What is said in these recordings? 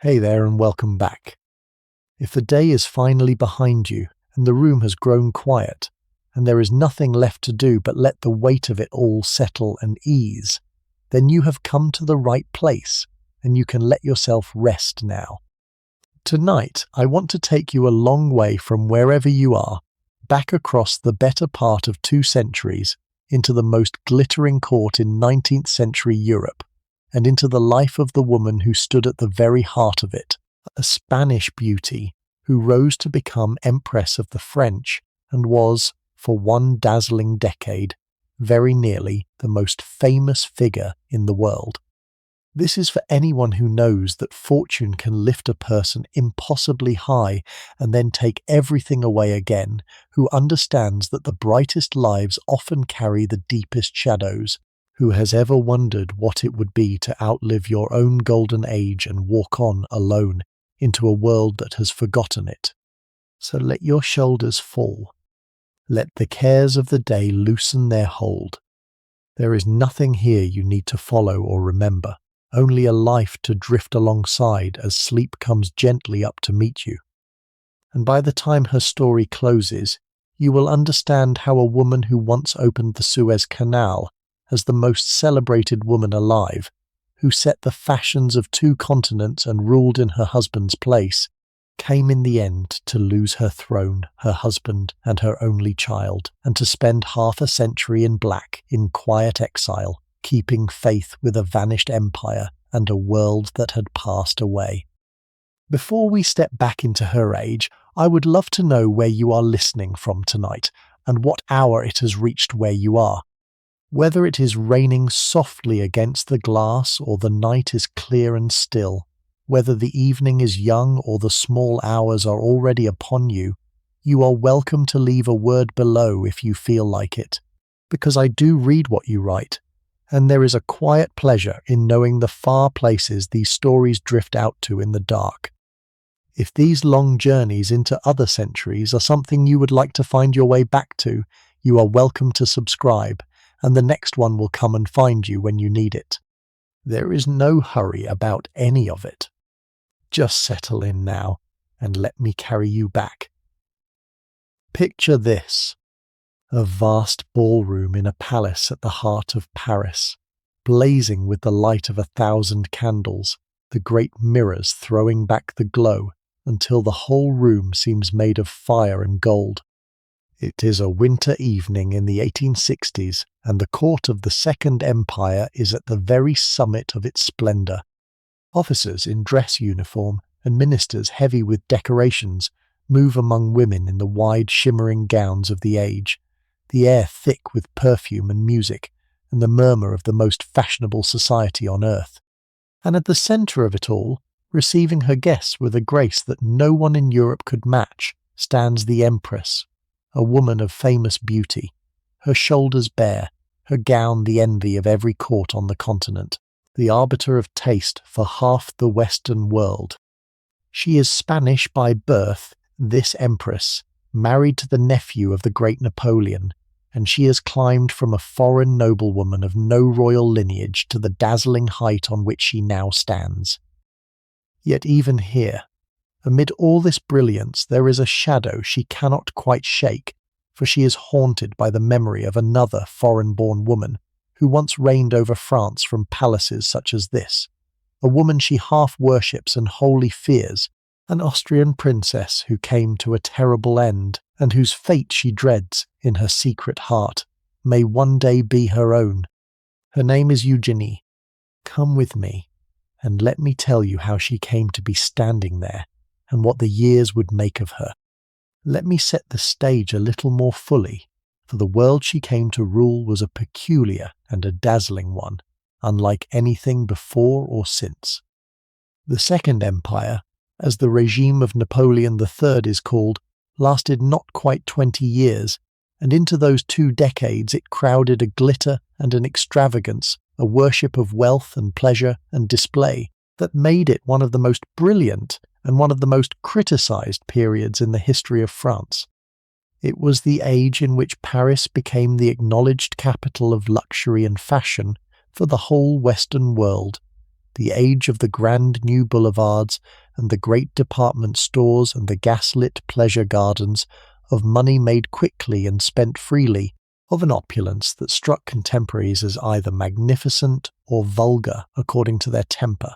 Hey there and welcome back. If the day is finally behind you and the room has grown quiet and there is nothing left to do but let the weight of it all settle and ease, then you have come to the right place and you can let yourself rest now. Tonight, I want to take you a long way from wherever you are, back across the better part of 2 centuries, into the most glittering court in 19th century Europe, and into the life of the woman who stood at the very heart of it, a Spanish beauty who rose to become Empress of the French and was, for one dazzling decade, very nearly the most famous figure in the world. This is for anyone who knows that fortune can lift a person impossibly high and then take everything away again, who understands that the brightest lives often carry the deepest shadows, who has ever wondered what it would be to outlive your own golden age and walk on alone into a world that has forgotten it. So let your shoulders fall. Let the cares of the day loosen their hold. There is nothing here you need to follow or remember, only a life to drift alongside as sleep comes gently up to meet you. And by the time her story closes, you will understand how a woman who once opened the Suez Canal as the most celebrated woman alive, who set the fashions of 2 continents and ruled in her husband's place, came in the end to lose her throne, her husband, and her only child, and to spend half a century in black, in quiet exile, keeping faith with a vanished empire and a world that had passed away. Before we step back into her age, I would love to know where you are listening from tonight, and what hour it has reached where you are. Whether it is raining softly against the glass or the night is clear and still, whether the evening is young or the small hours are already upon you, you are welcome to leave a word below if you feel like it, because I do read what you write, and there is a quiet pleasure in knowing the far places these stories drift out to in the dark. If these long journeys into other centuries are something you would like to find your way back to, you are welcome to subscribe, and the next one will come and find you when you need it. There is no hurry about any of it. Just settle in now, and let me carry you back. Picture this: a vast ballroom in a palace at the heart of Paris, blazing with the light of 1,000 candles, the great mirrors throwing back the glow until the whole room seems made of fire and gold. It is a winter evening in the 1860s, and the court of the Second Empire is at the very summit of its splendor. Officers in dress uniform and ministers heavy with decorations move among women in the wide shimmering gowns of the age, the air thick with perfume and music, and the murmur of the most fashionable society on earth. And at the centre of it all, receiving her guests with a grace that no one in Europe could match, stands the Empress, a woman of famous beauty, her shoulders bare, her gown the envy of every court on the continent, the arbiter of taste for half the Western world. She is Spanish by birth, this Empress, married to the nephew of the great Napoleon, and she has climbed from a foreign noblewoman of no royal lineage to the dazzling height on which she now stands. Yet even here, amid all this brilliance, there is a shadow she cannot quite shake, for she is haunted by the memory of another foreign-born woman who once reigned over France from palaces such as this, a woman she half worships and wholly fears, an Austrian princess who came to a terrible end, and whose fate she dreads in her secret heart may one day be her own. Her name is Eugénie. Come with me, and let me tell you how she came to be standing there, and what the years would make of her. Let me set the stage a little more fully, for the world she came to rule was a peculiar and a dazzling one, unlike anything before or since. The Second Empire, as the regime of Napoleon III is called, lasted not quite 20 years, and into those 2 decades it crowded a glitter and an extravagance, a worship of wealth and pleasure and display, that made it one of the most brilliant and one of the most criticized periods in the history of France. It was the age in which Paris became the acknowledged capital of luxury and fashion for the whole Western world, the age of the grand new boulevards and the great department stores and the gas-lit pleasure gardens, of money made quickly and spent freely, of an opulence that struck contemporaries as either magnificent or vulgar according to their temper.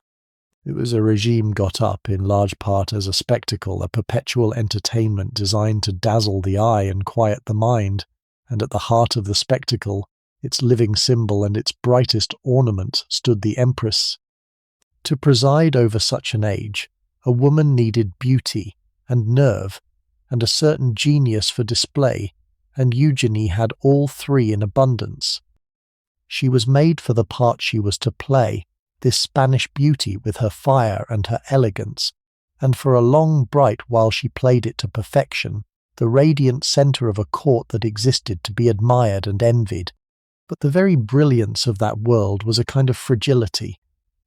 It was a regime got up in large part as a spectacle, a perpetual entertainment designed to dazzle the eye and quiet the mind, and at the heart of the spectacle, its living symbol and its brightest ornament, stood the Empress. To preside over such an age, a woman needed beauty and nerve and a certain genius for display, and Eugénie had all three in abundance. She was made for the part she was to play, this Spanish beauty with her fire and her elegance, and for a long bright while she played it to perfection, the radiant centre of a court that existed to be admired and envied. But the very brilliance of that world was a kind of fragility,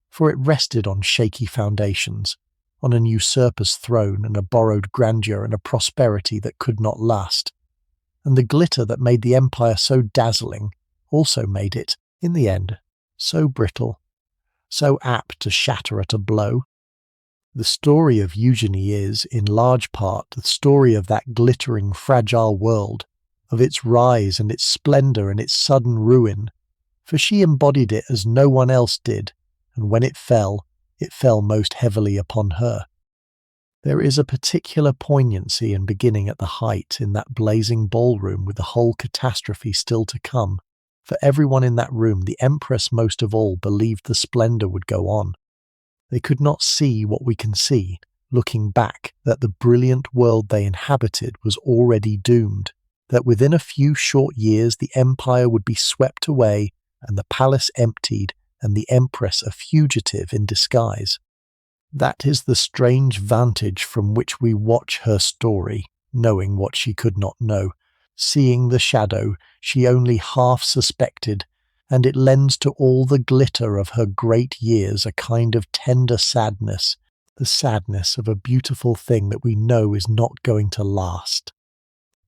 for it rested on shaky foundations, on an usurper's throne and a borrowed grandeur and a prosperity that could not last. And the glitter that made the empire so dazzling also made it, in the end, so brittle, so apt to shatter at a blow. The story of Eugénie is, in large part, the story of that glittering, fragile world, of its rise and its splendour and its sudden ruin, for she embodied it as no one else did, and when it fell most heavily upon her. There is a particular poignancy in beginning at the height in that blazing ballroom with the whole catastrophe still to come. For everyone in that room, the Empress most of all, believed the splendour would go on. They could not see what we can see, looking back, that the brilliant world they inhabited was already doomed, that within a few short years the empire would be swept away and the palace emptied and the Empress a fugitive in disguise. That is the strange vantage from which we watch her story, knowing what she could not know, seeing the shadow she only half suspected, and it lends to all the glitter of her great years a kind of tender sadness, the sadness of a beautiful thing that we know is not going to last.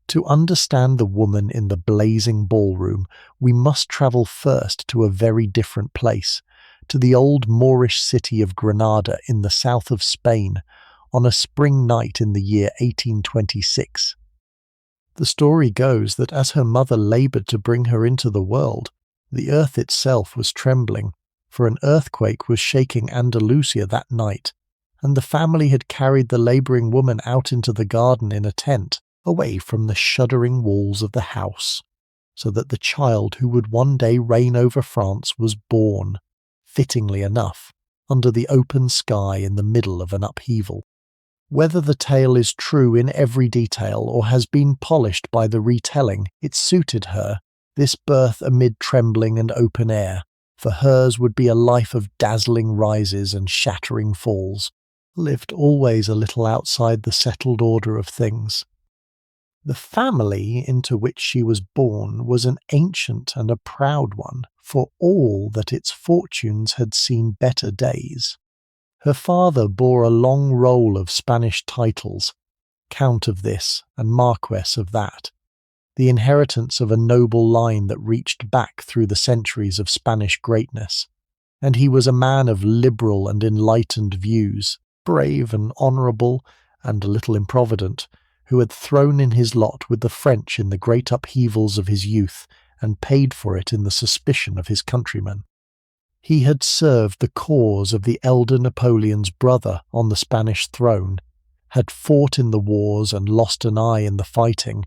To understand the woman in the blazing ballroom, we must travel first to a very different place, to the old Moorish city of Granada in the south of Spain, on a spring night in the year 1826. The story goes that as her mother laboured to bring her into the world, the earth itself was trembling, for an earthquake was shaking Andalusia that night, and the family had carried the labouring woman out into the garden in a tent, away from the shuddering walls of the house, so that the child who would one day reign over France was born, fittingly enough, under the open sky in the middle of an upheaval. Whether the tale is true in every detail or has been polished by the retelling, it suited her, this birth amid trembling and open air, for hers would be a life of dazzling rises and shattering falls, lived always a little outside the settled order of things. The family into which she was born was an ancient and a proud one, for all that its fortunes had seen better days. Her father bore a long roll of Spanish titles, Count of this and Marquess of that, the inheritance of a noble line that reached back through the centuries of Spanish greatness, and he was a man of liberal and enlightened views, brave and honourable and a little improvident, who had thrown in his lot with the French in the great upheavals of his youth and paid for it in the suspicion of his countrymen. He had served the cause of the elder Napoleon's brother on the Spanish throne, had fought in the wars and lost an eye in the fighting,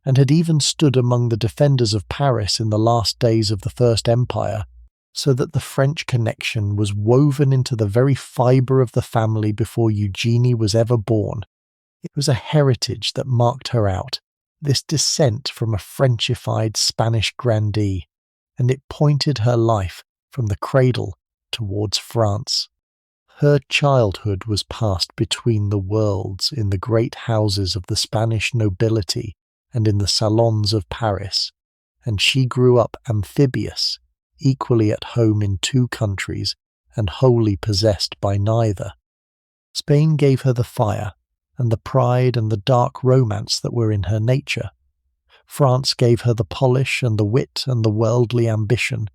and had even stood among the defenders of Paris in the last days of the First Empire, so that the French connection was woven into the very fibre of the family before Eugénie was ever born. It was a heritage that marked her out, this descent from a Frenchified Spanish grandee, and it pointed her life from the cradle towards France. Her childhood was passed between the worlds in the great houses of the Spanish nobility and in the salons of Paris, and she grew up amphibious, equally at home in two countries and wholly possessed by neither. Spain gave her the fire and the pride and the dark romance that were in her nature. France gave her the polish and the wit and the worldly ambition,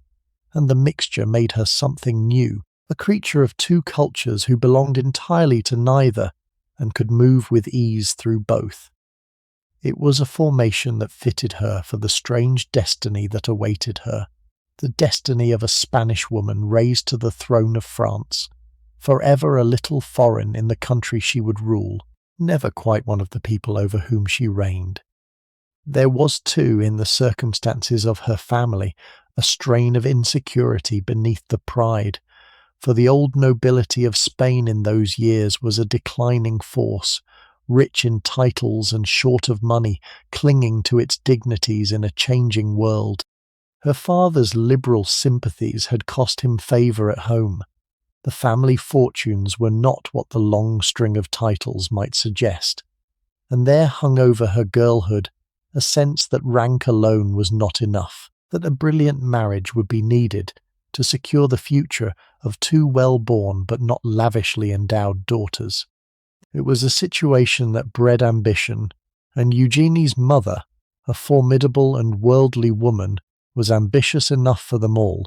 and the mixture made her something new a creature of two cultures who belonged entirely to neither and could move with ease through both. It was a formation that fitted her for the strange destiny that awaited her, the destiny of a Spanish woman raised to the throne of France, forever a little foreign in the country she would rule, never quite one of the people over whom she reigned. There was, too, in the circumstances of her family, a strain of insecurity beneath the pride, for the old nobility of Spain in those years was a declining force, rich in titles and short of money, clinging to its dignities in a changing world. Her father's liberal sympathies had cost him favour at home. The family fortunes were not what the long string of titles might suggest, and there hung over her girlhood a sense that rank alone was not enough, that a brilliant marriage would be needed to secure the future of two well-born but not lavishly endowed daughters. It was a situation that bred ambition, and Eugénie's mother, a formidable and worldly woman, was ambitious enough for them all,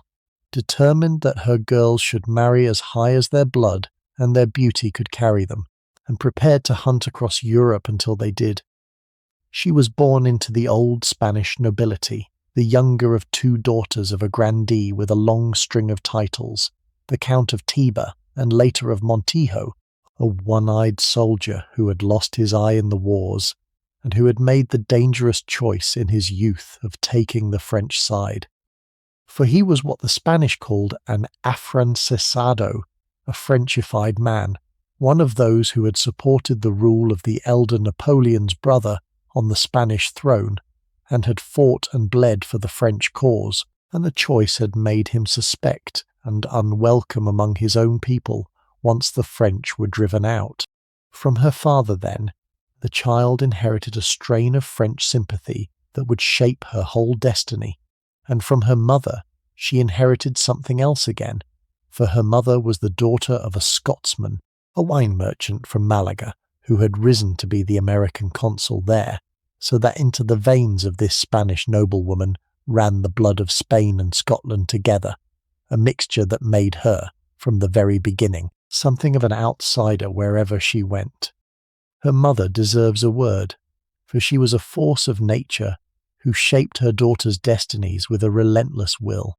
determined that her girls should marry as high as their blood and their beauty could carry them, and prepared to hunt across Europe until they did. She was born into the old Spanish nobility, the younger of two daughters of a grandee with a long string of titles, the Count of Tiba and later of Montijo, a one-eyed soldier who had lost his eye in the wars and who had made the dangerous choice in his youth of taking the French side. For he was what the Spanish called an afrancesado, a Frenchified man, one of those who had supported the rule of the elder Napoleon's brother on the Spanish throne, and had fought and bled for the French cause, and the choice had made him suspect and unwelcome among his own people once the French were driven out. From her father, then, the child inherited a strain of French sympathy that would shape her whole destiny, and from her mother she inherited something else again, for her mother was the daughter of a Scotsman, a wine merchant from Malaga, who had risen to be the American consul there, so that into the veins of this Spanish noblewoman ran the blood of Spain and Scotland together, a mixture that made her, from the very beginning, something of an outsider wherever she went. Her mother deserves a word, for she was a force of nature who shaped her daughters' destinies with a relentless will.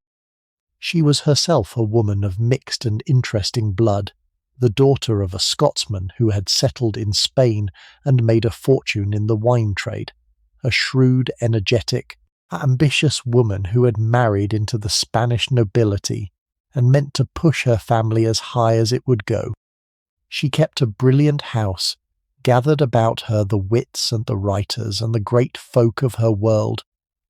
She was herself a woman of mixed and interesting blood, the daughter of a Scotsman who had settled in Spain and made a fortune in the wine trade, a shrewd, energetic, ambitious woman who had married into the Spanish nobility and meant to push her family as high as it would go. She kept a brilliant house, gathered about her the wits and the writers and the great folk of her world,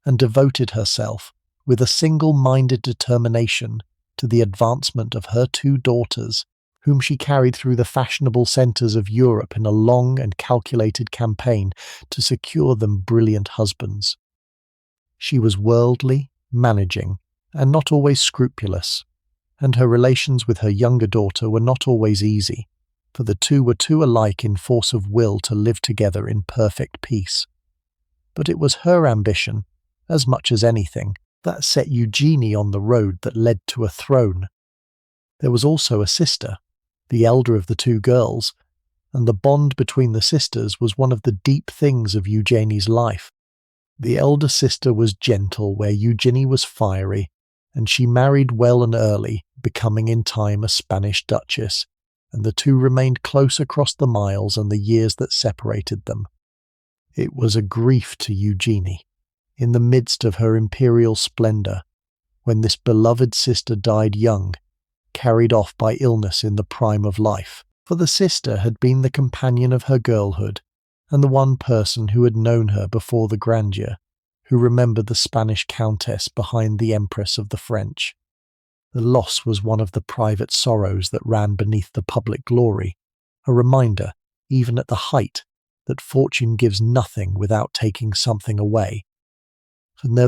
and devoted herself, with a single-minded determination, to the advancement of her two daughters, whom she carried through the fashionable centres of Europe in a long and calculated campaign to secure them brilliant husbands. She was worldly, managing, and not always scrupulous, and her relations with her younger daughter were not always easy, for the two were too alike in force of will to live together in perfect peace. But it was her ambition, as much as anything, that set Eugénie on the road that led to a throne. There was also a sister, the elder of the two girls, and the bond between the sisters was one of the deep things of Eugénie's life. The elder sister was gentle where Eugénie was fiery, and she married well and early, becoming in time a Spanish duchess, and the two remained close across the miles and the years that separated them. It was a grief to Eugénie, in the midst of her imperial splendour, when this beloved sister died young, carried off by illness in the prime of life, for the sister had been the companion of her girlhood, and the one person who had known her before the grandeur, who remembered the Spanish countess behind the Empress of the French. The loss was one of the private sorrows that ran beneath the public glory, a reminder, even at the height, that fortune gives nothing without taking something away. And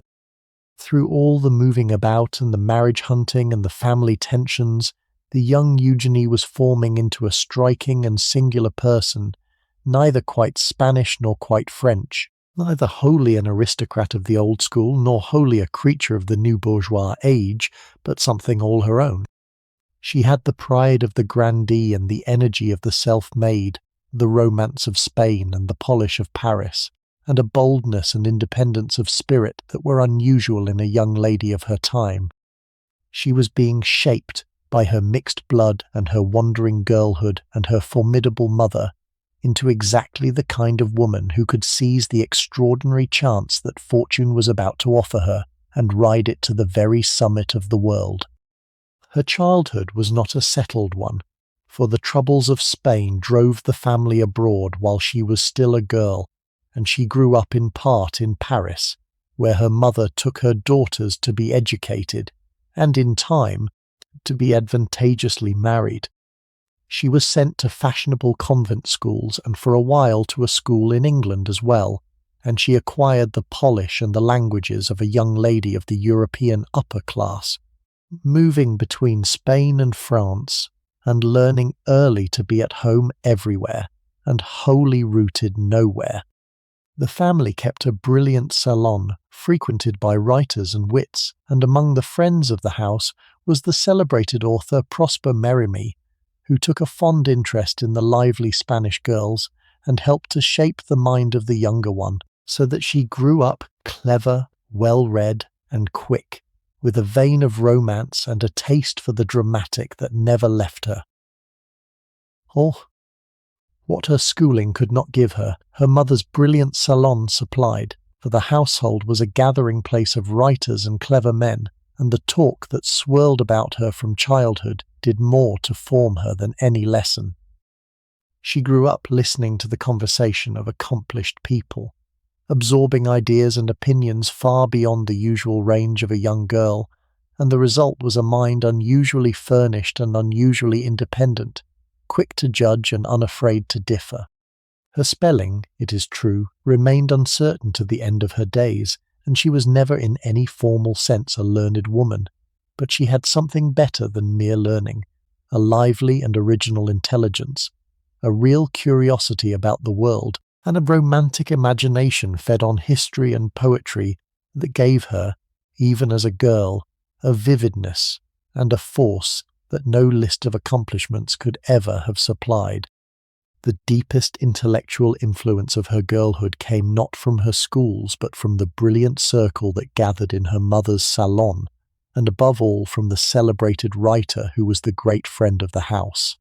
through all the moving about and the marriage hunting and the family tensions, the young Eugénie was forming into a striking and singular person, neither quite Spanish nor quite French, neither wholly an aristocrat of the old school nor wholly a creature of the new bourgeois age, but something all her own. She had the pride of the grandee and the energy of the self-made, the romance of Spain and the polish of Paris, and a boldness and independence of spirit that were unusual in a young lady of her time. She was being shaped by her mixed blood and her wandering girlhood and her formidable mother into exactly the kind of woman who could seize the extraordinary chance that fortune was about to offer her and ride it to the very summit of the world. Her childhood was not a settled one, for the troubles of Spain drove the family abroad while she was still a girl, and she grew up in part in Paris, where her mother took her daughters to be educated, and in time, to be advantageously married. She was sent to fashionable convent schools and for a while to a school in England as well, and she acquired the polish and the languages of a young lady of the European upper class, moving between Spain and France and learning early to be at home everywhere and wholly rooted nowhere. The family kept a brilliant salon frequented by writers and wits, and among the friends of the house was the celebrated author Prosper Mérimée, who took a fond interest in the lively Spanish girls and helped to shape the mind of the younger one, so that she grew up clever, well-read, and quick, with a vein of romance and a taste for the dramatic that never left her. Oh, what her schooling could not give her, her mother's brilliant salon supplied, for the household was a gathering place of writers and clever men, and the talk that swirled about her from childhood did more to form her than any lesson. She grew up listening to the conversation of accomplished people, absorbing ideas and opinions far beyond the usual range of a young girl, and the result was a mind unusually furnished and unusually independent, quick to judge and unafraid to differ. Her spelling, it is true, remained uncertain to the end of her days, and she was never in any formal sense a learned woman, but she had something better than mere learning, a lively and original intelligence, a real curiosity about the world, and a romantic imagination fed on history and poetry that gave her, even as a girl, a vividness and a force that no list of accomplishments could ever have supplied. The deepest intellectual influence of her girlhood came not from her schools but from the brilliant circle that gathered in her mother's salon, and above all from the celebrated writer who was the great friend of the house.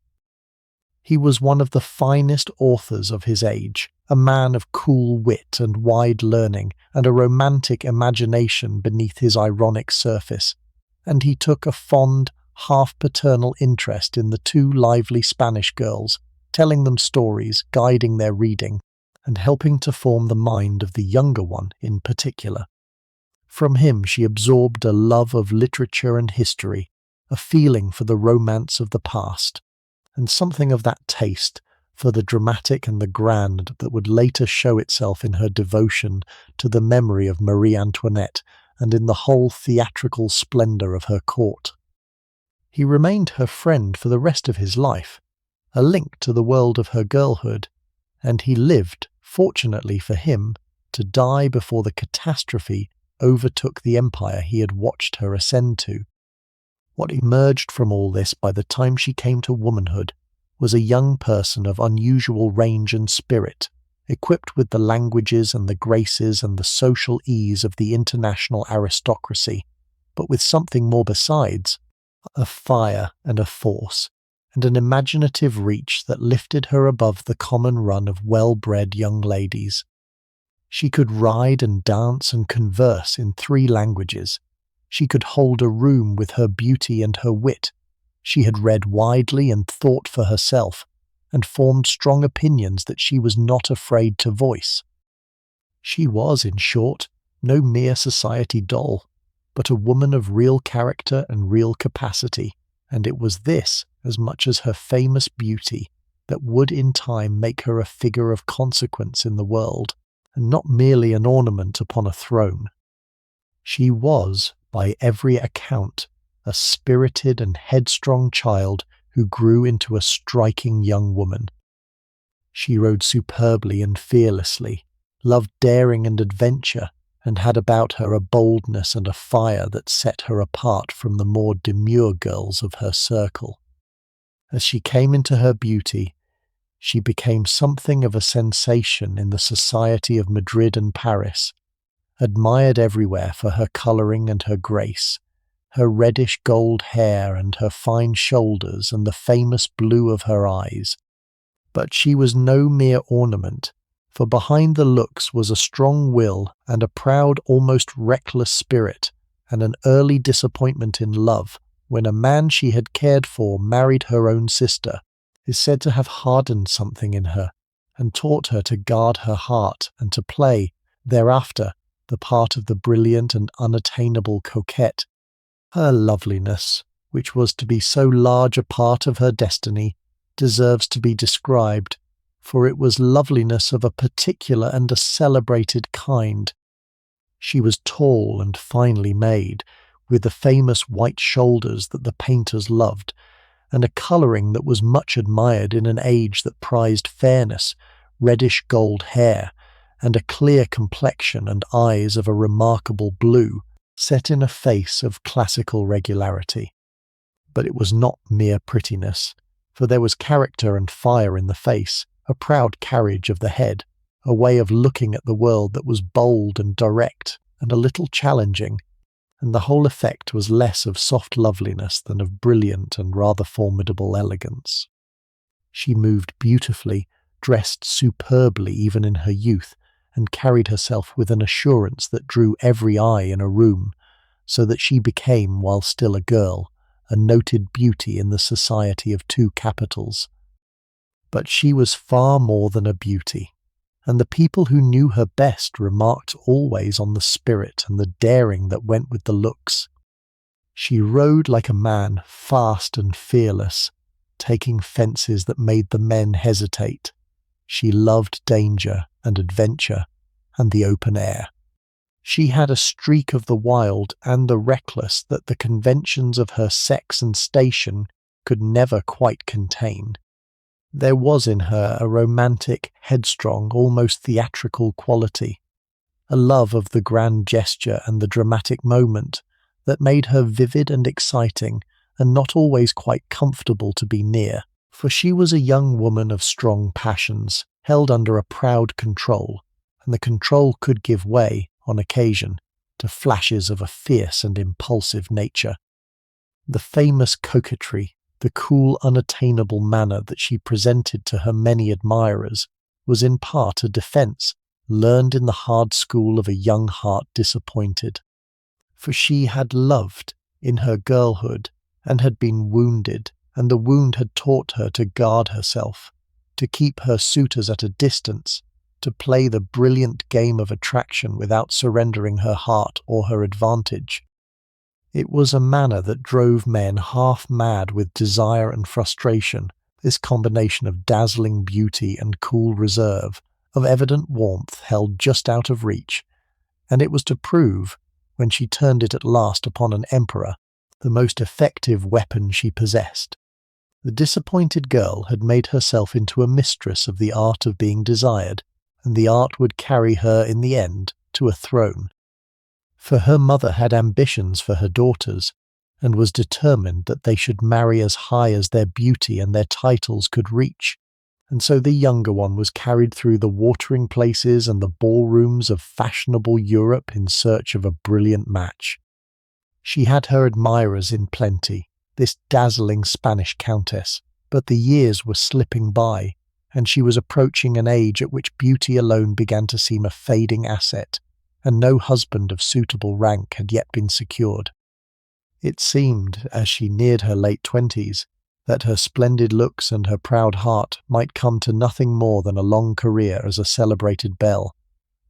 He was one of the finest authors of his age, a man of cool wit and wide learning, and a romantic imagination beneath his ironic surface, and he took a fond, half-paternal interest in the two lively Spanish girls, telling them stories, guiding their reading, and helping to form the mind of the younger one in particular. From him she absorbed a love of literature and history, a feeling for the romance of the past, and something of that taste for the dramatic and the grand that would later show itself in her devotion to the memory of Marie Antoinette and in the whole theatrical splendour of her court. He remained her friend for the rest of his life, a link to the world of her girlhood, and he lived, fortunately for him, to die before the catastrophe overtook the empire he had watched her ascend to. What emerged from all this by the time she came to womanhood was a young person of unusual range and spirit, equipped with the languages and the graces and the social ease of the international aristocracy, but with something more besides, a fire and a force, and an imaginative reach that lifted her above the common run of well-bred young ladies. She could ride and dance and converse in 3 languages. She could hold a room with her beauty and her wit. She had read widely and thought for herself, and formed strong opinions that she was not afraid to voice. She was, in short, no mere society doll, but a woman of real character and real capacity, and it was this, as much as her famous beauty, that would in time make her a figure of consequence in the world, and not merely an ornament upon a throne. She was, by every account, a spirited and headstrong child who grew into a striking young woman. She rode superbly and fearlessly, loved daring and adventure, and had about her a boldness and a fire that set her apart from the more demure girls of her circle. As she came into her beauty, she became something of a sensation in the society of Madrid and Paris, admired everywhere for her colouring and her grace, her reddish gold hair and her fine shoulders and the famous blue of her eyes. But she was no mere ornament, for behind the looks was a strong will and a proud, almost reckless spirit, and an early disappointment in love when a man she had cared for married her own sister, is said to have hardened something in her and taught her to guard her heart and to play, thereafter, the part of the brilliant and unattainable coquette. Her loveliness, which was to be so large a part of her destiny, deserves to be described, for it was loveliness of a particular and a celebrated kind. She was tall and finely made, with the famous white shoulders that the painters loved, and a colouring that was much admired in an age that prized fairness, reddish gold hair, and a clear complexion and eyes of a remarkable blue, set in a face of classical regularity. But it was not mere prettiness, for there was character and fire in the face, a proud carriage of the head, a way of looking at the world that was bold and direct and a little challenging, and the whole effect was less of soft loveliness than of brilliant and rather formidable elegance. She moved beautifully, dressed superbly even in her youth, and carried herself with an assurance that drew every eye in a room, so that she became, while still a girl, a noted beauty in the society of two capitals. But she was far more than a beauty, and the people who knew her best remarked always on the spirit and the daring that went with the looks. She rode like a man, fast and fearless, taking fences that made the men hesitate. She loved danger and adventure and the open air. She had a streak of the wild and the reckless that the conventions of her sex and station could never quite contain. There was in her a romantic, headstrong, almost theatrical quality, a love of the grand gesture and the dramatic moment that made her vivid and exciting and not always quite comfortable to be near, for she was a young woman of strong passions, held under a proud control, and the control could give way, on occasion, to flashes of a fierce and impulsive nature. The famous coquetry, the cool, unattainable manner that she presented to her many admirers, was in part a defence, learned in the hard school of a young heart disappointed. For she had loved in her girlhood, and had been wounded, and the wound had taught her to guard herself, to keep her suitors at a distance, to play the brilliant game of attraction without surrendering her heart or her advantage. It was a manner that drove men half mad with desire and frustration, this combination of dazzling beauty and cool reserve, of evident warmth held just out of reach, and it was to prove, when she turned it at last upon an emperor, the most effective weapon she possessed. The disappointed girl had made herself into a mistress of the art of being desired, and the art would carry her in the end to a throne. For her mother had ambitions for her daughters, and was determined that they should marry as high as their beauty and their titles could reach, and so the younger one was carried through the watering places and the ballrooms of fashionable Europe in search of a brilliant match. She had her admirers in plenty, this dazzling Spanish countess, but the years were slipping by, and she was approaching an age at which beauty alone began to seem a fading asset, and no husband of suitable rank had yet been secured. It seemed, as she neared her late 20s, that her splendid looks and her proud heart might come to nothing more than a long career as a celebrated belle,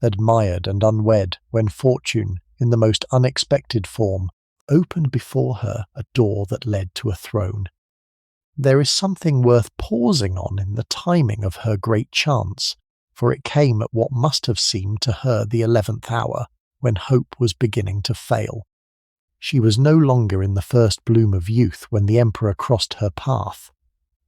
admired and unwed when fortune, in the most unexpected form, opened before her a door that led to a throne. There is something worth pausing on in the timing of her great chance, for it came at what must have seemed to her the 11th hour, when hope was beginning to fail. She was no longer in the first bloom of youth when the emperor crossed her path.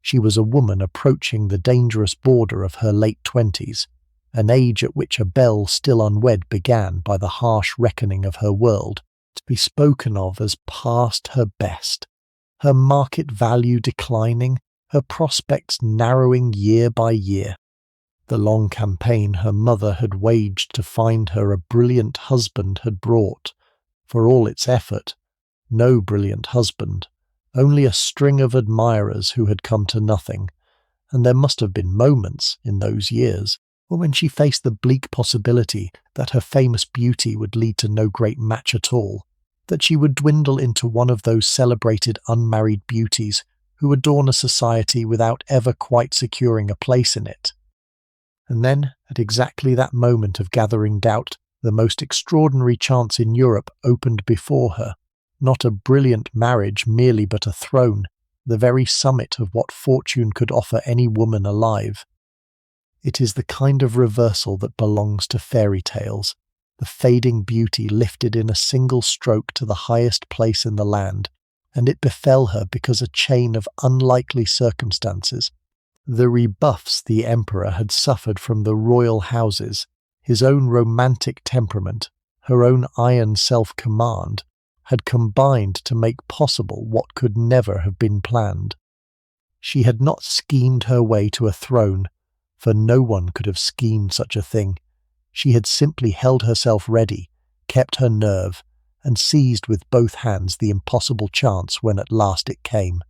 She was a woman approaching the dangerous border of her late 20s, an age at which a belle still unwed began, by the harsh reckoning of her world, to be spoken of as past her best, her market value declining, her prospects narrowing year by year. The long campaign her mother had waged to find her a brilliant husband had brought, for all its effort, no brilliant husband, only a string of admirers who had come to nothing, and there must have been moments in those years when she faced the bleak possibility that her famous beauty would lead to no great match at all, that she would dwindle into one of those celebrated unmarried beauties who adorn a society without ever quite securing a place in it. And then, at exactly that moment of gathering doubt, the most extraordinary chance in Europe opened before her, not a brilliant marriage merely, but a throne, the very summit of what fortune could offer any woman alive. It is the kind of reversal that belongs to fairy tales, the fading beauty lifted in a single stroke to the highest place in the land, and it befell her because a chain of unlikely circumstances, the rebuffs the emperor had suffered from the royal houses, his own romantic temperament, her own iron self-command, had combined to make possible what could never have been planned. She had not schemed her way to a throne, for no one could have schemed such a thing. She had simply held herself ready, kept her nerve, and seized with both hands the impossible chance when at last it came.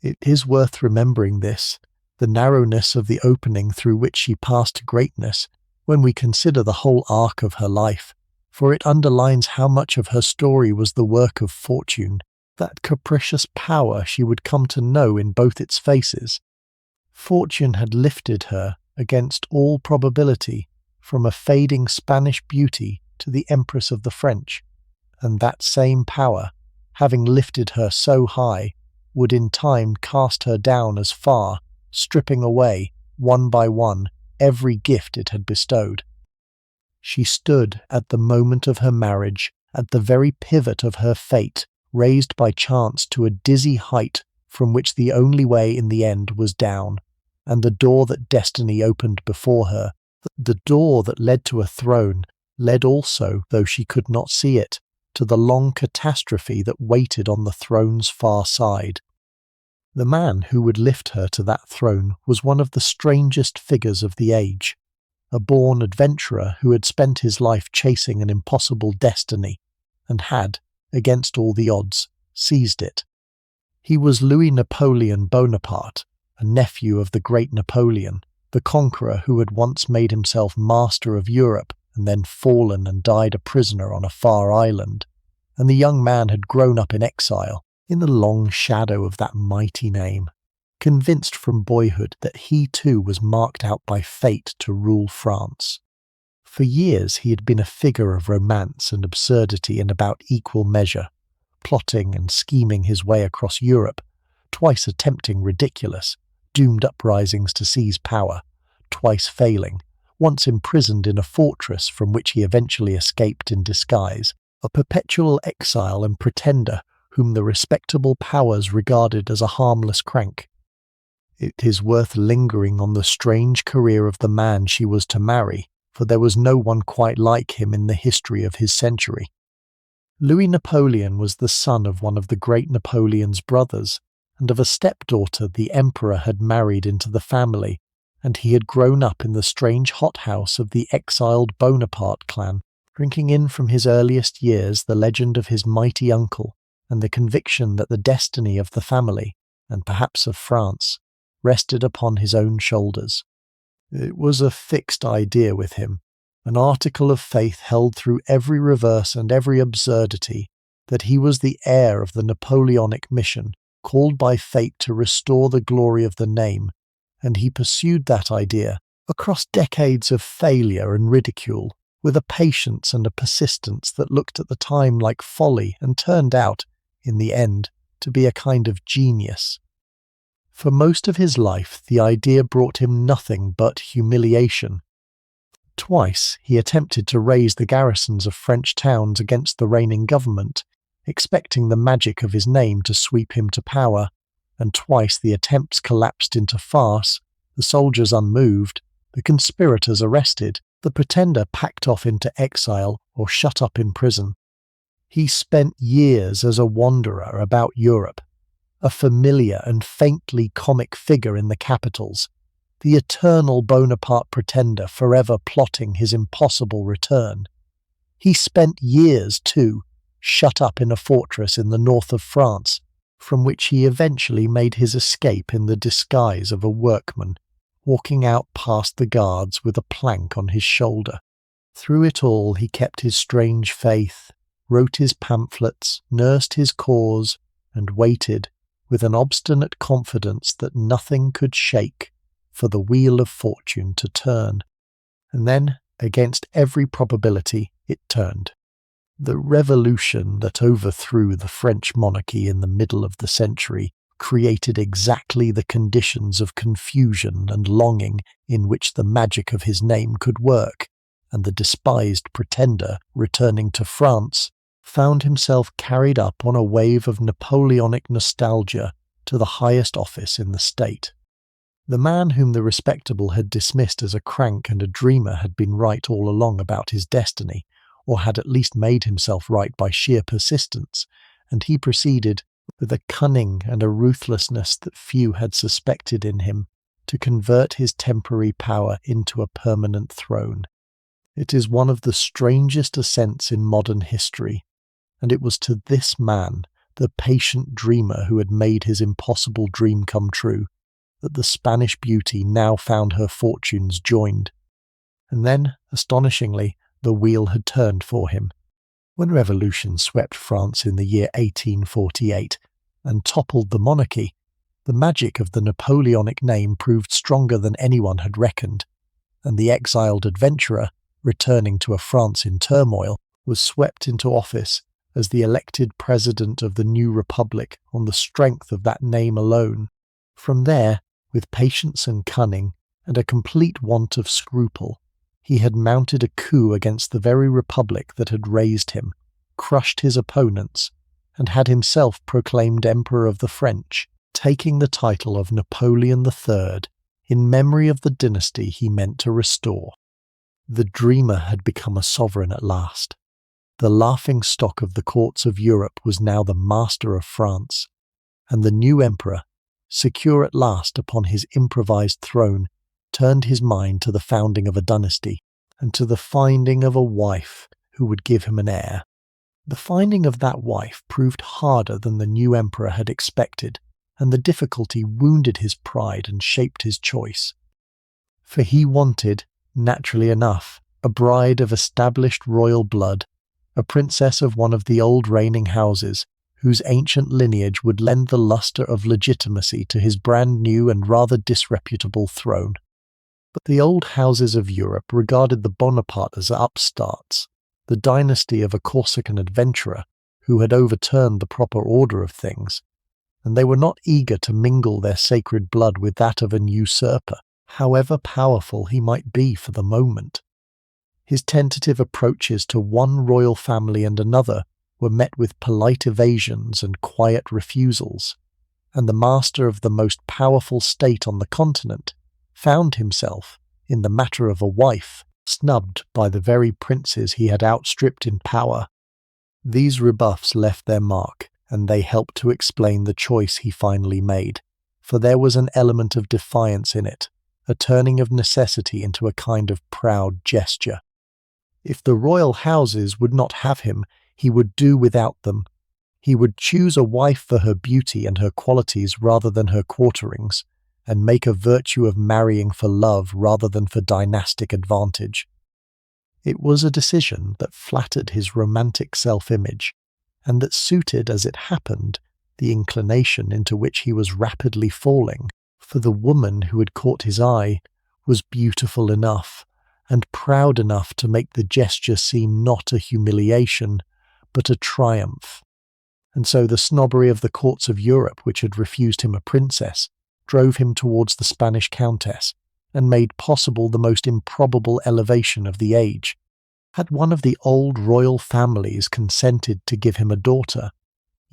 It is worth remembering this, the narrowness of the opening through which she passed to greatness, when we consider the whole arc of her life, for it underlines how much of her story was the work of fortune, that capricious power she would come to know in both its faces. Fortune had lifted her, against all probability, from a fading Spanish beauty to the Empress of the French, and that same power, having lifted her so high, would in time cast her down as far, stripping away, one by one, every gift it had bestowed. She stood at the moment of her marriage, at the very pivot of her fate, raised by chance to a dizzy height from which the only way in the end was down, and the door that destiny opened before her, the door that led to a throne, led also, though she could not see it, to the long catastrophe that waited on the throne's far side. The man who would lift her to that throne was one of the strangest figures of the age, a born adventurer who had spent his life chasing an impossible destiny, and had, against all the odds, seized it. He was Louis Napoleon Bonaparte, a nephew of the great Napoleon, the conqueror who had once made himself master of Europe and then fallen and died a prisoner on a far island, and the young man had grown up in exile, in the long shadow of that mighty name, convinced from boyhood that he too was marked out by fate to rule France. For years he had been a figure of romance and absurdity in about equal measure, plotting and scheming his way across Europe, twice attempting ridiculous, doomed uprisings to seize power, twice failing, once imprisoned in a fortress from which he eventually escaped in disguise, a perpetual exile and pretender whom the respectable powers regarded as a harmless crank. It is worth lingering on the strange career of the man she was to marry, for there was no one quite like him in the history of his century. Louis Napoleon was the son of one of the great Napoleon's brothers, and of a stepdaughter the emperor had married into the family, and he had grown up in the strange hothouse of the exiled Bonaparte clan, drinking in from his earliest years the legend of his mighty uncle, and the conviction that the destiny of the family, and perhaps of France, rested upon his own shoulders. It was a fixed idea with him, an article of faith held through every reverse and every absurdity, that he was the heir of the Napoleonic mission, called by fate to restore the glory of the name, and he pursued that idea across decades of failure and ridicule, with a patience and a persistence that looked at the time like folly and turned out, in the end, to be a kind of genius. For most of his life the idea brought him nothing but humiliation. Twice he attempted to raise the garrisons of French towns against the reigning government, expecting the magic of his name to sweep him to power, and twice the attempts collapsed into farce, the soldiers unmoved, the conspirators arrested, the pretender packed off into exile or shut up in prison. He spent years as a wanderer about Europe, a familiar and faintly comic figure in the capitals, the eternal Bonaparte pretender forever plotting his impossible return. He spent years, too, shut up in a fortress in the north of France, from which he eventually made his escape in the disguise of a workman, walking out past the guards with a plank on his shoulder. Through it all he kept his strange faith, wrote his pamphlets, nursed his cause, and waited, with an obstinate confidence that nothing could shake, for the wheel of fortune to turn. And then, against every probability, it turned. The revolution that overthrew the French monarchy in the middle of the century created exactly the conditions of confusion and longing in which the magic of his name could work, and the despised pretender, returning to France, found himself carried up on a wave of Napoleonic nostalgia to the highest office in the state. The man whom the respectable had dismissed as a crank and a dreamer had been right all along about his destiny, or had at least made himself right by sheer persistence, and he proceeded, with a cunning and a ruthlessness that few had suspected in him, to convert his temporary power into a permanent throne. It is one of the strangest ascents in modern history, and it was to this man, the patient dreamer who had made his impossible dream come true, that the Spanish beauty now found her fortunes joined. And then, astonishingly, the wheel had turned for him. When revolution swept France in the year 1848 and toppled the monarchy, the magic of the Napoleonic name proved stronger than anyone had reckoned, and the exiled adventurer, returning to a France in turmoil, was swept into office as the elected president of the new republic on the strength of that name alone. From there, with patience and cunning, and a complete want of scruple, he had mounted a coup against the very republic that had raised him, crushed his opponents, and had himself proclaimed Emperor of the French, taking the title of Napoleon III in memory of the dynasty he meant to restore. The dreamer had become a sovereign at last. The laughing-stock of the courts of Europe was now the master of France, and the new emperor, secure at last upon his improvised throne, turned his mind to the founding of a dynasty, and to the finding of a wife who would give him an heir. The finding of that wife proved harder than the new emperor had expected, and the difficulty wounded his pride and shaped his choice. For he wanted, naturally enough, a bride of established royal blood, a princess of one of the old reigning houses, whose ancient lineage would lend the lustre of legitimacy to his brand new and rather disreputable throne. But the old houses of Europe regarded the Bonaparte as upstarts, the dynasty of a Corsican adventurer who had overturned the proper order of things, and they were not eager to mingle their sacred blood with that of an usurper, however powerful he might be for the moment. His tentative approaches to one royal family and another were met with polite evasions and quiet refusals, and the master of the most powerful state on the continent found himself, in the matter of a wife, snubbed by the very princes he had outstripped in power. These rebuffs left their mark, and they helped to explain the choice he finally made, for there was an element of defiance in it, a turning of necessity into a kind of proud gesture. If the royal houses would not have him, he would do without them. He would choose a wife for her beauty and her qualities rather than her quarterings, and make a virtue of marrying for love rather than for dynastic advantage. It was a decision that flattered his romantic self-image, and that suited, as it happened, the inclination into which he was rapidly falling, for the woman who had caught his eye was beautiful enough, and proud enough to make the gesture seem not a humiliation, but a triumph. And so the snobbery of the courts of Europe, which had refused him a princess, drove him towards the Spanish countess, and made possible the most improbable elevation of the age. Had one of the old royal families consented to give him a daughter,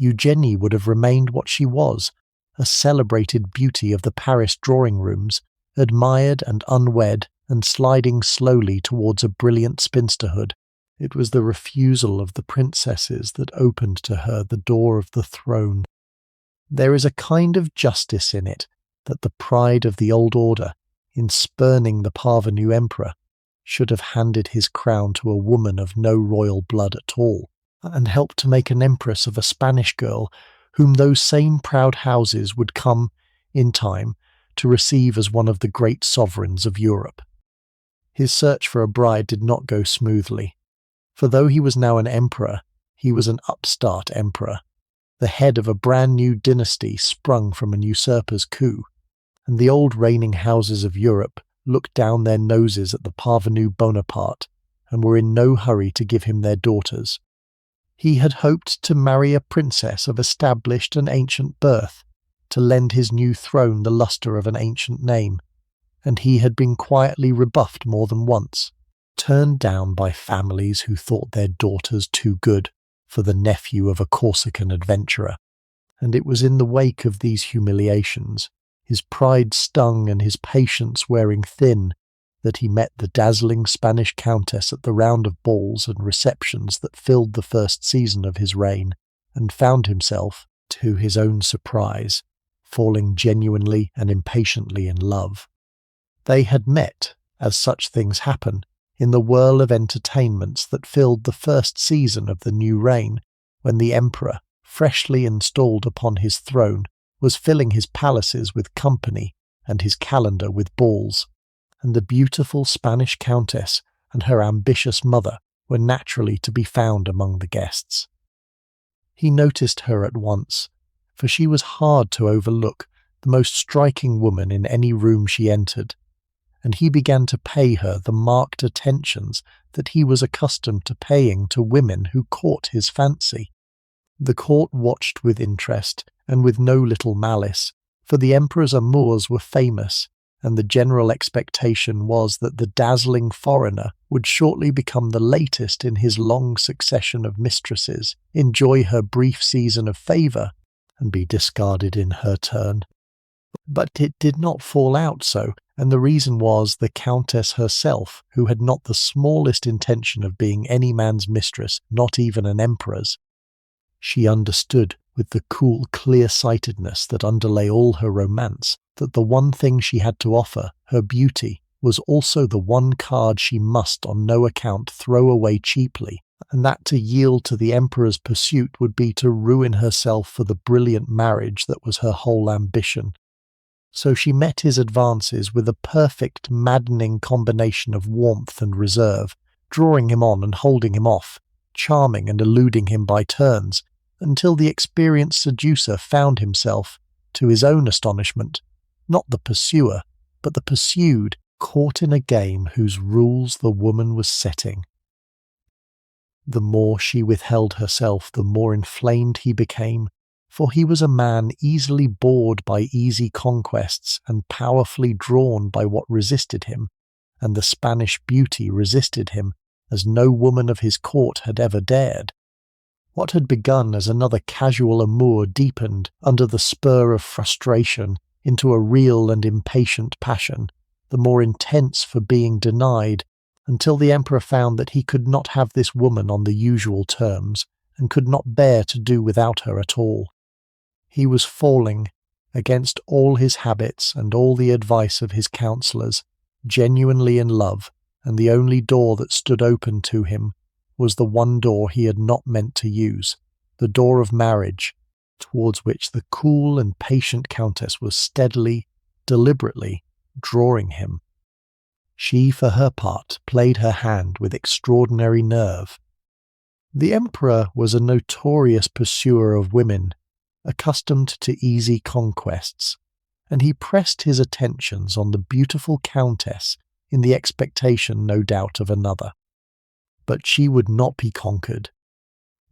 Eugénie would have remained what she was, a celebrated beauty of the Paris drawing-rooms, admired and unwed, and sliding slowly towards a brilliant spinsterhood. It was the refusal of the princesses that opened to her the door of the throne. There is a kind of justice in it that the pride of the old order, in spurning the parvenu emperor, should have handed his crown to a woman of no royal blood at all, and helped to make an empress of a Spanish girl whom those same proud houses would come, in time, to receive as one of the great sovereigns of Europe. His search for a bride did not go smoothly, for though he was now an emperor, he was an upstart emperor, the head of a brand new dynasty sprung from an usurper's coup, and the old reigning houses of Europe looked down their noses at the parvenu Bonaparte and were in no hurry to give him their daughters. He had hoped to marry a princess of established and ancient birth, to lend his new throne the lustre of an ancient name, and he had been quietly rebuffed more than once, turned down by families who thought their daughters too good for the nephew of a Corsican adventurer. And it was in the wake of these humiliations, his pride stung and his patience wearing thin, that he met the dazzling Spanish countess at the round of balls and receptions that filled the first season of his reign, and found himself, to his own surprise, falling genuinely and impatiently in love. They had met, as such things happen, in the whirl of entertainments that filled the first season of the new reign, when the emperor, freshly installed upon his throne, was filling his palaces with company and his calendar with balls, and the beautiful Spanish countess and her ambitious mother were naturally to be found among the guests. He noticed her at once, for she was hard to overlook, the most striking woman in any room she entered, and he began to pay her the marked attentions that he was accustomed to paying to women who caught his fancy. The court watched with interest and with no little malice, for the emperor's amours were famous, and the general expectation was that the dazzling foreigner would shortly become the latest in his long succession of mistresses, enjoy her brief season of favour, and be discarded in her turn. But it did not fall out so, and the reason was the countess herself, who had not the smallest intention of being any man's mistress, not even an emperor's. She understood, with the cool clear-sightedness that underlay all her romance, that the one thing she had to offer, her beauty, was also the one card she must on no account throw away cheaply, and that to yield to the emperor's pursuit would be to ruin herself for the brilliant marriage that was her whole ambition. So she met his advances with a perfect, maddening combination of warmth and reserve, drawing him on and holding him off, charming and eluding him by turns, until the experienced seducer found himself, to his own astonishment, not the pursuer, but the pursued, caught in a game whose rules the woman was setting. The more she withheld herself, the more inflamed he became, for he was a man easily bored by easy conquests and powerfully drawn by what resisted him, and the Spanish beauty resisted him as no woman of his court had ever dared. What had begun as another casual amour deepened, under the spur of frustration, into a real and impatient passion, the more intense for being denied, until the emperor found that he could not have this woman on the usual terms, and could not bear to do without her at all. He was falling, against all his habits and all the advice of his counsellors, genuinely in love, and the only door that stood open to him was the one door he had not meant to use, the door of marriage, towards which the cool and patient countess was steadily, deliberately drawing him. She, for her part, played her hand with extraordinary nerve. The emperor was a notorious pursuer of women, accustomed to easy conquests, and he pressed his attentions on the beautiful countess in the expectation, no doubt, of another. But she would not be conquered.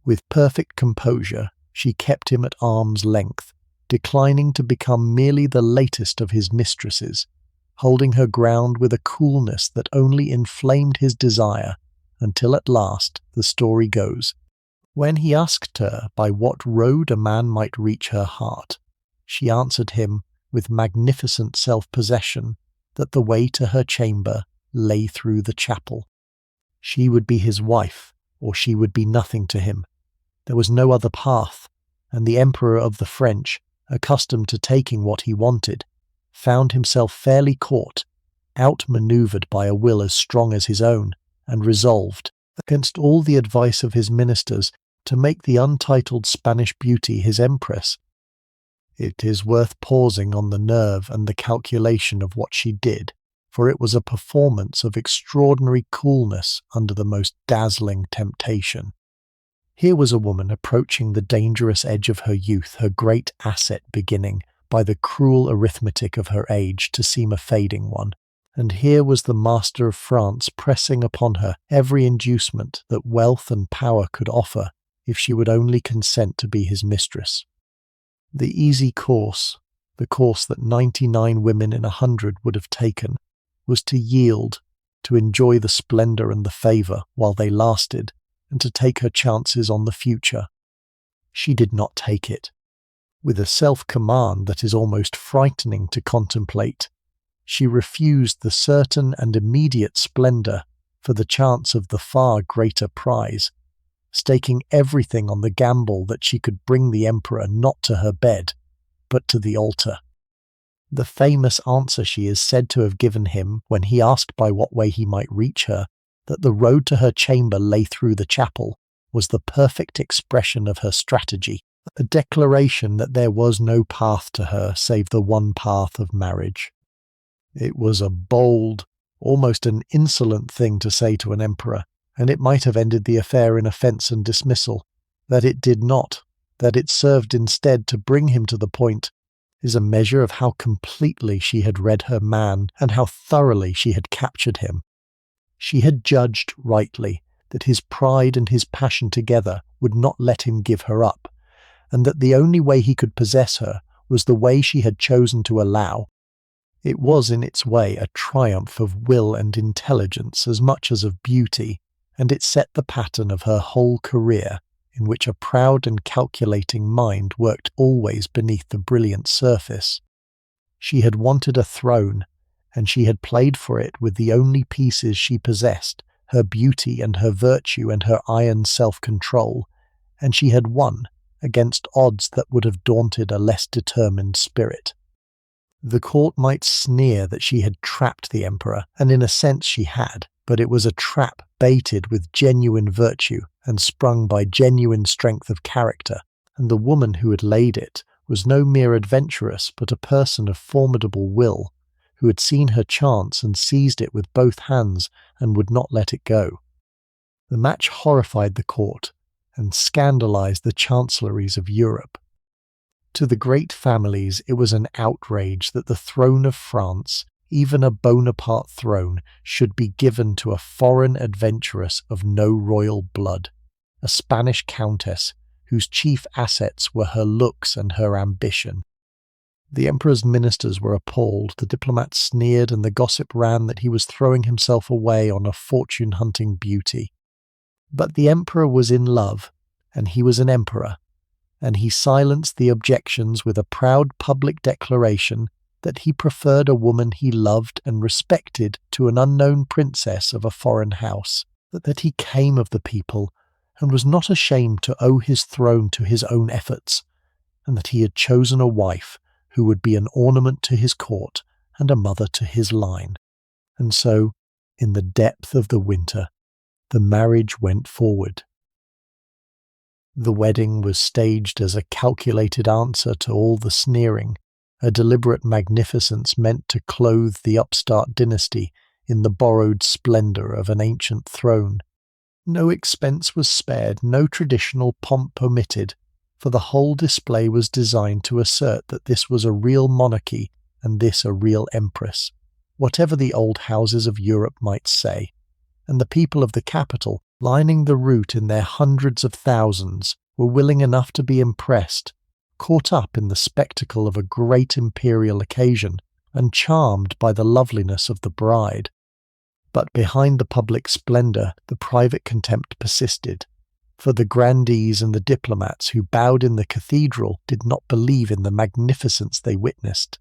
With perfect composure, she kept him at arm's length, declining to become merely the latest of his mistresses, holding her ground with a coolness that only inflamed his desire, until at last, the story goes, when he asked her by what road a man might reach her heart, she answered him with magnificent self-possession that the way to her chamber lay through the chapel. She would be his wife, or she would be nothing to him. There was no other path, and the Emperor of the French, accustomed to taking what he wanted, found himself fairly caught, outmaneuvered by a will as strong as his own, and resolved, against all the advice of his ministers, to make the untitled Spanish beauty his empress. It is worth pausing on the nerve and the calculation of what she did, for it was a performance of extraordinary coolness under the most dazzling temptation. Here was a woman approaching the dangerous edge of her youth, her great asset beginning, by the cruel arithmetic of her age, to seem a fading one. And here was the master of France pressing upon her every inducement that wealth and power could offer, if she would only consent to be his mistress. The easy course, the course that 99 women in 100 would have taken, was to yield, to enjoy the splendour and the favour while they lasted, and to take her chances on the future. She did not take it. With a self-command that is almost frightening to contemplate, she refused the certain and immediate splendour for the chance of the far greater prize, staking everything on the gamble that she could bring the emperor not to her bed, but to the altar. The famous answer she is said to have given him when he asked by what way he might reach her, that the road to her chamber lay through the chapel, was the perfect expression of her strategy, a declaration that there was no path to her save the one path of marriage. It was a bold, almost an insolent thing to say to an emperor, and it might have ended the affair in offence and dismissal. That it did not, that it served instead to bring him to the point, is a measure of how completely she had read her man and how thoroughly she had captured him. She had judged rightly that his pride and his passion together would not let him give her up, and that the only way he could possess her was the way she had chosen to allow. It was in its way a triumph of will and intelligence as much as of beauty, and it set the pattern of her whole career, in which a proud and calculating mind worked always beneath the brilliant surface. She had wanted a throne, and she had played for it with the only pieces she possessed, her beauty and her virtue and her iron self-control, and she had won against odds that would have daunted a less determined spirit. The court might sneer that she had trapped the emperor, and in a sense she had, but it was a trap baited with genuine virtue and sprung by genuine strength of character, and the woman who had laid it was no mere adventuress but a person of formidable will, who had seen her chance and seized it with both hands and would not let it go. The match horrified the court and scandalized the chancelleries of Europe. To the great families it was an outrage that the throne of France, even a Bonaparte throne, should be given to a foreign adventuress of no royal blood, a Spanish countess whose chief assets were her looks and her ambition. The emperor's ministers were appalled, the diplomats sneered, and the gossip ran that he was throwing himself away on a fortune-hunting beauty. But the emperor was in love, and he was an emperor, and he silenced the objections with a proud public declaration that he preferred a woman he loved and respected to an unknown princess of a foreign house, that he came of the people and was not ashamed to owe his throne to his own efforts, and that he had chosen a wife who would be an ornament to his court and a mother to his line. And so, in the depth of the winter, the marriage went forward. The wedding was staged as a calculated answer to all the sneering, a deliberate magnificence meant to clothe the upstart dynasty in the borrowed splendour of an ancient throne. No expense was spared, no traditional pomp omitted, for the whole display was designed to assert that this was a real monarchy and this a real empress, whatever the old houses of Europe might say, and the people of the capital, lining the route in their hundreds of thousands, were willing enough to be impressed, caught up in the spectacle of a great imperial occasion, and charmed by the loveliness of the bride. But behind the public splendour the private contempt persisted, for the grandees and the diplomats who bowed in the cathedral did not believe in the magnificence they witnessed,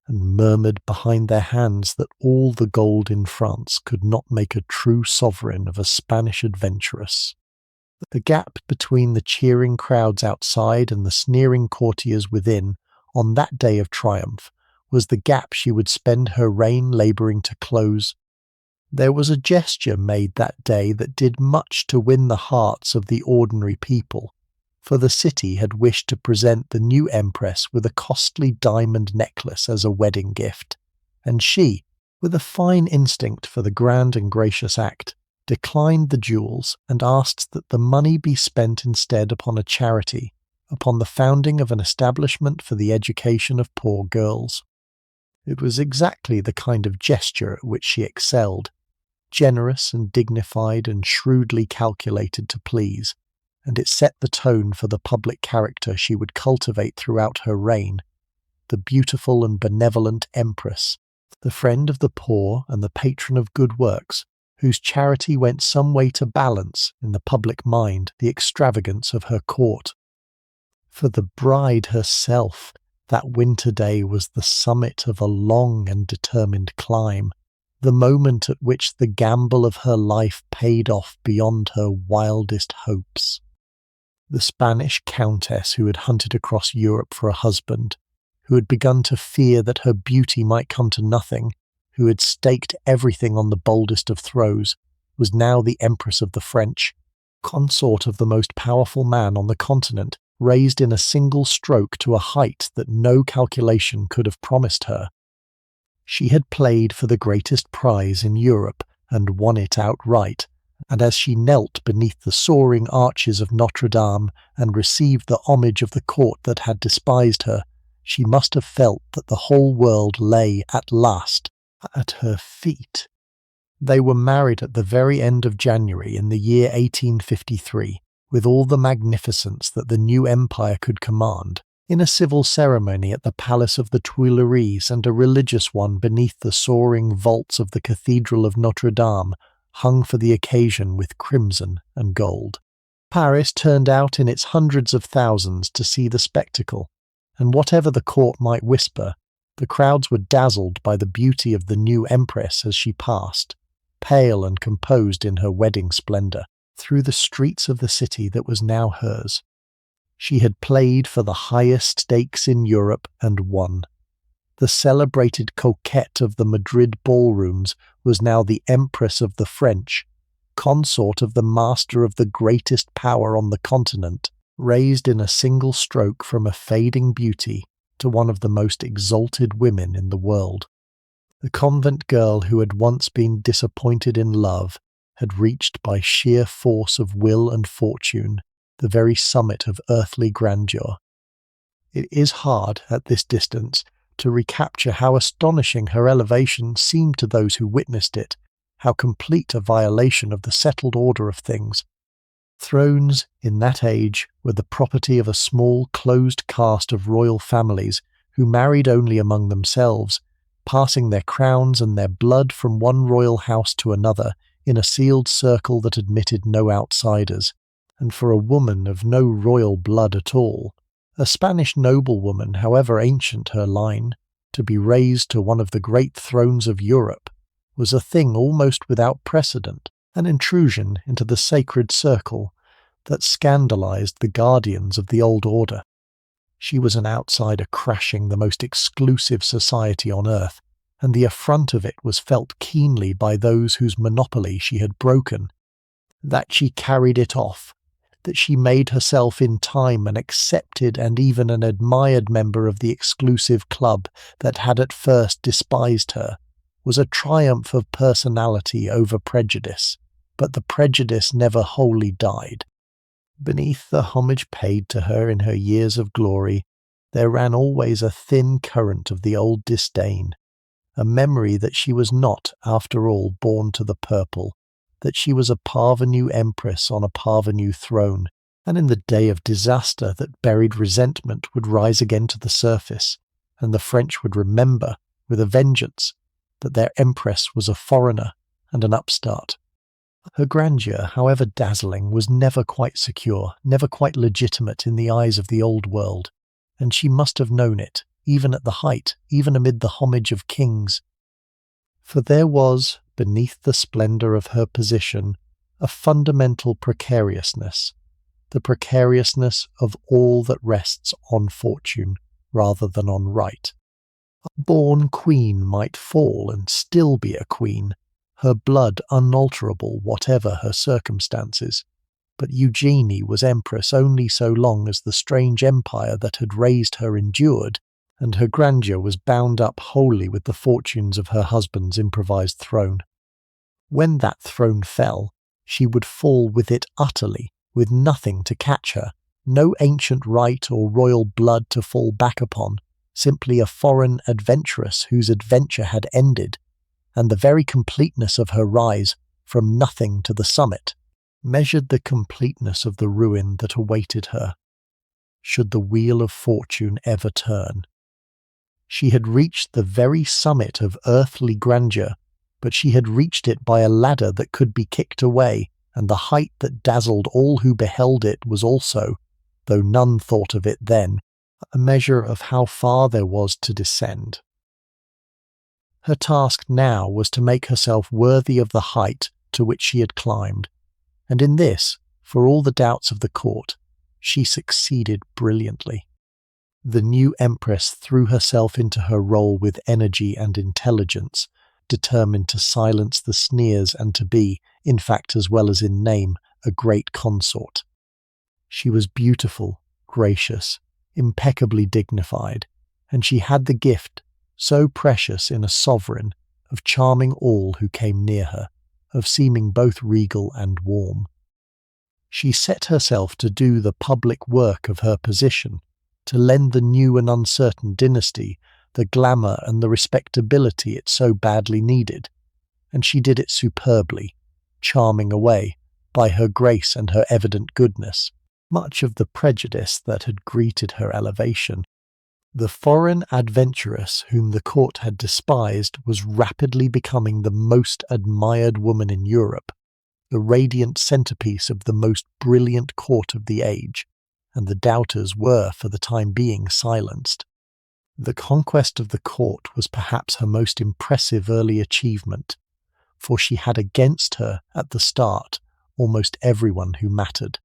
and murmured behind their hands that all the gold in France could not make a true sovereign of a Spanish adventuress. The gap between the cheering crowds outside and the sneering courtiers within, on that day of triumph, was the gap she would spend her reign labouring to close. There was a gesture made that day that did much to win the hearts of the ordinary people, for the city had wished to present the new empress with a costly diamond necklace as a wedding gift, and she, with a fine instinct for the grand and gracious act, declined the jewels and asked that the money be spent instead upon a charity, upon the founding of an establishment for the education of poor girls. It was exactly the kind of gesture at which she excelled, generous and dignified and shrewdly calculated to please, and it set the tone for the public character she would cultivate throughout her reign, the beautiful and benevolent empress, the friend of the poor and the patron of good works, whose charity went some way to balance, in the public mind, the extravagance of her court. For the bride herself, that winter day was the summit of a long and determined climb, the moment at which the gamble of her life paid off beyond her wildest hopes. The Spanish countess who had hunted across Europe for a husband, who had begun to fear that her beauty might come to nothing, who had staked everything on the boldest of throws, was now the Empress of the French, consort of the most powerful man on the continent, raised in a single stroke to a height that no calculation could have promised her. She had played for the greatest prize in Europe and won it outright, and as she knelt beneath the soaring arches of Notre Dame and received the homage of the court that had despised her, she must have felt that the whole world lay at last at her feet. They were married at the very end of January in the year 1853, with all the magnificence that the new empire could command, in a civil ceremony at the Palace of the Tuileries and a religious one beneath the soaring vaults of the Cathedral of Notre Dame, hung for the occasion with crimson and gold. Paris turned out in its hundreds of thousands to see the spectacle, and whatever the court might whisper, the crowds were dazzled by the beauty of the new empress as she passed, pale and composed in her wedding splendour, through the streets of the city that was now hers. She had played for the highest stakes in Europe and won. The celebrated coquette of the Madrid ballrooms was now the Empress of the French, consort of the master of the greatest power on the continent, raised in a single stroke from a fading beauty to one of the most exalted women in the world. The convent girl who had once been disappointed in love had reached by sheer force of will and fortune the very summit of earthly grandeur. It is hard, at this distance, to recapture how astonishing her elevation seemed to those who witnessed it, how complete a violation of the settled order of things. Thrones, in that age, were the property of a small closed caste of royal families who married only among themselves, passing their crowns and their blood from one royal house to another in a sealed circle that admitted no outsiders. And for a woman of no royal blood at all, a Spanish noblewoman, however ancient her line, to be raised to one of the great thrones of Europe, was a thing almost without precedent, an intrusion into the sacred circle that scandalized the guardians of the old order. She was an outsider crashing the most exclusive society on earth, and the affront of it was felt keenly by those whose monopoly she had broken. That she carried it off, that she made herself in time an accepted and even an admired member of the exclusive club that had at first despised her, was a triumph of personality over prejudice, but the prejudice never wholly died. Beneath the homage paid to her in her years of glory, there ran always a thin current of the old disdain, a memory that she was not, after all, born to the purple, that she was a parvenu empress on a parvenu throne, and in the day of disaster that buried resentment would rise again to the surface, and the French would remember, with a vengeance, that their empress was a foreigner and an upstart. Her grandeur, however dazzling, was never quite secure, never quite legitimate in the eyes of the old world, and she must have known it, even at the height, even amid the homage of kings. For there was, beneath the splendour of her position, a fundamental precariousness, the precariousness of all that rests on fortune rather than on right. A born queen might fall and still be a queen, her blood unalterable whatever her circumstances. But Eugénie was empress only so long as the strange empire that had raised her endured, and her grandeur was bound up wholly with the fortunes of her husband's improvised throne. When that throne fell, she would fall with it utterly, with nothing to catch her, no ancient right or royal blood to fall back upon, simply a foreign adventuress whose adventure had ended, and the very completeness of her rise, from nothing to the summit, measured the completeness of the ruin that awaited her, should the wheel of fortune ever turn. She had reached the very summit of earthly grandeur, but she had reached it by a ladder that could be kicked away, and the height that dazzled all who beheld it was also, though none thought of it then, a measure of how far there was to descend. Her task now was to make herself worthy of the height to which she had climbed, and in this, for all the doubts of the court, she succeeded brilliantly. The new empress threw herself into her role with energy and intelligence, determined to silence the sneers and to be, in fact as well as in name, a great consort. She was beautiful, gracious, impeccably dignified, and she had the gift, so precious in a sovereign, of charming all who came near her, of seeming both regal and warm. She set herself to do the public work of her position, to lend the new and uncertain dynasty the glamour and the respectability it so badly needed, and she did it superbly, charming away, by her grace and her evident goodness, much of the prejudice that had greeted her elevation. The foreign adventuress whom the court had despised was rapidly becoming the most admired woman in Europe, the radiant centrepiece of the most brilliant court of the age, and the doubters were for the time being silenced. The conquest of the court was perhaps her most impressive early achievement, for she had against her, at the start, almost everyone who mattered.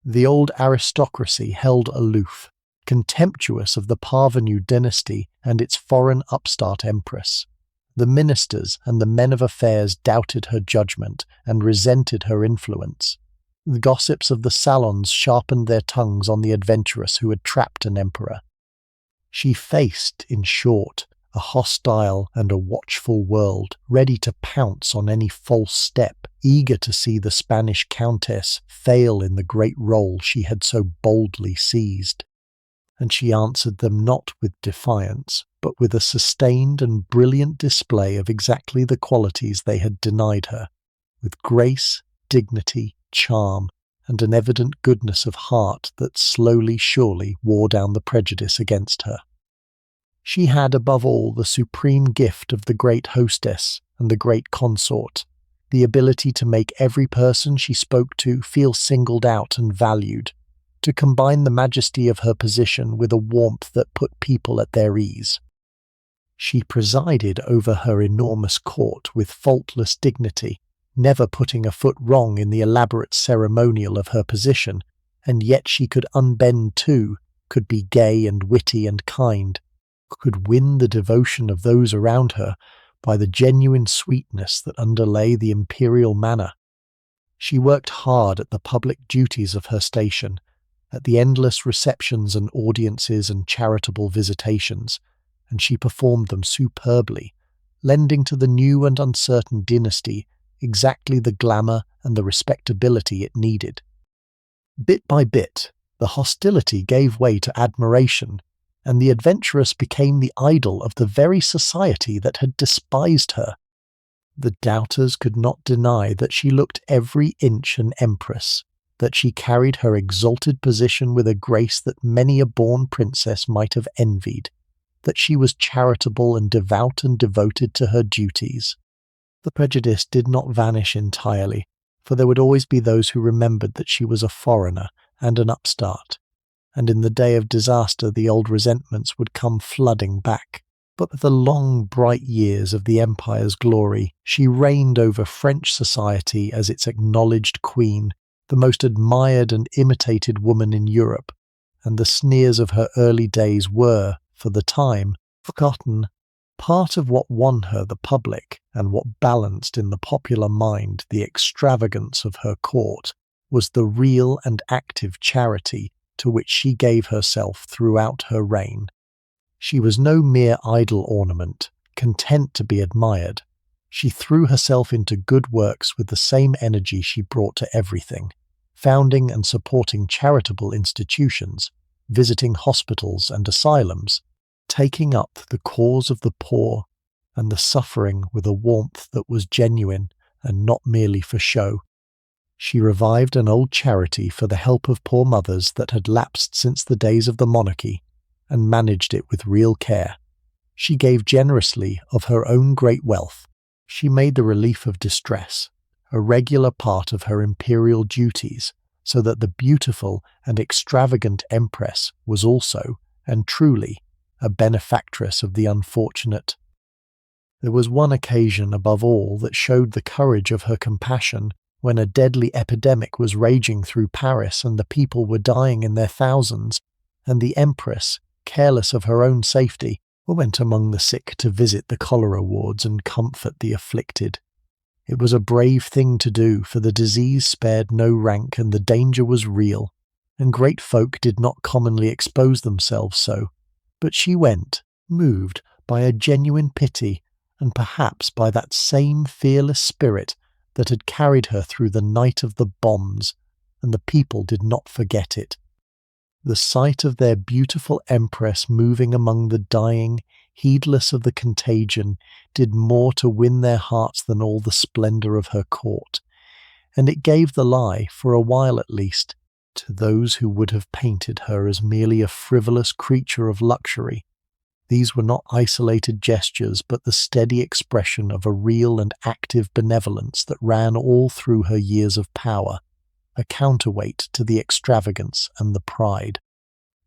The old aristocracy held aloof, contemptuous of the parvenu dynasty and its foreign upstart empress. The ministers and the men of affairs doubted her judgment and resented her influence. The gossips of the salons sharpened their tongues on the adventuress who had trapped an emperor. She faced, in short, a hostile and a watchful world, ready to pounce on any false step, eager to see the Spanish countess fail in the great role she had so boldly seized. And she answered them not with defiance, but with a sustained and brilliant display of exactly the qualities they had denied her, with grace, dignity, charm, and an evident goodness of heart that slowly, surely wore down the prejudice against her. She had above all the supreme gift of the great hostess and the great consort, the ability to make every person she spoke to feel singled out and valued, to combine the majesty of her position with a warmth that put people at their ease. She presided over her enormous court with faultless dignity, never putting a foot wrong in the elaborate ceremonial of her position, and yet she could unbend too, could be gay and witty and kind, could win the devotion of those around her by the genuine sweetness that underlay the imperial manner. She worked hard at the public duties of her station, at the endless receptions and audiences and charitable visitations, and she performed them superbly, lending to the new and uncertain dynasty exactly the glamour and the respectability it needed. Bit by bit, the hostility gave way to admiration, and the adventuress became the idol of the very society that had despised her. The doubters could not deny that she looked every inch an empress, that she carried her exalted position with a grace that many a born princess might have envied, that she was charitable and devout and devoted to her duties. The prejudice did not vanish entirely, for there would always be those who remembered that she was a foreigner and an upstart, and in the day of disaster the old resentments would come flooding back. But with the long, bright years of the empire's glory, she reigned over French society as its acknowledged queen, the most admired and imitated woman in Europe, and the sneers of her early days were, for the time, forgotten. Part of what won her the public, and what balanced in the popular mind the extravagance of her court, was the real and active charity to which she gave herself throughout her reign. She was no mere idle ornament, content to be admired. She threw herself into good works with the same energy she brought to everything, founding and supporting charitable institutions, visiting hospitals and asylums, taking up the cause of the poor and the suffering with a warmth that was genuine and not merely for show. She revived an old charity for the help of poor mothers that had lapsed since the days of the monarchy, and managed it with real care. She gave generously of her own great wealth. She made the relief of distress a regular part of her imperial duties, so that the beautiful and extravagant Empress was also, and truly, a benefactress of the unfortunate. There was one occasion above all that showed the courage of her compassion, when a deadly epidemic was raging through Paris and the people were dying in their thousands, and the Empress, careless of her own safety, went among the sick to visit the cholera wards and comfort the afflicted. It was a brave thing to do, for the disease spared no rank and the danger was real, and great folk did not commonly expose themselves so. But she went, moved by a genuine pity, and perhaps by that same fearless spirit that had carried her through the night of the bombs, and the people did not forget it. The sight of their beautiful Empress moving among the dying, heedless of the contagion, did more to win their hearts than all the splendour of her court, and it gave the lie, for a while at least, to those who would have painted her as merely a frivolous creature of luxury. These were not isolated gestures, but the steady expression of a real and active benevolence that ran all through her years of power, a counterweight to the extravagance and the pride.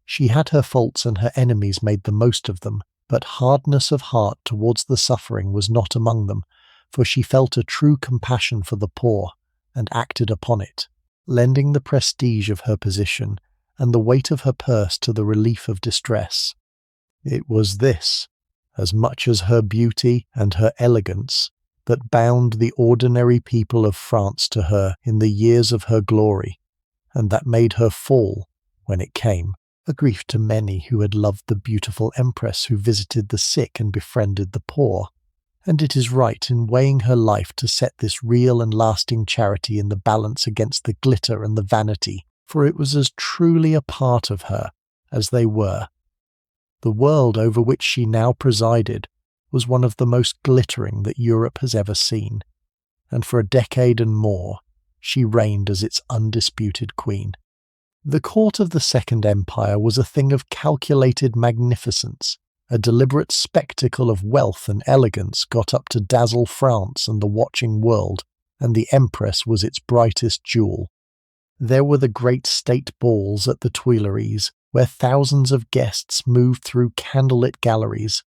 She had her faults and her enemies made the most of them, but hardness of heart towards the suffering was not among them, for she felt a true compassion for the poor, and acted upon it, lending the prestige of her position and the weight of her purse to the relief of distress. It was this, as much as her beauty and her elegance, that bound the ordinary people of France to her in the years of her glory, and that made her fall, when it came, a grief to many who had loved the beautiful Empress who visited the sick and befriended the poor. And it is right in weighing her life to set this real and lasting charity in the balance against the glitter and the vanity, for it was as truly a part of her as they were. The world over which she now presided was one of the most glittering that Europe has ever seen, and for a decade and more she reigned as its undisputed queen. The court of the Second Empire was a thing of calculated magnificence, a deliberate spectacle of wealth and elegance got up to dazzle France and the watching world, and the Empress was its brightest jewel. There were the great state balls at the Tuileries, where thousands of guests moved through candlelit galleries.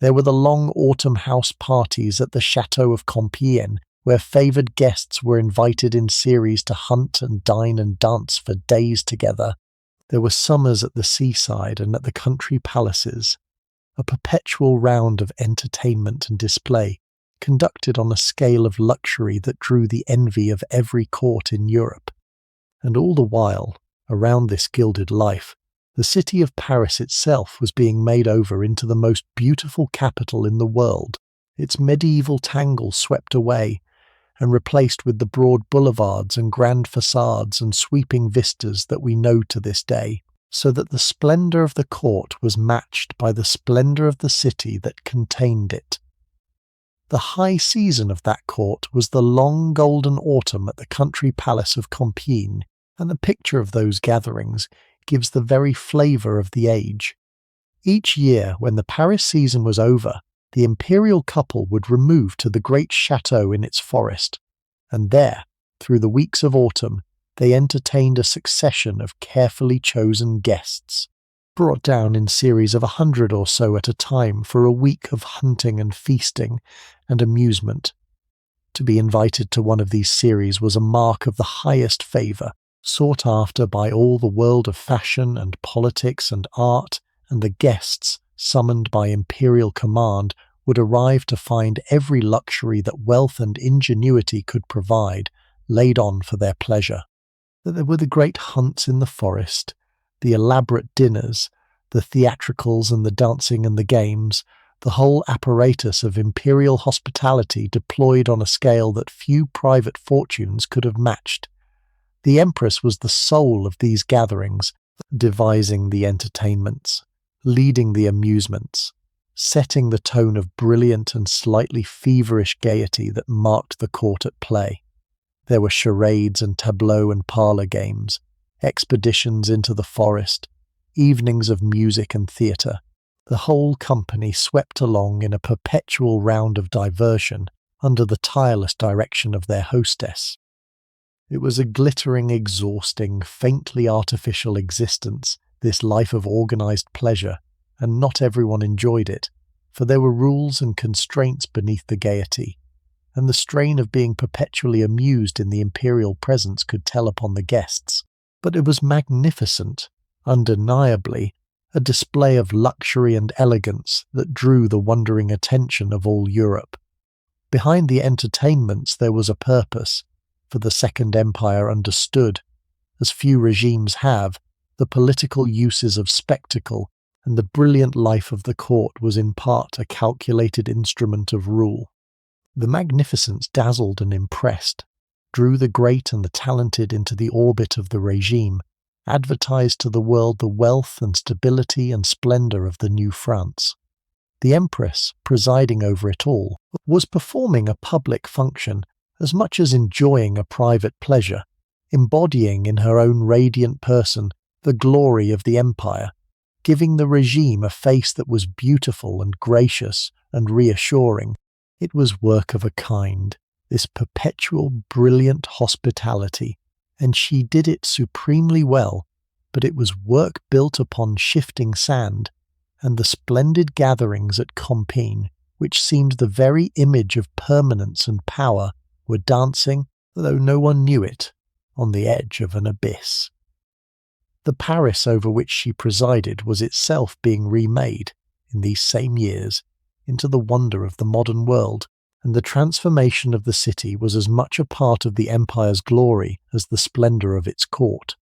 There were the long autumn house parties at the Château of Compiègne, where favoured guests were invited in series to hunt and dine and dance for days together. There were summers at the seaside and at the country palaces, a perpetual round of entertainment and display, conducted on a scale of luxury that drew the envy of every court in Europe. And all the while, around this gilded life, the city of Paris itself was being made over into the most beautiful capital in the world, its medieval tangle swept away, and replaced with the broad boulevards and grand facades and sweeping vistas that we know to this day, so that the splendour of the court was matched by the splendour of the city that contained it. The high season of that court was the long golden autumn at the country palace of Compiègne, and the picture of those gatherings gives the very flavour of the age. Each year, when the Paris season was over, the imperial couple would remove to the great chateau in its forest, and there, through the weeks of autumn, they entertained a succession of carefully chosen guests, brought down in series of 100 or so at a time for a week of hunting and feasting and amusement. To be invited to one of these series was a mark of the highest favour, sought after by all the world of fashion and politics and art, and the guests, summoned by imperial command, would arrive to find every luxury that wealth and ingenuity could provide laid on for their pleasure. There were the great hunts in the forest, the elaborate dinners, the theatricals and the dancing and the games, the whole apparatus of imperial hospitality deployed on a scale that few private fortunes could have matched. The Empress was the soul of these gatherings, devising the entertainments, leading the amusements, setting the tone of brilliant and slightly feverish gaiety that marked the court at play. There were charades and tableau and parlour games, expeditions into the forest, evenings of music and theatre. The whole company swept along in a perpetual round of diversion under the tireless direction of their hostess. It was a glittering, exhausting, faintly artificial existence, this life of organised pleasure, and not everyone enjoyed it, for there were rules and constraints beneath the gaiety, and the strain of being perpetually amused in the imperial presence could tell upon the guests. But it was magnificent, undeniably, a display of luxury and elegance that drew the wondering attention of all Europe. Behind the entertainments there was a purpose, for the Second Empire understood, as few regimes have, the political uses of spectacle, and the brilliant life of the court was in part a calculated instrument of rule. The magnificence dazzled and impressed, drew the great and the talented into the orbit of the regime, advertised to the world the wealth and stability and splendour of the new France. The Empress, presiding over it all, was performing a public function as much as enjoying a private pleasure, embodying in her own radiant person the glory of the empire, giving the regime a face that was beautiful and gracious and reassuring. It was work of a kind, this perpetual brilliant hospitality, and she did it supremely well, but it was work built upon shifting sand, and the splendid gatherings at Compiègne, which seemed the very image of permanence and power, were dancing, though no one knew it, on the edge of an abyss. The Paris over which she presided was itself being remade, in these same years, into the wonder of the modern world, and the transformation of the city was as much a part of the empire's glory as the splendour of its court.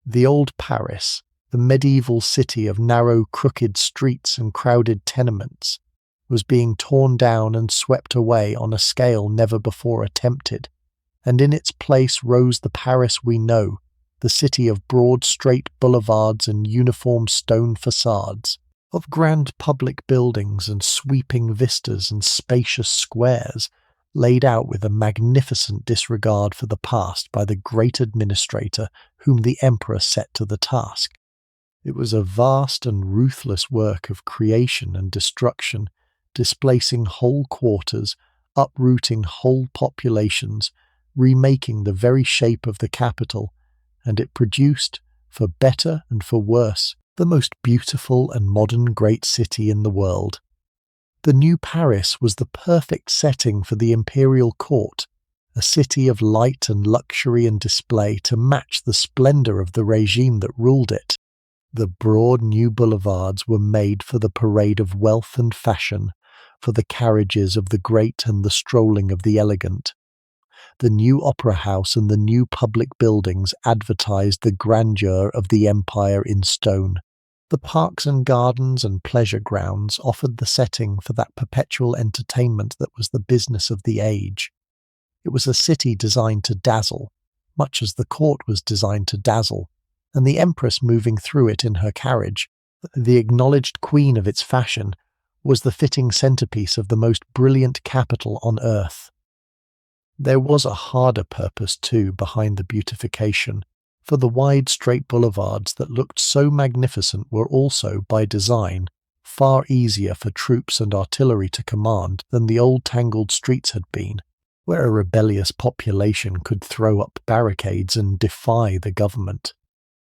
The old Paris, the medieval city of narrow, crooked streets and crowded tenements, was being torn down and swept away on a scale never before attempted, and in its place rose the Paris we know, the city of broad straight boulevards and uniform stone facades, of grand public buildings and sweeping vistas and spacious squares, laid out with a magnificent disregard for the past by the great administrator whom the emperor set to the task. It was a vast and ruthless work of creation and destruction, displacing whole quarters, uprooting whole populations, remaking the very shape of the capital, and it produced, for better and for worse, the most beautiful and modern great city in the world. The new Paris was the perfect setting for the imperial court, a city of light and luxury and display to match the splendour of the regime that ruled it. The broad new boulevards were made for the parade of wealth and fashion, for the carriages of the great and the strolling of the elegant. The new opera house and the new public buildings advertised the grandeur of the empire in stone. The parks and gardens and pleasure grounds offered the setting for that perpetual entertainment that was the business of the age. It was a city designed to dazzle, much as the court was designed to dazzle, and the empress moving through it in her carriage, the acknowledged queen of its fashion, was the fitting centrepiece of the most brilliant capital on earth. There was a harder purpose, too, behind the beautification, for the wide straight boulevards that looked so magnificent were also, by design, far easier for troops and artillery to command than the old tangled streets had been. where a rebellious population could throw up barricades and defy the government.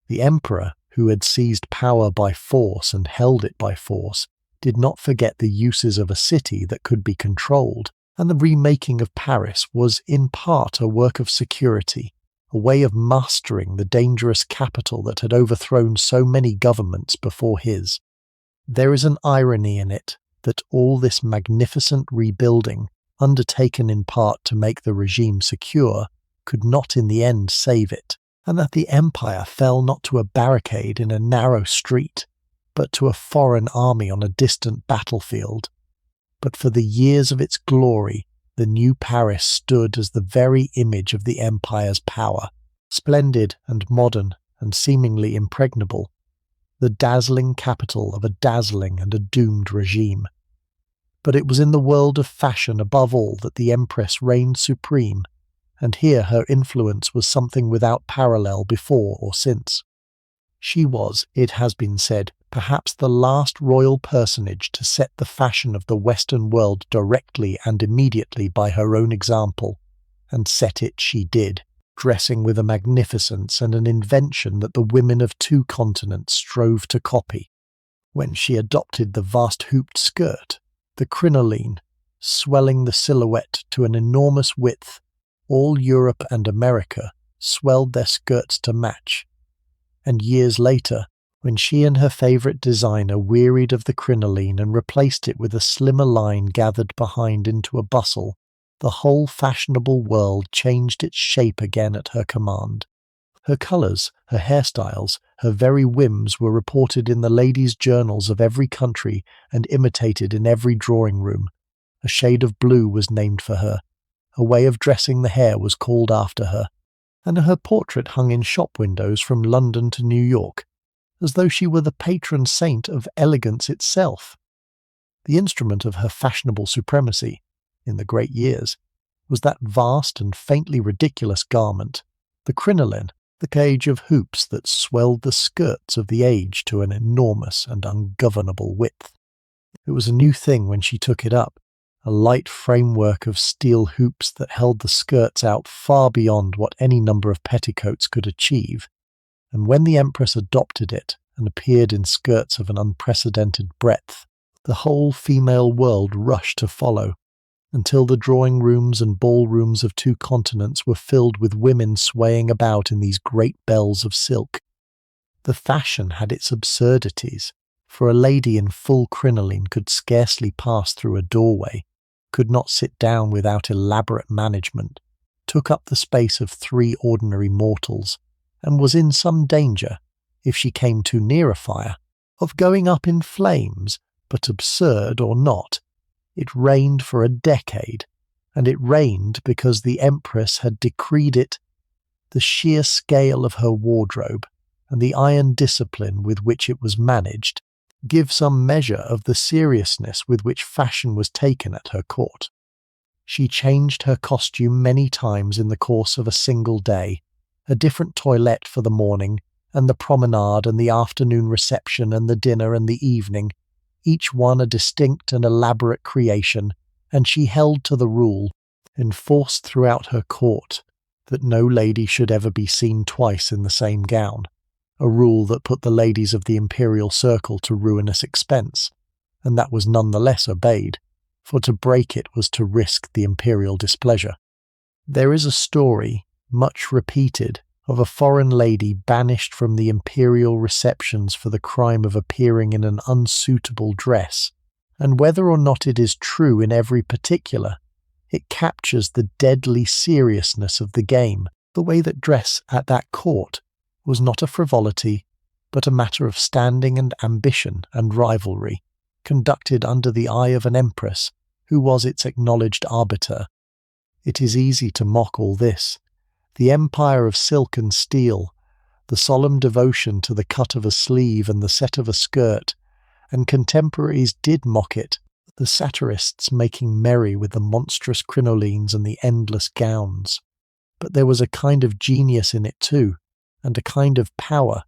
The emperor, who had seized power by force and held it by force, did not forget the uses of a city that could be controlled, and the remaking of Paris was in part a work of security, a way of mastering the dangerous capital that had overthrown so many governments before his. There is an irony in it that all this magnificent rebuilding, undertaken in part to make the regime secure, could not in the end save it, and that the empire fell not to a barricade in a narrow street, but to a foreign army on a distant battlefield. But for the years of its glory, the new Paris stood as the very image of the empire's power, splendid and modern and seemingly impregnable, the dazzling capital of a dazzling and a doomed regime. But it was in the world of fashion above all that the Empress reigned supreme, and here her influence was something without parallel before or since. She was, it has been said, perhaps the last royal personage to set the fashion of the Western world directly and immediately by her own example, and set it she did, dressing with a magnificence and an invention that the women of two continents strove to copy. When she adopted the vast hooped skirt, the crinoline, swelling the silhouette to an enormous width, all Europe and America swelled their skirts to match. And years later, when she and her favourite designer wearied of the crinoline and replaced it with a slimmer line gathered behind into a bustle, the whole fashionable world changed its shape again at her command. Her colours, her hairstyles, her very whims were reported in the ladies' journals of every country and imitated in every drawing-room. A shade of blue was named for her, a way of dressing the hair was called after her, and her portrait hung in shop windows from London to New York, as though she were the patron saint of elegance itself. The instrument of her fashionable supremacy, in the great years, was that vast and faintly ridiculous garment, the crinoline, the cage of hoops that swelled the skirts of the age to an enormous and ungovernable width. It was a new thing when she took it up, a light framework of steel hoops that held the skirts out far beyond what any number of petticoats could achieve, and when the Empress adopted it and appeared in skirts of an unprecedented breadth, the whole female world rushed to follow, until the drawing-rooms and ball-rooms of two continents were filled with women swaying about in these great bells of silk. The fashion had its absurdities, for a lady in full crinoline could scarcely pass through a doorway, could not sit down without elaborate management, took up the space of 3 ordinary mortals, and was in some danger, if she came too near a fire, of going up in flames, but absurd or not, it reigned for a decade, and it reigned because the Empress had decreed it. The sheer scale of her wardrobe, and the iron discipline with which it was managed, give some measure of the seriousness with which fashion was taken at her court. She changed her costume many times in the course of a single day, a different toilette for the morning, and the promenade and the afternoon reception and the dinner and the evening, each one a distinct and elaborate creation, and she held to the rule, enforced throughout her court, that no lady should ever be seen twice in the same gown, a rule that put the ladies of the imperial circle to ruinous expense, and that was none the less obeyed, for to break it was to risk the imperial displeasure. There is a story, much repeated, of a foreign lady banished from the imperial receptions for the crime of appearing in an unsuitable dress, and whether or not it is true in every particular, it captures the deadly seriousness of the game, the way that dress at that court was not a frivolity, but a matter of standing and ambition and rivalry, conducted under the eye of an empress, who was its acknowledged arbiter. It is easy to mock all this. The empire of silk and steel, the solemn devotion to the cut of a sleeve and the set of a skirt, and contemporaries did mock it, the satirists making merry with the monstrous crinolines and the endless gowns. But there was a kind of genius in it too, and a kind of power,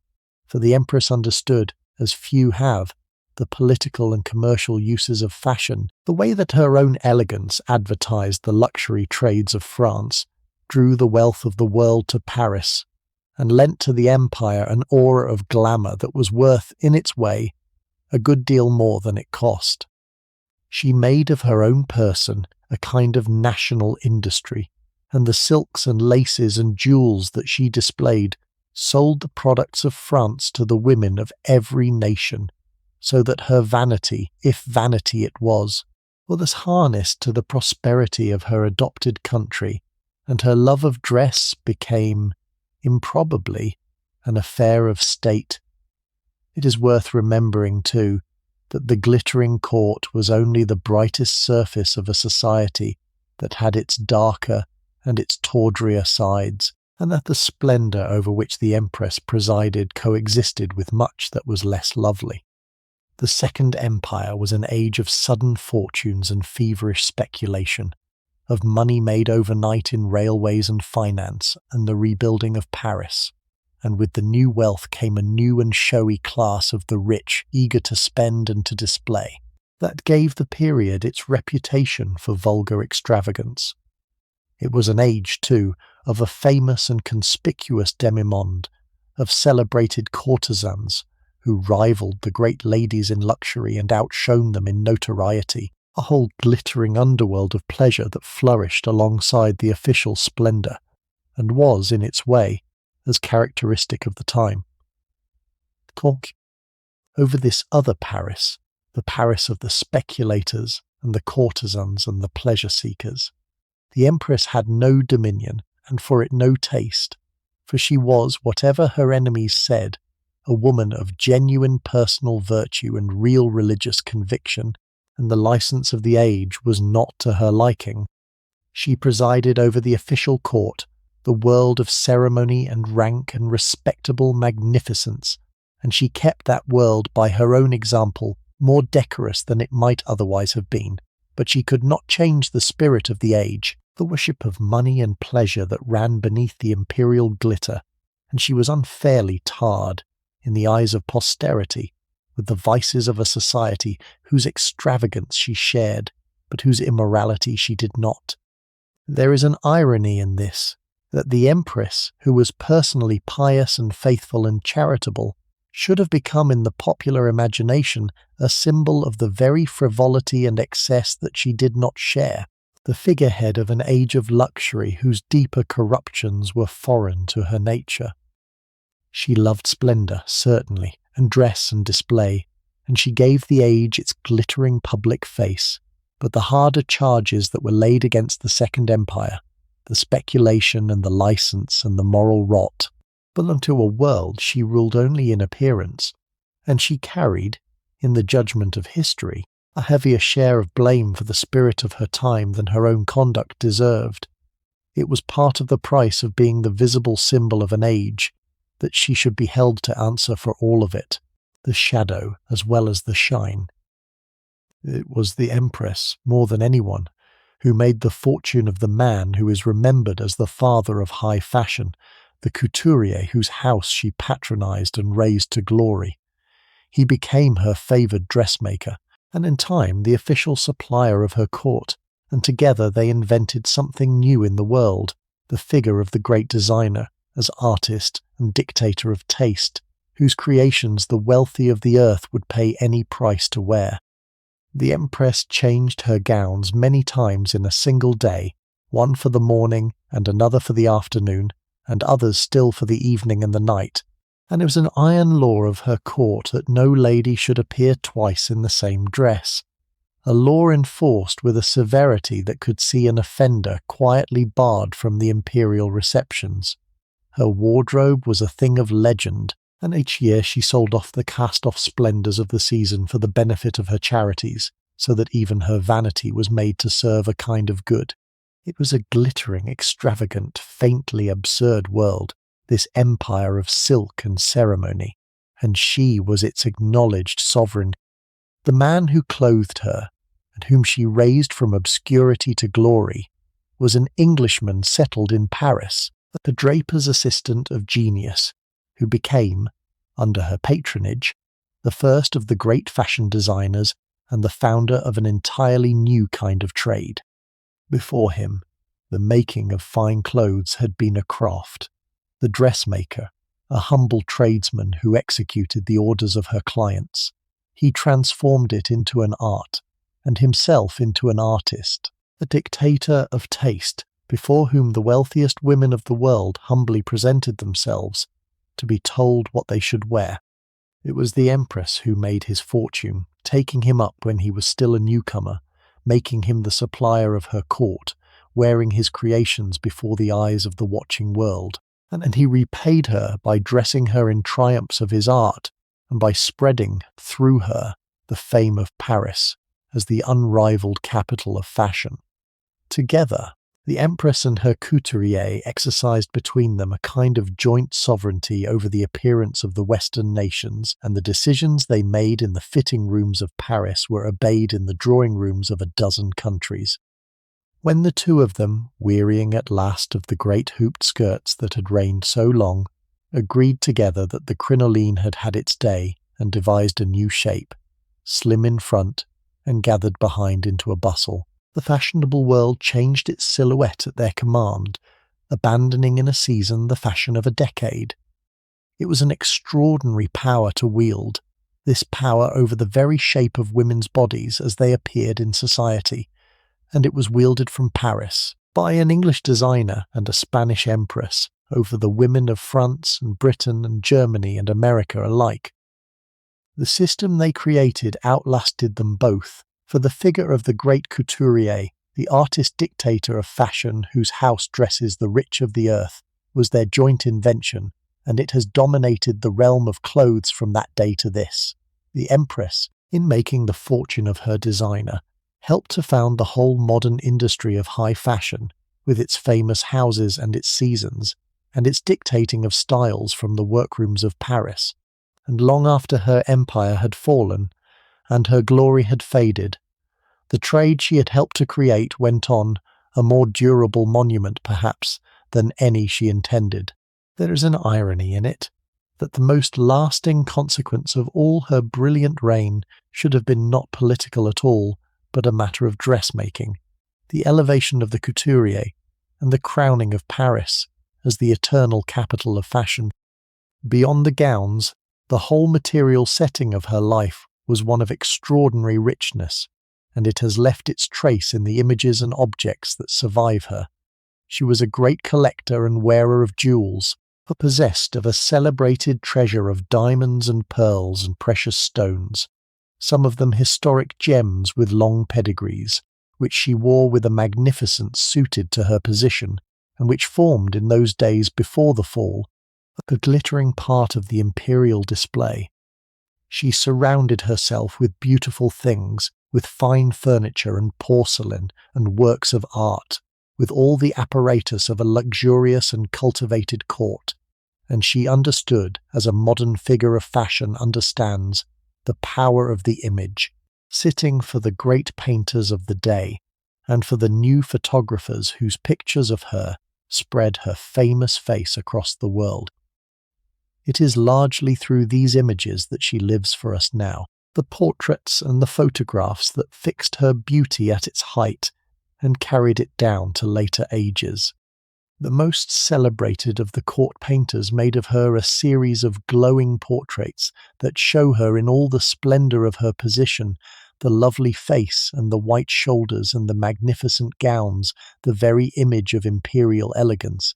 for the Empress understood, as few have, the political and commercial uses of fashion, the way that her own elegance advertised the luxury trades of France, drew the wealth of the world to Paris, and lent to the empire an aura of glamour that was worth, in its way, a good deal more than it cost. She made of her own person a kind of national industry, and the silks and laces and jewels that she displayed sold the products of France to the women of every nation, so that her vanity, if vanity it was harnessed to the prosperity of her adopted country, and her love of dress became, improbably, an affair of state. It is worth remembering, too, that the glittering court was only the brightest surface of a society that had its darker and its tawdrier sides, and that the splendour over which the Empress presided coexisted with much that was less lovely. The Second Empire was an age of sudden fortunes and feverish speculation, of money made overnight in railways and finance and the rebuilding of Paris, and with the new wealth came a new and showy class of the rich eager to spend and to display, that gave the period its reputation for vulgar extravagance. It was an age, too, of a famous and conspicuous demi-monde, of celebrated courtesans who rivalled the great ladies in luxury and outshone them in notoriety, a whole glittering underworld of pleasure that flourished alongside the official splendour, and was, in its way, as characteristic of the time. Over this other Paris, the Paris of the speculators and the courtesans and the pleasure-seekers, the Empress had no dominion, and for it no taste, for she was, whatever her enemies said, a woman of genuine personal virtue and real religious conviction, and the licence of the age was not to her liking. She presided over the official court, the world of ceremony and rank and respectable magnificence, and she kept that world by her own example more decorous than it might otherwise have been. But she could not change the spirit of the age, the worship of money and pleasure that ran beneath the imperial glitter, and she was unfairly tarred, in the eyes of posterity, with the vices of a society whose extravagance she shared, but whose immorality she did not. There is an irony in this, that the Empress, who was personally pious and faithful and charitable, should have become in the popular imagination a symbol of the very frivolity and excess that she did not share, the figurehead of an age of luxury whose deeper corruptions were foreign to her nature. She loved splendour, certainly, and dress and display, and she gave the age its glittering public face, but the harder charges that were laid against the Second Empire, the speculation and the licence and the moral rot, belonged to a world she ruled only in appearance, and she carried, in the judgment of history, a heavier share of blame for the spirit of her time than her own conduct deserved. It was part of the price of being the visible symbol of an age, that she should be held to answer for all of it, the shadow as well as the shine. It was the Empress, more than anyone, who made the fortune of the man who is remembered as the father of high fashion, the couturier whose house she patronized and raised to glory. He became her favoured dressmaker, and in time the official supplier of her court, and together they invented something new in the world, the figure of the great designer, as artist and dictator of taste, whose creations the wealthy of the earth would pay any price to wear. The Empress changed her gowns many times in a single day, one for the morning and another for the afternoon, and others still for the evening and the night, and it was an iron law of her court that no lady should appear twice in the same dress, a law enforced with a severity that could see an offender quietly barred from the imperial receptions. Her wardrobe was a thing of legend, and each year she sold off the cast-off splendours of the season for the benefit of her charities, so that even her vanity was made to serve a kind of good. It was a glittering, extravagant, faintly absurd world, this empire of silk and ceremony, and she was its acknowledged sovereign. The man who clothed her, and whom she raised from obscurity to glory, was an Englishman settled in Paris, the draper's assistant of genius, who became, under her patronage, the first of the great fashion designers and the founder of an entirely new kind of trade. Before him, the making of fine clothes had been a craft. The dressmaker, a humble tradesman who executed the orders of her clients, he transformed it into an art, and himself into an artist, a dictator of taste, before whom the wealthiest women of the world humbly presented themselves to be told what they should wear. It was the Empress who made his fortune, taking him up when he was still a newcomer, making him the supplier of her court, wearing his creations before the eyes of the watching world. And he repaid her by dressing her in triumphs of his art and by spreading, through her, the fame of Paris as the unrivaled capital of fashion. Together, the Empress and her couturier exercised between them a kind of joint sovereignty over the appearance of the Western nations, and the decisions they made in the fitting rooms of Paris were obeyed in the drawing rooms of a dozen countries. When the two of them, wearying at last of the great hooped skirts that had reigned so long, agreed together that the crinoline had had its day and devised a new shape, slim in front and gathered behind into a bustle, the fashionable world changed its silhouette at their command, abandoning in a season the fashion of a decade. It was an extraordinary power to wield, this power over the very shape of women's bodies as they appeared in society, and it was wielded from Paris by an English designer and a Spanish empress over the women of France and Britain and Germany and America alike. The system they created outlasted them both, for the figure of the great couturier, the artist dictator of fashion whose house dresses the rich of the earth, was their joint invention, and it has dominated the realm of clothes from that day to this. The Empress, in making the fortune of her designer, helped to found the whole modern industry of high fashion, with its famous houses and its seasons, and its dictating of styles from the workrooms of Paris. And long after her empire had fallen, and her glory had faded, the trade she had helped to create went on, a more durable monument, perhaps, than any she intended. There is an irony in it, that the most lasting consequence of all her brilliant reign should have been not political at all, but a matter of dressmaking, the elevation of the couturier, and the crowning of Paris as the eternal capital of fashion. Beyond the gowns, the whole material setting of her life was one of extraordinary richness, and it has left its trace in the images and objects that survive her. She was a great collector and wearer of jewels, possessed of a celebrated treasure of diamonds and pearls and precious stones, some of them historic gems with long pedigrees, which she wore with a magnificence suited to her position, and which formed in those days before the fall a glittering part of the imperial display. She surrounded herself with beautiful things, with fine furniture and porcelain and works of art, with all the apparatus of a luxurious and cultivated court, and she understood, as a modern figure of fashion understands, the power of the image, sitting for the great painters of the day, and for the new photographers whose pictures of her spread her famous face across the world. It is largely through these images that she lives for us now, the portraits and the photographs that fixed her beauty at its height and carried it down to later ages. The most celebrated of the court painters made of her a series of glowing portraits that show her in all the splendour of her position, the lovely face and the white shoulders and the magnificent gowns, the very image of imperial elegance,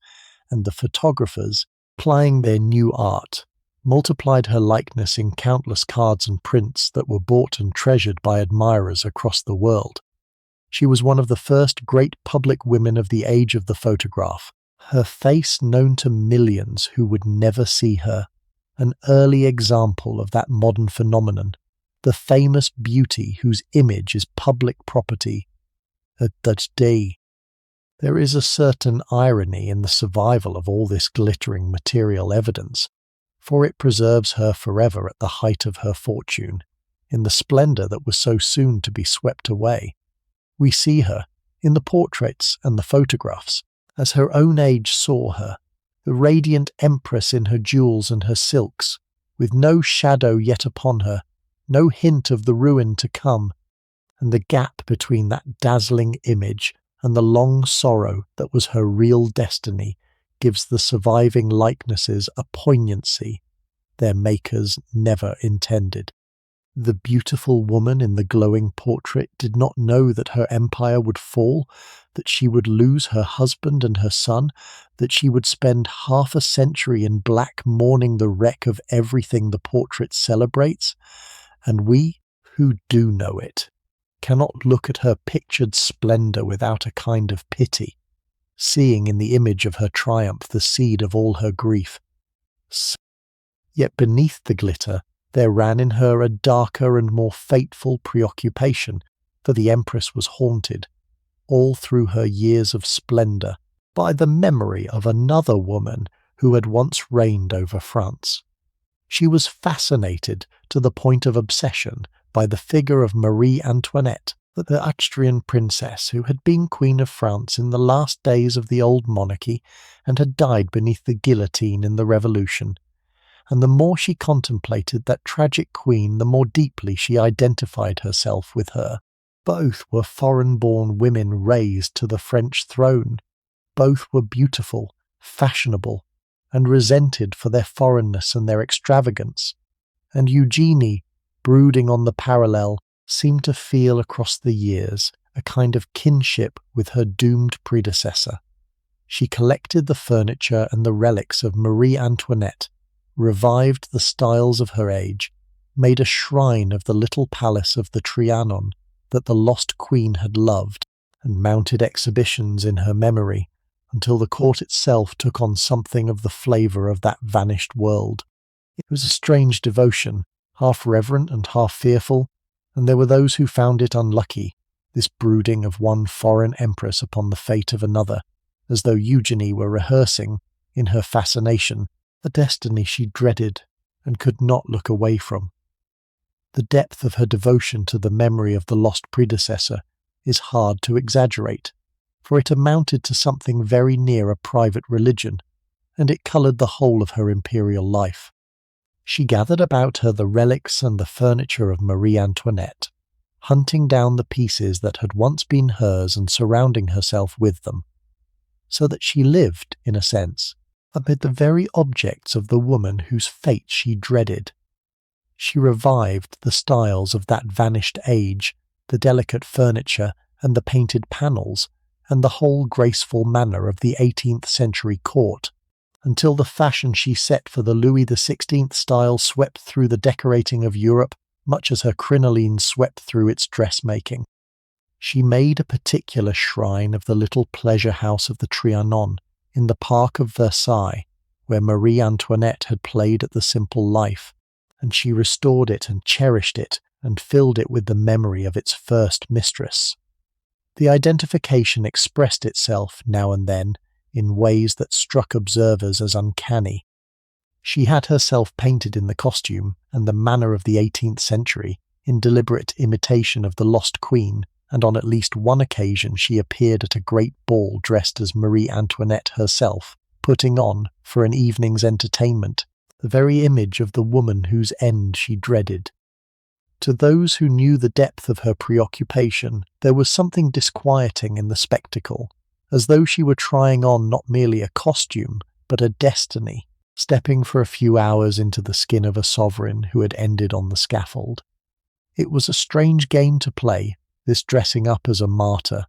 and the photographers, plying their new art, multiplied her likeness in countless cards and prints that were bought and treasured by admirers across the world. She was one of the first great public women of the age of the photograph, her face known to millions who would never see her, an early example of that modern phenomenon, the famous beauty whose image is public property, a day. There is a certain irony in the survival of all this glittering material evidence, for it preserves her forever at the height of her fortune, in the splendour that was so soon to be swept away. We see her, in the portraits and the photographs, as her own age saw her, the radiant empress in her jewels and her silks, with no shadow yet upon her, no hint of the ruin to come, and the gap between that dazzling image and the long sorrow that was her real destiny gives the surviving likenesses a poignancy their makers never intended. The beautiful woman in the glowing portrait did not know that her empire would fall, that she would lose her husband and her son, that she would spend half a century in black mourning the wreck of everything the portrait celebrates. And we, who do know it, cannot look at her pictured splendour without a kind of pity, seeing in the image of her triumph the seed of all her grief. Yet beneath the glitter there ran in her a darker and more fateful preoccupation, for the Empress was haunted, all through her years of splendour, by the memory of another woman who had once reigned over France. She was fascinated to the point of obsession by the figure of Marie Antoinette, the Austrian princess who had been Queen of France in the last days of the old monarchy and had died beneath the guillotine in the Revolution. And the more she contemplated that tragic queen, the more deeply she identified herself with her. Both were foreign-born women raised to the French throne. Both were beautiful, fashionable, and resented for their foreignness and their extravagance. And Eugénie, brooding on the parallel, seemed to feel across the years a kind of kinship with her doomed predecessor. She collected the furniture and the relics of Marie Antoinette, revived the styles of her age, made a shrine of the little palace of the Trianon that the lost queen had loved, and mounted exhibitions in her memory until the court itself took on something of the flavour of that vanished world. It was a strange devotion, half reverent and half fearful, and there were those who found it unlucky, this brooding of one foreign empress upon the fate of another, as though Eugénie were rehearsing, in her fascination, a destiny she dreaded and could not look away from. The depth of her devotion to the memory of the lost predecessor is hard to exaggerate, for it amounted to something very near a private religion, and it coloured the whole of her imperial life. She gathered about her the relics and the furniture of Marie Antoinette, hunting down the pieces that had once been hers and surrounding herself with them, so that she lived, in a sense, amid the very objects of the woman whose fate she dreaded. She revived the styles of that vanished age, the delicate furniture and the painted panels, and the whole graceful manner of the 18th century court, until the fashion she set for the Louis XVI style swept through the decorating of Europe, much as her crinoline swept through its dressmaking. She made a particular shrine of the little pleasure house of the Trianon, in the park of Versailles, where Marie Antoinette had played at the simple life, and she restored it and cherished it and filled it with the memory of its first mistress. The identification expressed itself, now and then, in ways that struck observers as uncanny. She had herself painted in the costume and the manner of the 18th century, in deliberate imitation of the lost queen, and on at least one occasion she appeared at a great ball dressed as Marie Antoinette herself, putting on, for an evening's entertainment, the very image of the woman whose end she dreaded. To those who knew the depth of her preoccupation, there was something disquieting in the spectacle, as though she were trying on not merely a costume, but a destiny, stepping for a few hours into the skin of a sovereign who had ended on the scaffold. It was a strange game to play, this dressing up as a martyr,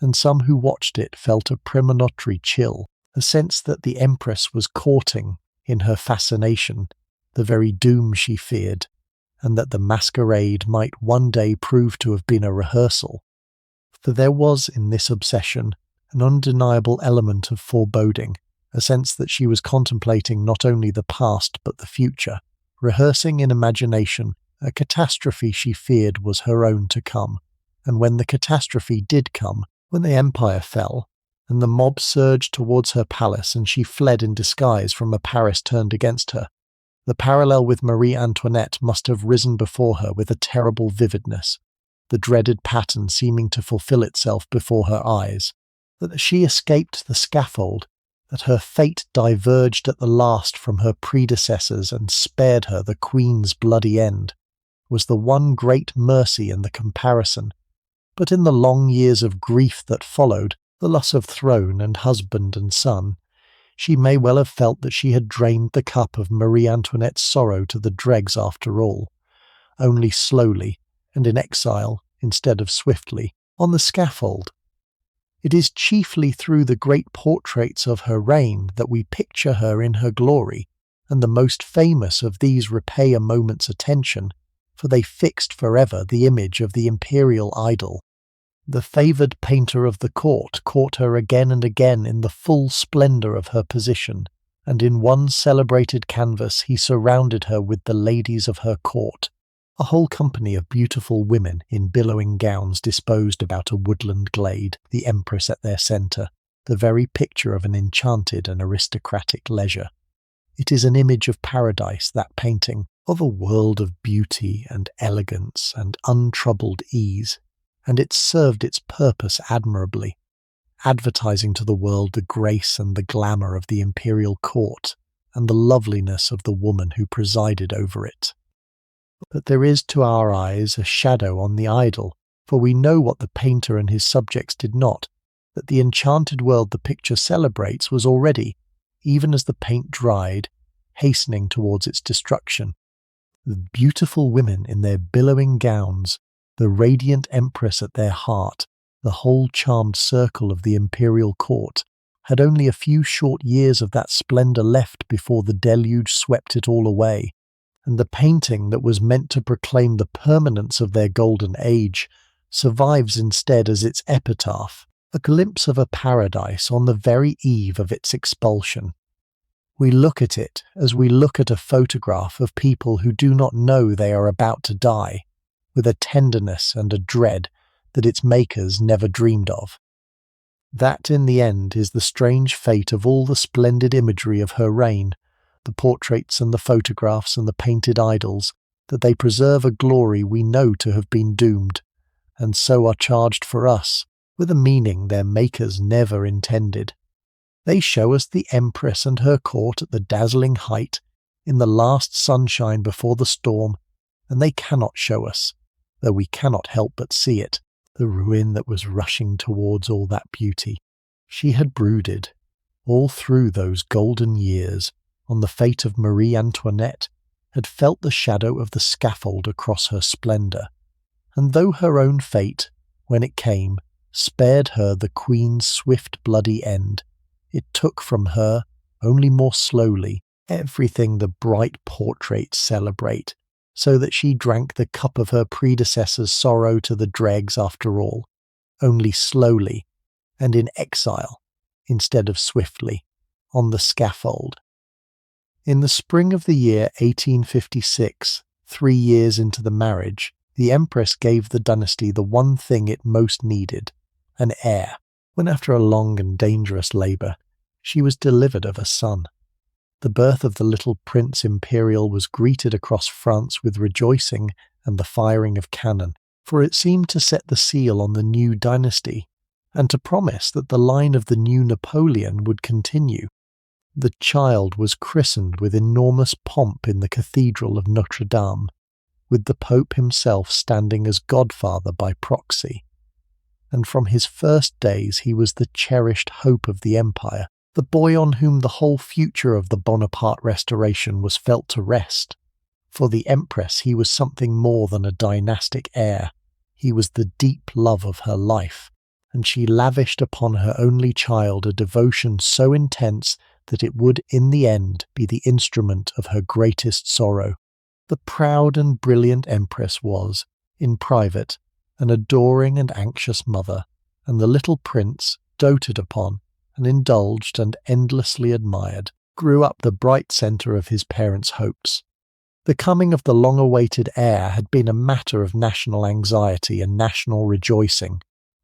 and some who watched it felt a premonitory chill, a sense that the Empress was courting, in her fascination, the very doom she feared, and that the masquerade might one day prove to have been a rehearsal. For there was in this obsession an undeniable element of foreboding, a sense that she was contemplating not only the past but the future, rehearsing in imagination a catastrophe she feared was her own to come. And when the catastrophe did come, when the empire fell, and the mob surged towards her palace and she fled in disguise from a Paris turned against her, the parallel with Marie Antoinette must have risen before her with a terrible vividness, the dreaded pattern seeming to fulfill itself before her eyes, that she escaped the scaffold, that her fate diverged at the last from her predecessors and spared her the queen's bloody end, was the one great mercy in the comparison. But in the long years of grief that followed, the loss of throne and husband and son, she may well have felt that she had drained the cup of Marie Antoinette's sorrow to the dregs after all, only slowly, and in exile instead of swiftly, on the scaffold. It is chiefly through the great portraits of her reign that we picture her in her glory, and the most famous of these repay a moment's attention, for they fixed forever the image of the imperial idol. The favoured painter of the court caught her again and again in the full splendour of her position, and in one celebrated canvas he surrounded her with the ladies of her court, a whole company of beautiful women in billowing gowns disposed about a woodland glade, the Empress at their centre, the very picture of an enchanted and aristocratic leisure. It is an image of paradise, that painting, of a world of beauty and elegance and untroubled ease, and it served its purpose admirably, advertising to the world the grace and the glamour of the imperial court and the loveliness of the woman who presided over it. But there is to our eyes a shadow on the idol, for we know what the painter and his subjects did not, that the enchanted world the picture celebrates was already, even as the paint dried, hastening towards its destruction. The beautiful women in their billowing gowns, the radiant empress at their heart, the whole charmed circle of the imperial court, had only a few short years of that splendour left before the deluge swept it all away, and the painting that was meant to proclaim the permanence of their golden age survives instead as its epitaph, a glimpse of a paradise on the very eve of its expulsion. We look at it as we look at a photograph of people who do not know they are about to die, with a tenderness and a dread that its makers never dreamed of. That, in the end, is the strange fate of all the splendid imagery of her reign, the portraits and the photographs and the painted idols, that they preserve a glory we know to have been doomed, and so are charged for us with a meaning their makers never intended. They show us the Empress and her court at the dazzling height, in the last sunshine before the storm, and they cannot show us, though we cannot help but see it, the ruin that was rushing towards all that beauty. She had brooded, all through those golden years, on the fate of Marie Antoinette, had felt the shadow of the scaffold across her splendour, and though her own fate, when it came, spared her the Queen's swift bloody end, it took from her, only more slowly, everything the bright portraits celebrate, so that she drank the cup of her predecessor's sorrow to the dregs after all, only slowly, and in exile, instead of swiftly, on the scaffold. In the spring of the year 1856, 3 years into the marriage, the Empress gave the dynasty the one thing it most needed, an heir, when after a long and dangerous labour, she was delivered of a son. The birth of the little Prince Imperial was greeted across France with rejoicing and the firing of cannon, for it seemed to set the seal on the new dynasty, and to promise that the line of the new Napoleon would continue. The child was christened with enormous pomp in the Cathedral of Notre Dame, with the Pope himself standing as godfather by proxy. And from his first days he was the cherished hope of the empire, the boy on whom the whole future of the Bonaparte restoration was felt to rest. For the Empress he was something more than a dynastic heir. He was the deep love of her life, and she lavished upon her only child a devotion so intense that it would in the end be the instrument of her greatest sorrow. The proud and brilliant Empress was, in private, an adoring and anxious mother, and the little prince, doted upon and indulged and endlessly admired, grew up the bright centre of his parents' hopes. The coming of the long-awaited heir had been a matter of national anxiety and national rejoicing,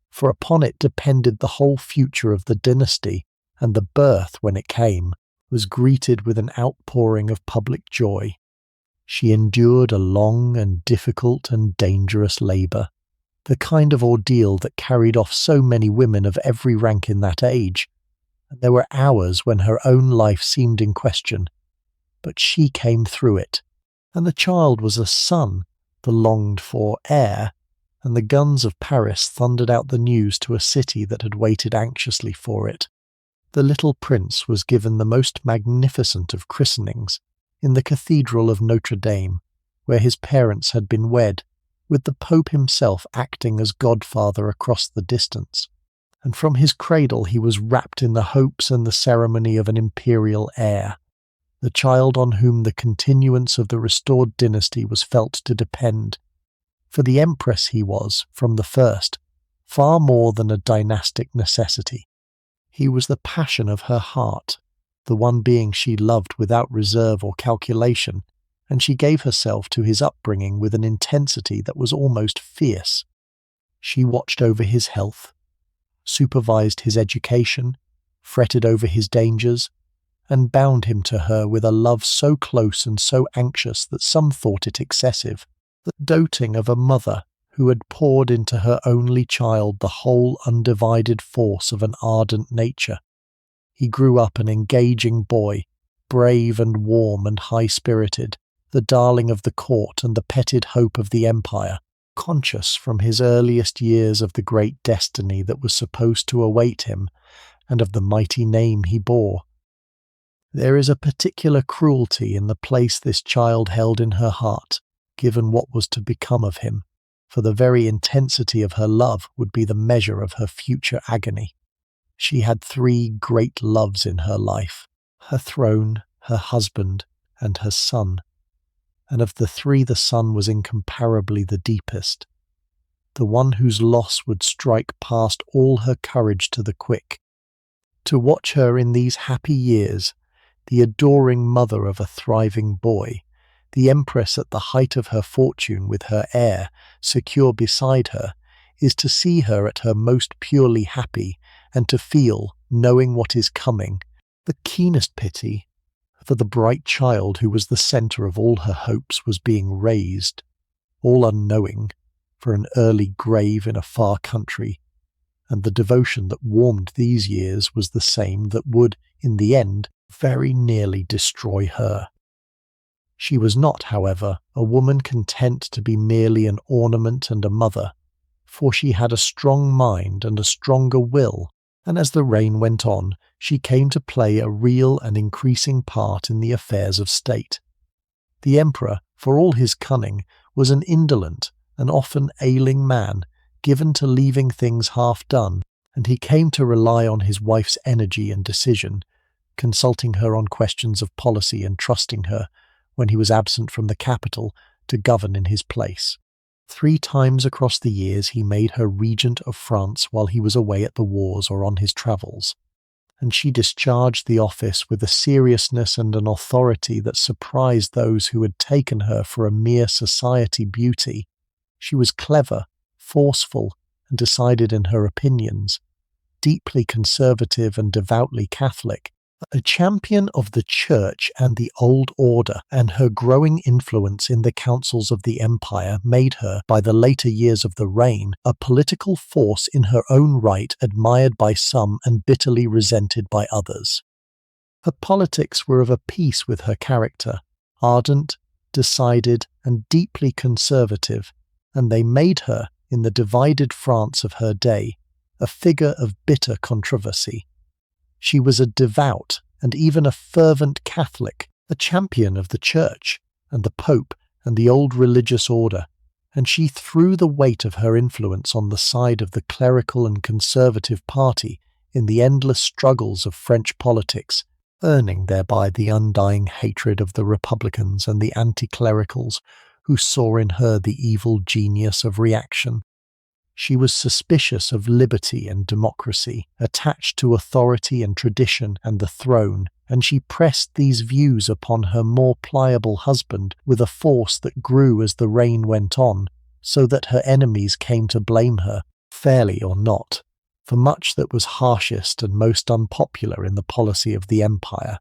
for upon it depended the whole future of the dynasty, and the birth, when it came, was greeted with an outpouring of public joy. She endured a long and difficult and dangerous labour, the kind of ordeal that carried off so many women of every rank in that age, and there were hours when her own life seemed in question. But she came through it, and the child was a son, the longed-for heir, and the guns of Paris thundered out the news to a city that had waited anxiously for it. The little prince was given the most magnificent of christenings in the Cathedral of Notre Dame, where his parents had been wed, with the Pope himself acting as godfather across the distance. And from his cradle he was wrapped in the hopes and the ceremony of an imperial heir, the child on whom the continuance of the restored dynasty was felt to depend. For the Empress he was, from the first, far more than a dynastic necessity. He was the passion of her heart, the one being she loved without reserve or calculation, and she gave herself to his upbringing with an intensity that was almost fierce. She watched over his health, supervised his education, fretted over his dangers, and bound him to her with a love so close and so anxious that some thought it excessive, the doting of a mother who had poured into her only child the whole undivided force of an ardent nature. He grew up an engaging boy, brave and warm and high-spirited, the darling of the court and the petted hope of the empire, conscious from his earliest years of the great destiny that was supposed to await him, and of the mighty name he bore. There is a particular cruelty in the place this child held in her heart, given what was to become of him, for the very intensity of her love would be the measure of her future agony. She had 3 great loves in her life, her throne, her husband, and her son. And of the 3 the son was incomparably the deepest, the one whose loss would strike past all her courage to the quick. To watch her in these happy years, the adoring mother of a thriving boy, the Empress at the height of her fortune with her heir secure beside her, is to see her at her most purely happy, and to feel, knowing what is coming, the keenest pity, for the bright child who was the centre of all her hopes was being raised, all unknowing, for an early grave in a far country, and the devotion that warmed these years was the same that would, in the end, very nearly destroy her. She was not, however, a woman content to be merely an ornament and a mother, for she had a strong mind and a stronger will, and as the reign went on, she came to play a real and increasing part in the affairs of state. The emperor, for all his cunning, was an indolent and often ailing man, given to leaving things half done, and he came to rely on his wife's energy and decision, consulting her on questions of policy and trusting her, when he was absent from the capital, to govern in his place. 3 times across the years he made her regent of France while he was away at the wars or on his travels, and she discharged the office with a seriousness and an authority that surprised those who had taken her for a mere society beauty. She was clever, forceful, and decided in her opinions, deeply conservative and devoutly Catholic, a champion of the Church and the old order, and her growing influence in the councils of the empire made her, by the later years of the reign, a political force in her own right, admired by some and bitterly resented by others. Her politics were of a piece with her character, ardent, decided, and deeply conservative, and they made her, in the divided France of her day, a figure of bitter controversy. She was a devout and even a fervent Catholic, a champion of the Church and the Pope and the old religious order, and she threw the weight of her influence on the side of the clerical and conservative party in the endless struggles of French politics, earning thereby the undying hatred of the Republicans and the anti-clericals, who saw in her the evil genius of reaction. She was suspicious of liberty and democracy, attached to authority and tradition and the throne, and she pressed these views upon her more pliable husband with a force that grew as the reign went on, so that her enemies came to blame her, fairly or not, for much that was harshest and most unpopular in the policy of the empire.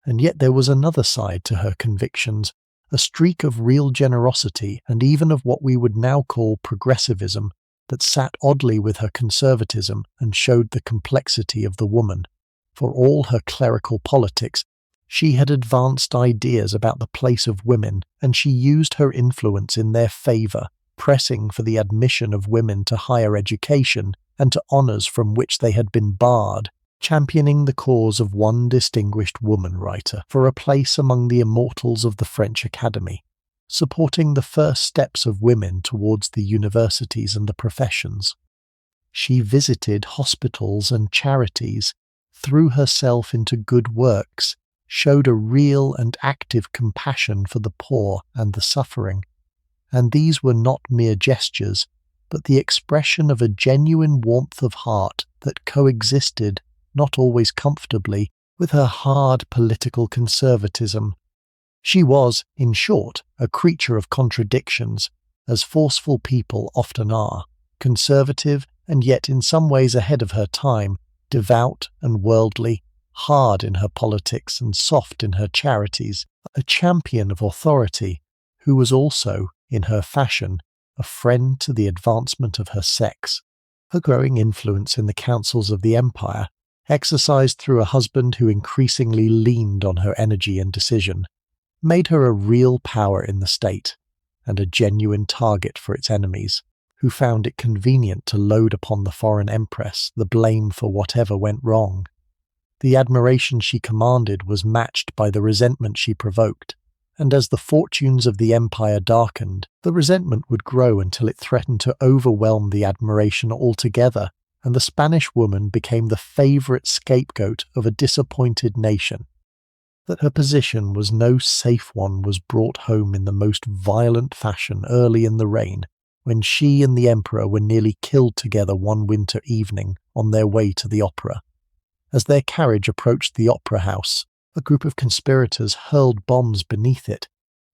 And yet there was another side to her convictions, a streak of real generosity and even of what we would now call progressivism, that sat oddly with her conservatism and showed the complexity of the woman. For all her clerical politics, she had advanced ideas about the place of women, and she used her influence in their favour, pressing for the admission of women to higher education and to honours from which they had been barred, championing the cause of one distinguished woman writer for a place among the immortals of the French Academy, supporting the first steps of women towards the universities and the professions. She visited hospitals and charities, threw herself into good works, showed a real and active compassion for the poor and the suffering. And these were not mere gestures, but the expression of a genuine warmth of heart that coexisted, not always comfortably, with her hard political conservatism. She was, in short, a creature of contradictions, as forceful people often are, conservative and yet in some ways ahead of her time, devout and worldly, hard in her politics and soft in her charities, a champion of authority, who was also, in her fashion, a friend to the advancement of her sex. Her growing influence in the councils of the empire, exercised through a husband who increasingly leaned on her energy and decision, made her a real power in the state, and a genuine target for its enemies, who found it convenient to load upon the foreign empress the blame for whatever went wrong. The admiration she commanded was matched by the resentment she provoked, and as the fortunes of the empire darkened, the resentment would grow until it threatened to overwhelm the admiration altogether, and the Spanish woman became the favourite scapegoat of a disappointed nation. That her position was no safe one was brought home in the most violent fashion early in the reign, when she and the emperor were nearly killed together one winter evening on their way to the opera. As their carriage approached the opera house, a group of conspirators hurled bombs beneath it,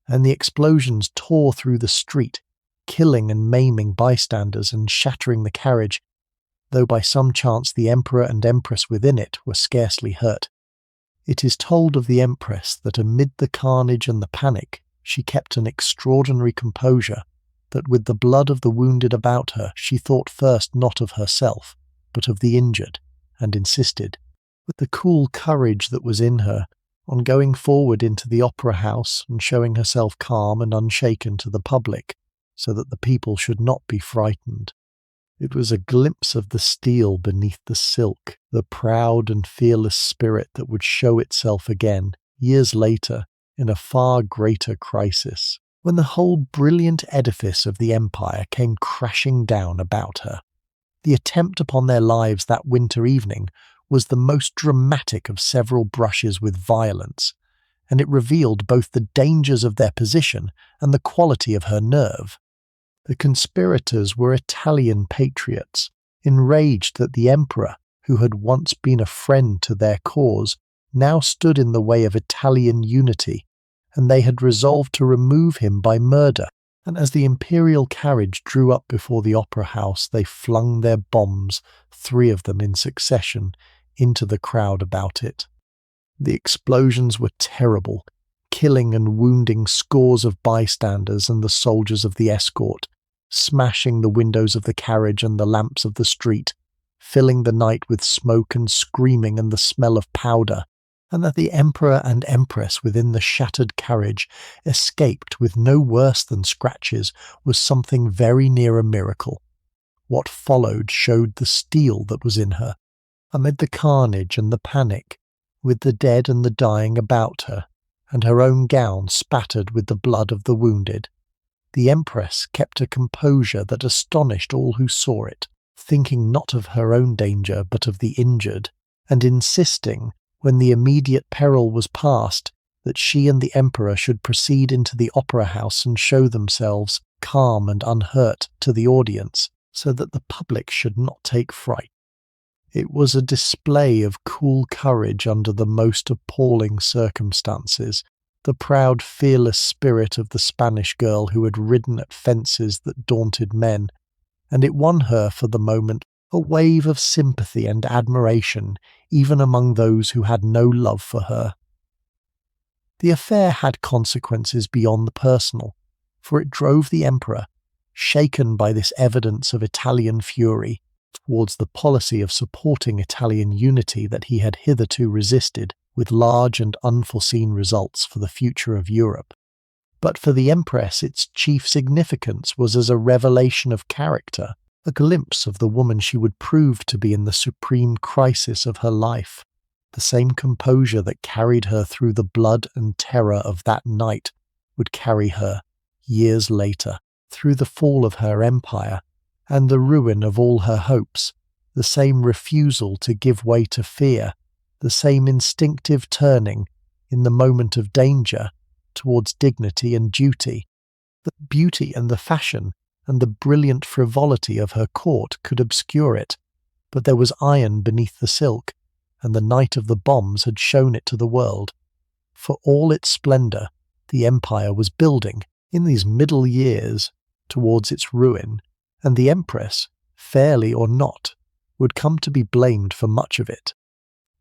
and the explosions tore through the street, killing and maiming bystanders and shattering the carriage, though by some chance the emperor and empress within it were scarcely hurt. It is told of the empress that amid the carnage and the panic she kept an extraordinary composure, that with the blood of the wounded about her she thought first not of herself, but of the injured, and insisted, with the cool courage that was in her, on going forward into the opera house and showing herself calm and unshaken to the public, so that the people should not be frightened. It was a glimpse of the steel beneath the silk, the proud and fearless spirit that would show itself again, years later, in a far greater crisis, when the whole brilliant edifice of the empire came crashing down about her. The attempt upon their lives that winter evening was the most dramatic of several brushes with violence, and it revealed both the dangers of their position and the quality of her nerve. The conspirators were Italian patriots, enraged that the emperor, who had once been a friend to their cause, now stood in the way of Italian unity, and they had resolved to remove him by murder. And as the imperial carriage drew up before the opera house, they flung their bombs, 3 of them in succession, into the crowd about it. The explosions were terrible, killing and wounding scores of bystanders and the soldiers of the escort, smashing the windows of the carriage and the lamps of the street, filling the night with smoke and screaming and the smell of powder, and that the emperor and empress within the shattered carriage escaped with no worse than scratches was something very near a miracle. What followed showed the steel that was in her. Amid the carnage and the panic, with the dead and the dying about her, and her own gown spattered with the blood of the wounded, the empress kept a composure that astonished all who saw it, thinking not of her own danger but of the injured, and insisting, when the immediate peril was past, that she and the emperor should proceed into the opera house and show themselves, calm and unhurt, to the audience, so that the public should not take fright. It was a display of cool courage under the most appalling circumstances, the proud, fearless spirit of the Spanish girl who had ridden at fences that daunted men, and it won her, for the moment, a wave of sympathy and admiration even among those who had no love for her. The affair had consequences beyond the personal, for it drove the emperor, shaken by this evidence of Italian fury towards the policy of supporting Italian unity that he had hitherto resisted, with large and unforeseen results for the future of Europe. But for the Empress, its chief significance was as a revelation of character, a glimpse of the woman she would prove to be in the supreme crisis of her life. The same composure that carried her through the blood and terror of that night would carry her, years later, through the fall of her empire and the ruin of all her hopes, the same refusal to give way to fear, the same instinctive turning, in the moment of danger, towards dignity and duty. The beauty and the fashion and the brilliant frivolity of her court could obscure it, but there was iron beneath the silk, and the night of the bombs had shown it to the world. For all its splendour, the empire was building, in these middle years, towards its ruin, and the Empress, fairly or not, would come to be blamed for much of it.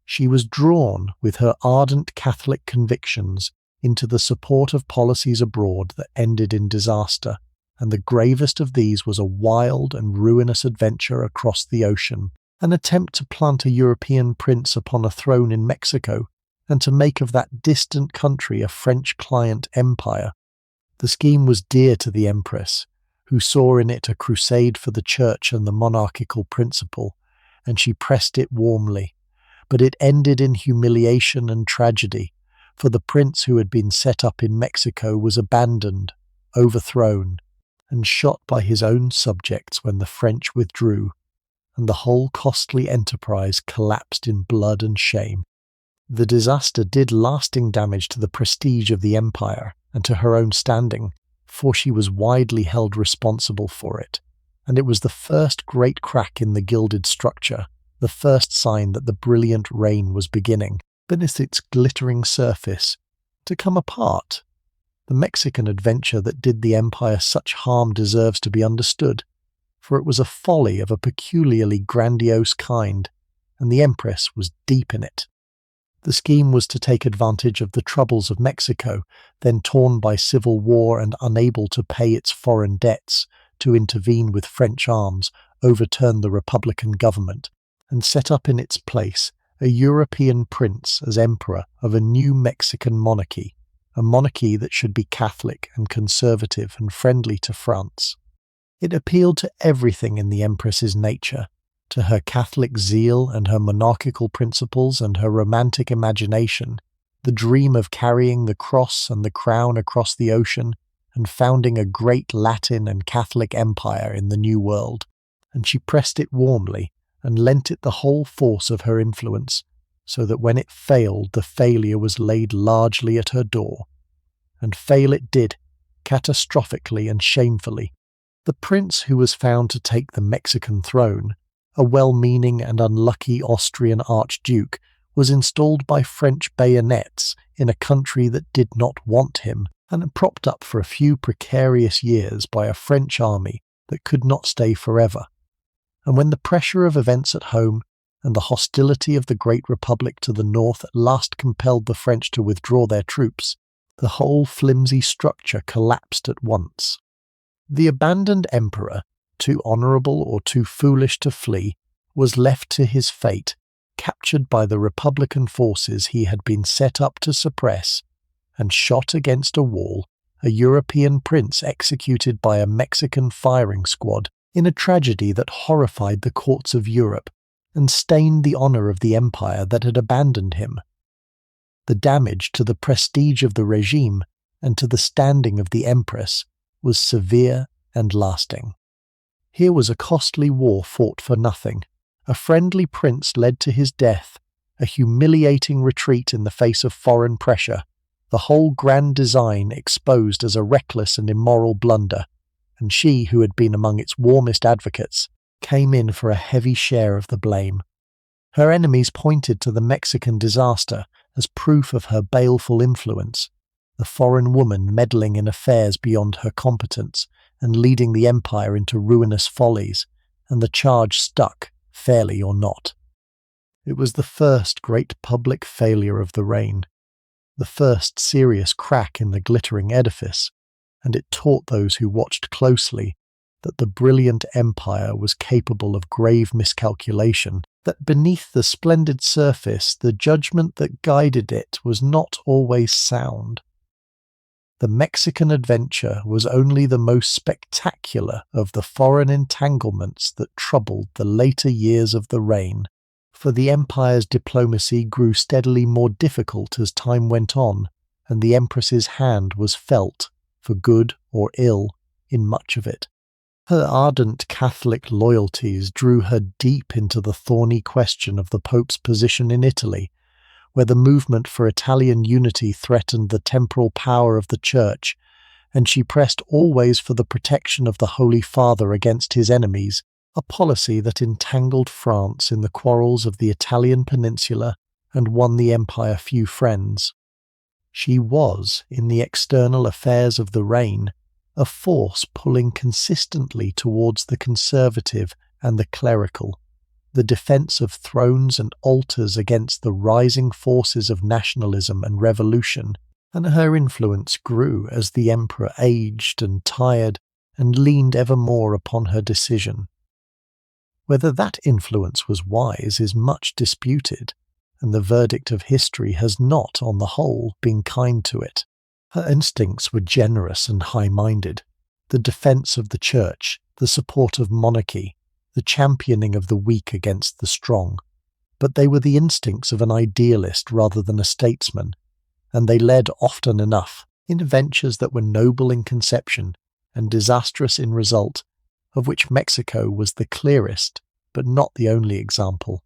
She was drawn, with her ardent Catholic convictions, into the support of policies abroad that ended in disaster, and the gravest of these was a wild and ruinous adventure across the ocean, an attempt to plant a European prince upon a throne in Mexico, and to make of that distant country a French client empire. The scheme was dear to the Empress, who saw in it a crusade for the Church and the monarchical principle, and she pressed it warmly. But it ended in humiliation and tragedy, for the prince who had been set up in Mexico was abandoned, overthrown, and shot by his own subjects when the French withdrew, and the whole costly enterprise collapsed in blood and shame. The disaster did lasting damage to the prestige of the empire and to her own standing, for she was widely held responsible for it, and it was the first great crack in the gilded structure, the first sign that the brilliant reign was beginning, beneath its glittering surface, to come apart. The Mexican adventure that did the empire such harm deserves to be understood, for it was a folly of a peculiarly grandiose kind, and the Empress was deep in it. The scheme was to take advantage of the troubles of Mexico, then torn by civil war and unable to pay its foreign debts, to intervene with French arms, overturn the Republican government, and set up in its place a European prince as emperor of a new Mexican monarchy, a monarchy that should be Catholic and conservative and friendly to France. It appealed to everything in the Empress's nature, to her Catholic zeal and her monarchical principles and her romantic imagination, the dream of carrying the cross and the crown across the ocean and founding a great Latin and Catholic empire in the New World, and she pressed it warmly and lent it the whole force of her influence, so that when it failed the failure was laid largely at her door. And fail it did, catastrophically and shamefully. The prince who was found to take the Mexican throne, a well-meaning and unlucky Austrian archduke, was installed by French bayonets in a country that did not want him, and propped up for a few precarious years by a French army that could not stay forever. And when the pressure of events at home and the hostility of the Great Republic to the north at last compelled the French to withdraw their troops, the whole flimsy structure collapsed at once. The abandoned emperor, too honourable or too foolish to flee, was left to his fate, captured by the Republican forces he had been set up to suppress, and shot against a wall, a European prince executed by a Mexican firing squad, in a tragedy that horrified the courts of Europe and stained the honour of the empire that had abandoned him. The damage to the prestige of the regime and to the standing of the Empress was severe and lasting. Here was a costly war fought for nothing, a friendly prince led to his death, a humiliating retreat in the face of foreign pressure, the whole grand design exposed as a reckless and immoral blunder, and she, who had been among its warmest advocates, came in for a heavy share of the blame. Her enemies pointed to the Mexican disaster as proof of her baleful influence, the foreign woman meddling in affairs beyond her competence and leading the empire into ruinous follies, and the charge stuck, fairly or not. It was the first great public failure of the reign, the first serious crack in the glittering edifice, and it taught those who watched closely that the brilliant empire was capable of grave miscalculation, that beneath the splendid surface the judgment that guided it was not always sound. The Mexican adventure was only the most spectacular of the foreign entanglements that troubled the later years of the reign, for the empire's diplomacy grew steadily more difficult as time went on, and the Empress's hand was felt, for good or ill, in much of it. Her ardent Catholic loyalties drew her deep into the thorny question of the Pope's position in Italy, where the movement for Italian unity threatened the temporal power of the Church, and she pressed always for the protection of the Holy Father against his enemies, a policy that entangled France in the quarrels of the Italian peninsula and won the empire few friends. She was, in the external affairs of the reign, a force pulling consistently towards the conservative and the clerical, the defence of thrones and altars against the rising forces of nationalism and revolution, and her influence grew as the emperor aged and tired and leaned ever more upon her decision. Whether that influence was wise is much disputed, and the verdict of history has not, on the whole, been kind to it. Her instincts were generous and high-minded. The defence of the Church, the support of monarchy, the championing of the weak against the strong. But they were the instincts of an idealist rather than a statesman, and they led often enough in ventures that were noble in conception and disastrous in result, of which Mexico was the clearest, but not the only example.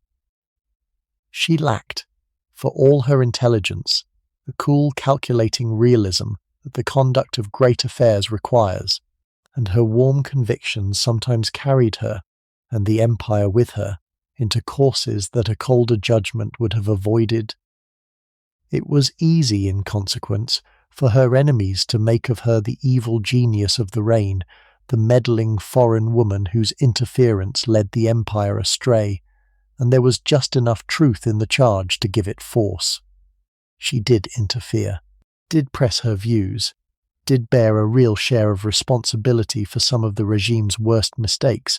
She lacked, for all her intelligence, the cool calculating realism that the conduct of great affairs requires, and her warm convictions sometimes carried her, and the empire with her, into courses that a colder judgment would have avoided. It was easy, in consequence, for her enemies to make of her the evil genius of the reign, the meddling foreign woman whose interference led the empire astray, and there was just enough truth in the charge to give it force. She did interfere, did press her views, did bear a real share of responsibility for some of the regime's worst mistakes,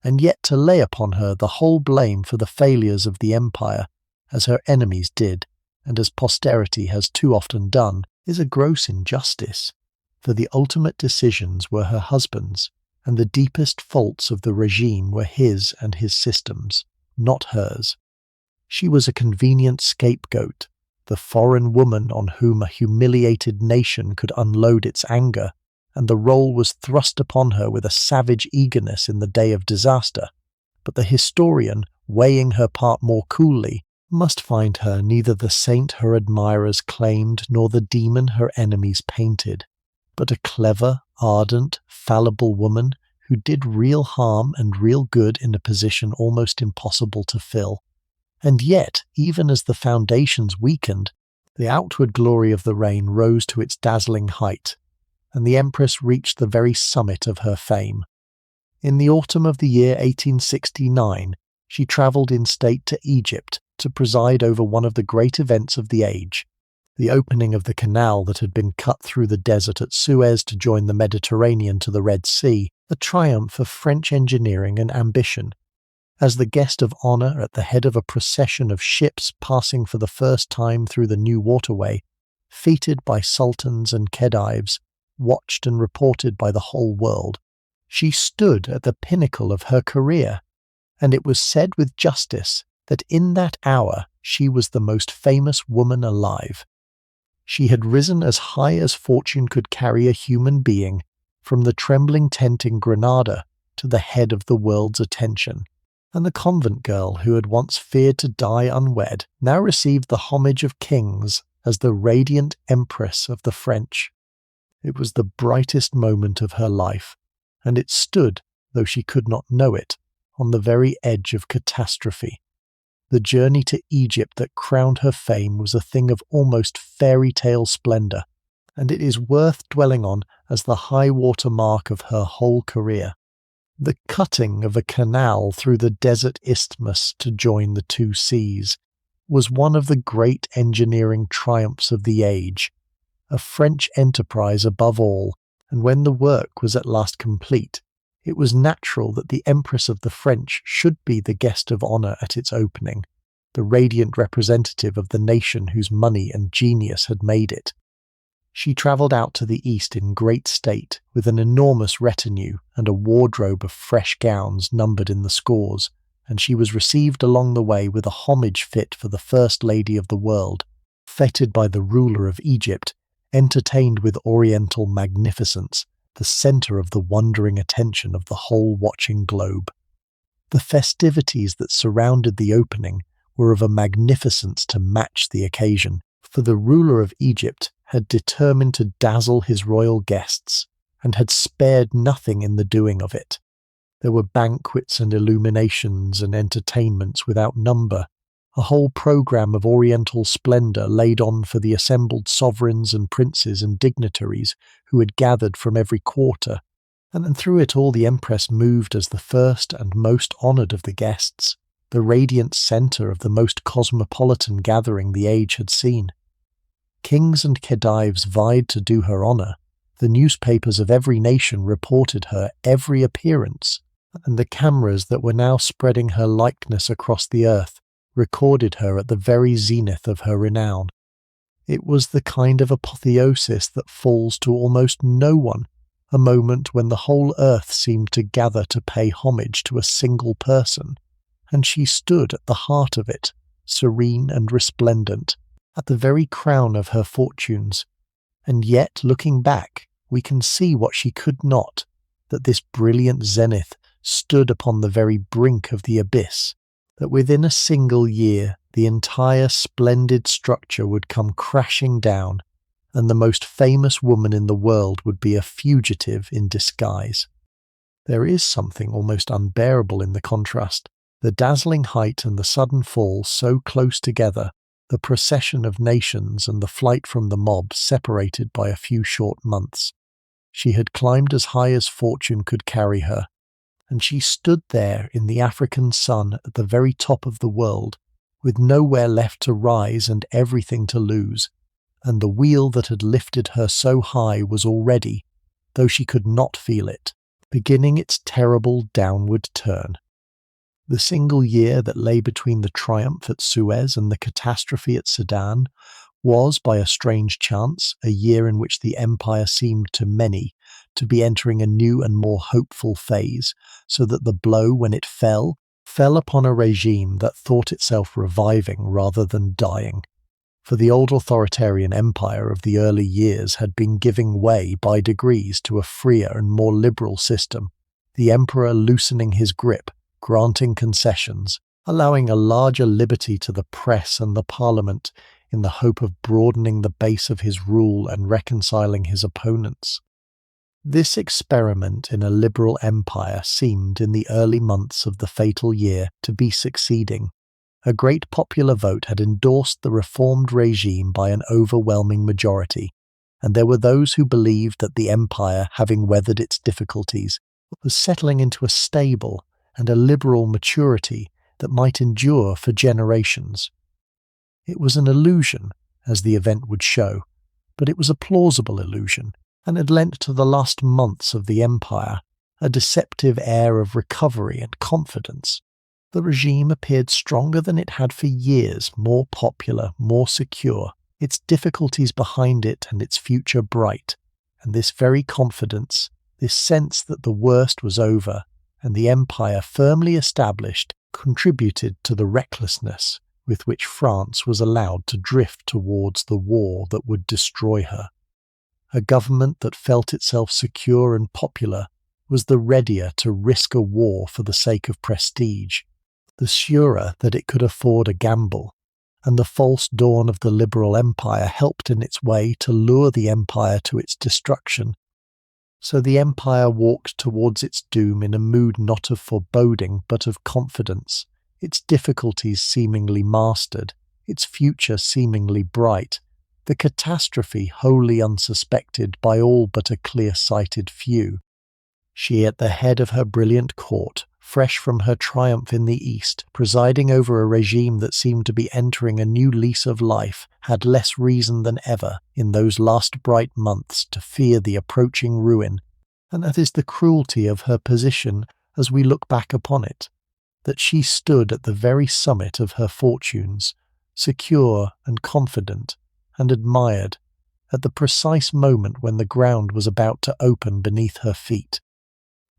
and yet to lay upon her the whole blame for the failures of the empire, as her enemies did, and as posterity has too often done, is a gross injustice, for the ultimate decisions were her husband's, and the deepest faults of the regime were his and his system's, not hers. She was a convenient scapegoat, the foreign woman on whom a humiliated nation could unload its anger, and the role was thrust upon her with a savage eagerness in the day of disaster. But the historian, weighing her part more coolly, must find her neither the saint her admirers claimed nor the demon her enemies painted, but a clever, ardent, fallible woman who did real harm and real good in a position almost impossible to fill. And yet, even as the foundations weakened, the outward glory of the reign rose to its dazzling height, and the Empress reached the very summit of her fame. In the autumn of the year 1869, she travelled in state to Egypt to preside over one of the great events of the age, the opening of the canal that had been cut through the desert at Suez to join the Mediterranean to the Red Sea, a triumph of French engineering and ambition. As the guest of honour at the head of a procession of ships passing for the first time through the new waterway, feted by sultans and khedives, watched and reported by the whole world, she stood at the pinnacle of her career, and it was said with justice that in that hour she was the most famous woman alive. She had risen as high as fortune could carry a human being, from the trembling tent in Granada to the head of the world's attention. And the convent girl who had once feared to die unwed now received the homage of kings as the radiant empress of the French. It was the brightest moment of her life, and it stood, though she could not know it, on the very edge of catastrophe. The journey to Egypt that crowned her fame was a thing of almost fairy tale splendour, and it is worth dwelling on as the high-water mark of her whole career. The cutting of a canal through the desert isthmus to join the two seas was one of the great engineering triumphs of the age, a French enterprise above all, and when the work was at last complete, It was natural that the Empress of the French should be the guest of honor at its opening, the radiant representative of the nation whose money and genius had made it. She travelled out to the east in great state, with an enormous retinue and a wardrobe of fresh gowns numbered in the scores, and she was received along the way with a homage fit for the First Lady of the world, feted by the ruler of Egypt, entertained with oriental magnificence, the centre of the wondering attention of the whole watching globe. The festivities that surrounded the opening were of a magnificence to match the occasion, for the ruler of Egypt had determined to dazzle his royal guests, and had spared nothing in the doing of it. There were banquets and illuminations and entertainments without number, a whole programme of oriental splendour laid on for the assembled sovereigns and princes and dignitaries who had gathered from every quarter, and through it all the Empress moved as the first and most honoured of the guests, the radiant centre of the most cosmopolitan gathering the age had seen. Kings and khedives vied to do her honour. The newspapers of every nation reported her every appearance, and the cameras that were now spreading her likeness across the earth recorded her at the very zenith of her renown. It was the kind of apotheosis that falls to almost no one, a moment when the whole earth seemed to gather to pay homage to a single person, and she stood at the heart of it, serene and resplendent, at the very crown of her fortunes. And yet, looking back, we can see what she could not, that this brilliant zenith stood upon the very brink of the abyss, that within a single year the entire splendid structure would come crashing down, and the most famous woman in the world would be a fugitive in disguise. There is something almost unbearable in the contrast, the dazzling height and the sudden fall so close together, the procession of nations and the flight from the mob separated by a few short months. She had climbed as high as fortune could carry her, and she stood there in the African sun at the very top of the world, with nowhere left to rise and everything to lose, and the wheel that had lifted her so high was already, though she could not feel it, beginning its terrible downward turn. The single year that lay between the triumph at Suez and the catastrophe at Sedan was, by a strange chance, a year in which the empire seemed to many to be entering a new and more hopeful phase, so that the blow, when it fell upon a regime that thought itself reviving rather than dying. For the old authoritarian empire of the early years had been giving way by degrees to a freer and more liberal system, the emperor loosening his grip, granting concessions, allowing a larger liberty to the press and the parliament in the hope of broadening the base of his rule and reconciling his opponents. This experiment in a liberal empire seemed, in the early months of the fatal year, to be succeeding. A great popular vote had endorsed the reformed regime by an overwhelming majority, and there were those who believed that the empire, having weathered its difficulties, was settling into a stable and a liberal maturity that might endure for generations. It was an illusion, as the event would show, but it was a plausible illusion, and had lent to the last months of the empire a deceptive air of recovery and confidence. The regime appeared stronger than it had for years, more popular, more secure, its difficulties behind it and its future bright, and this very confidence, this sense that the worst was over, and the empire firmly established, contributed to the recklessness with which France was allowed to drift towards the war that would destroy her. A government that felt itself secure and popular was the readier to risk a war for the sake of prestige, the surer that it could afford a gamble, and the false dawn of the liberal empire helped in its way to lure the empire to its destruction. So the empire walked towards its doom in a mood not of foreboding but of confidence, its difficulties seemingly mastered, its future seemingly bright, the catastrophe wholly unsuspected by all but a clear-sighted few. She at the head of her brilliant court, fresh from her triumph in the East, presiding over a regime that seemed to be entering a new lease of life, had less reason than ever, in those last bright months, to fear the approaching ruin, And that is the cruelty of her position as we look back upon it, that she stood at the very summit of her fortunes, secure and confident and admired, at the precise moment when the ground was about to open beneath her feet.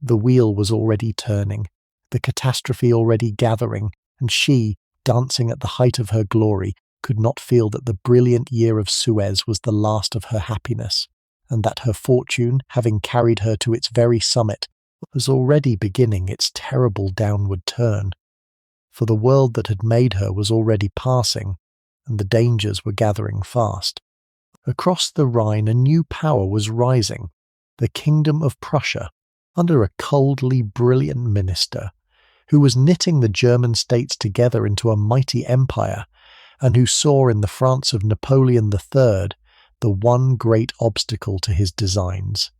The wheel was already turning, the catastrophe already gathering, and she, dancing at the height of her glory, could not feel that the brilliant year of Suez was the last of her happiness, and that her fortune, having carried her to its very summit, was already beginning its terrible downward turn. For the world that had made her was already passing, and the dangers were gathering fast. Across the Rhine a new power was rising, the Kingdom of Prussia, under a coldly brilliant minister, who was knitting the German states together into a mighty empire, and who saw in the France of Napoleon III the one great obstacle to his designs.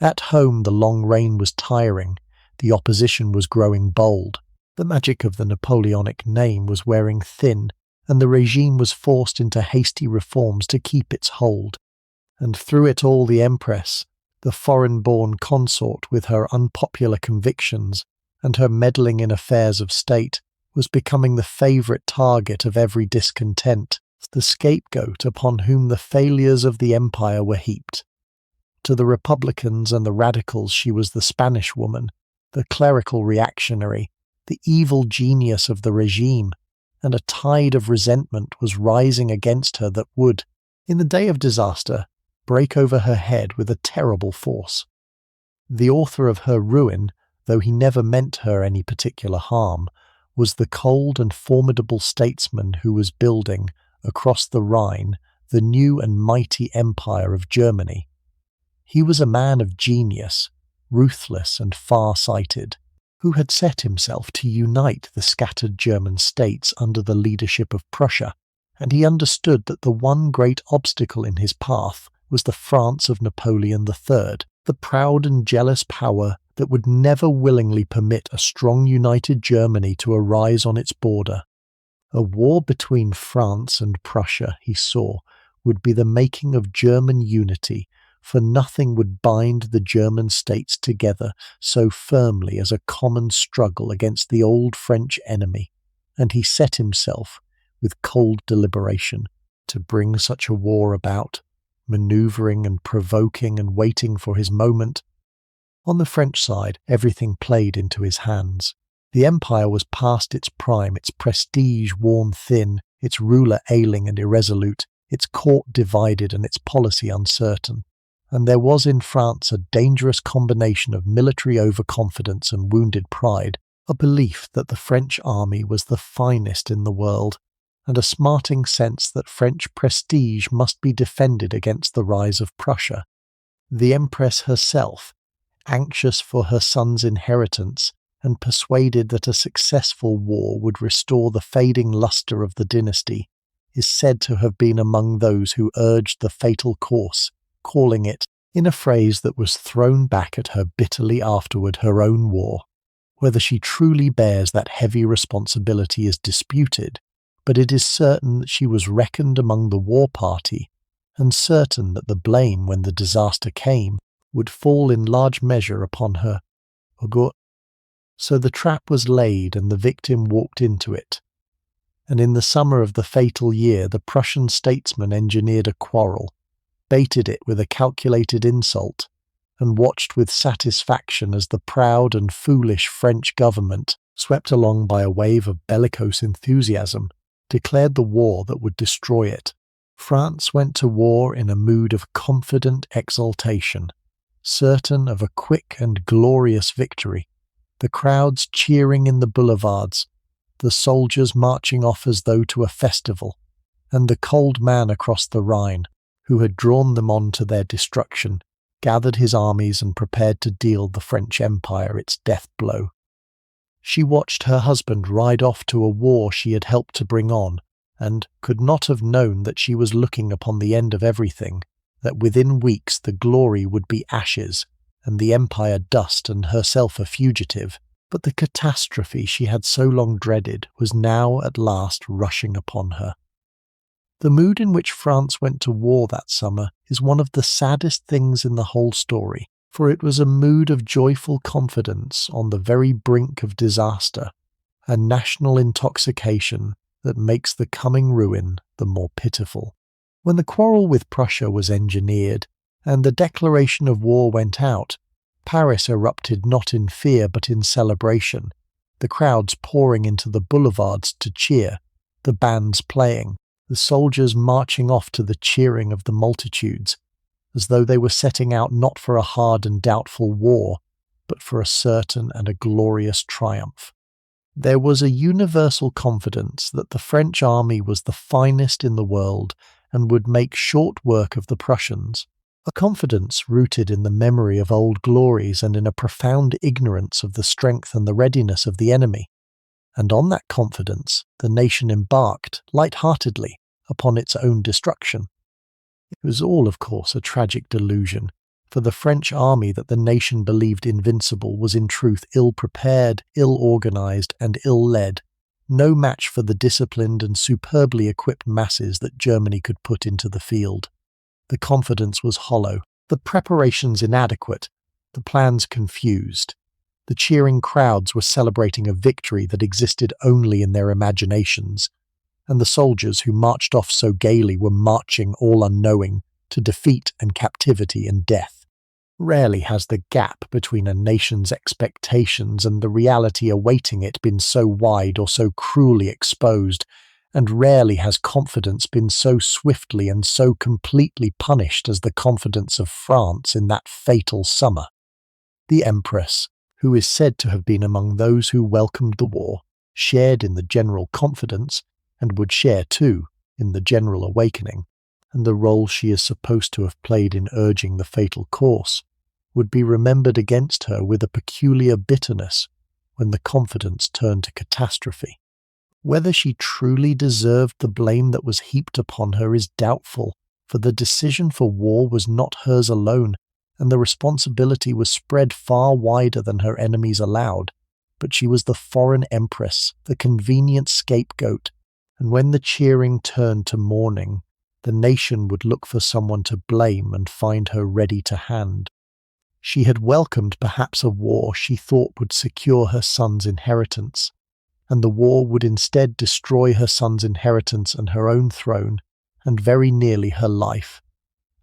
At home the long reign was tiring, the opposition was growing bold, the magic of the Napoleonic name was wearing thin, and the regime was forced into hasty reforms to keep its hold. And through it all the Empress, the foreign-born consort with her unpopular convictions and her meddling in affairs of state, was becoming the favourite target of every discontent, the scapegoat upon whom the failures of the empire were heaped. To the Republicans and the Radicals she was the Spanish woman, the clerical reactionary, the evil genius of the regime, and a tide of resentment was rising against her that would, in the day of disaster, break over her head with a terrible force. The author of her ruin, though he never meant her any particular harm, was the cold and formidable statesman who was building, across the Rhine, the new and mighty empire of Germany. He was a man of genius, ruthless and far-sighted, who had set himself to unite the scattered German states under the leadership of Prussia, and he understood that the one great obstacle in his path was the France of Napoleon III, the proud and jealous power that would never willingly permit a strong united Germany to arise on its border. A war between France and Prussia, he saw, would be the making of German unity, for nothing would bind the German states together so firmly as a common struggle against the old French enemy, and he set himself, with cold deliberation, to bring such a war about, manoeuvring and provoking and waiting for his moment. On the French side, everything played into his hands. The empire was past its prime, its prestige worn thin, its ruler ailing and irresolute, its court divided and its policy uncertain. And there was in France a dangerous combination of military overconfidence and wounded pride, a belief that the French army was the finest in the world, and a smarting sense that French prestige must be defended against the rise of Prussia. The Empress herself, anxious for her son's inheritance, and persuaded that a successful war would restore the fading lustre of the dynasty, is said to have been among those who urged the fatal course, calling it, in a phrase that was thrown back at her bitterly afterward, her own war. Whether she truly bears that heavy responsibility is disputed, but it is certain that she was reckoned among the war party, and certain that the blame, when the disaster came, would fall in large measure upon her. So the trap was laid and the victim walked into it. And in the summer of the fatal year the Prussian statesman engineered a quarrel, baited it with a calculated insult, and watched with satisfaction as the proud and foolish French government, swept along by a wave of bellicose enthusiasm, declared the war that would destroy it. France went to war in a mood of confident exultation, certain of a quick and glorious victory, the crowds cheering in the boulevards, the soldiers marching off as though to a festival, and the cold man across the Rhine, who had drawn them on to their destruction, gathered his armies and prepared to deal the French Empire its death blow. She watched her husband ride off to a war she had helped to bring on, and could not have known that she was looking upon the end of everything, that within weeks the glory would be ashes, and the empire dust and herself a fugitive. But the catastrophe she had so long dreaded was now at last rushing upon her. The mood in which France went to war that summer is one of the saddest things in the whole story. for it was a mood of joyful confidence on the very brink of disaster, a national intoxication that makes the coming ruin the more pitiful. When the quarrel with Prussia was engineered, and the declaration of war went out, Paris erupted not in fear but in celebration, the crowds pouring into the boulevards to cheer, the bands playing, the soldiers marching off to the cheering of the multitudes, as though they were setting out not for a hard and doubtful war, but for a certain and a glorious triumph. There was a universal confidence that the French army was the finest in the world and would make short work of the Prussians, a confidence rooted in the memory of old glories and in a profound ignorance of the strength and the readiness of the enemy. And on that confidence the nation embarked, light-heartedly, upon its own destruction. It was all, of course, a tragic delusion, for the French army that the nation believed invincible was in truth ill-prepared, ill-organized, and ill-led, no match for the disciplined and superbly equipped masses that Germany could put into the field. The confidence was hollow, the preparations inadequate, the plans confused. The cheering crowds were celebrating a victory that existed only in their imaginations, and the soldiers who marched off so gaily were marching all unknowing to defeat and captivity and death. Rarely has the gap between a nation's expectations and the reality awaiting it been so wide or so cruelly exposed, and rarely has confidence been so swiftly and so completely punished as the confidence of France in that fatal summer. The Empress, who is said to have been among those who welcomed the war, shared in the general confidence, and would share too in the general awakening, and the role she is supposed to have played in urging the fatal course would be remembered against her with a peculiar bitterness when the confidence turned to catastrophe. Whether she truly deserved the blame that was heaped upon her is doubtful, for the decision for war was not hers alone, and the responsibility was spread far wider than her enemies allowed. But she was the foreign empress, the convenient scapegoat, and when the cheering turned to mourning, the nation would look for someone to blame and find her ready to hand. She had welcomed perhaps a war she thought would secure her son's inheritance, and the war would instead destroy her son's inheritance and her own throne, and very nearly her life.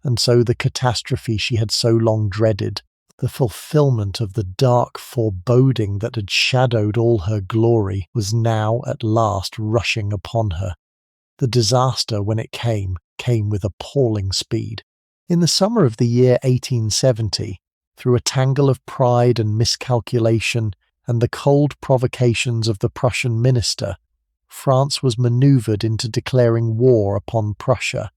And so the catastrophe she had so long dreaded, the fulfillment of the dark foreboding that had shadowed all her glory, was now at last rushing upon her. The disaster, when it came with appalling speed. In the summer of the year 1870, through a tangle of pride and miscalculation and the cold provocations of the Prussian minister, France was manoeuvred into declaring war upon Prussia,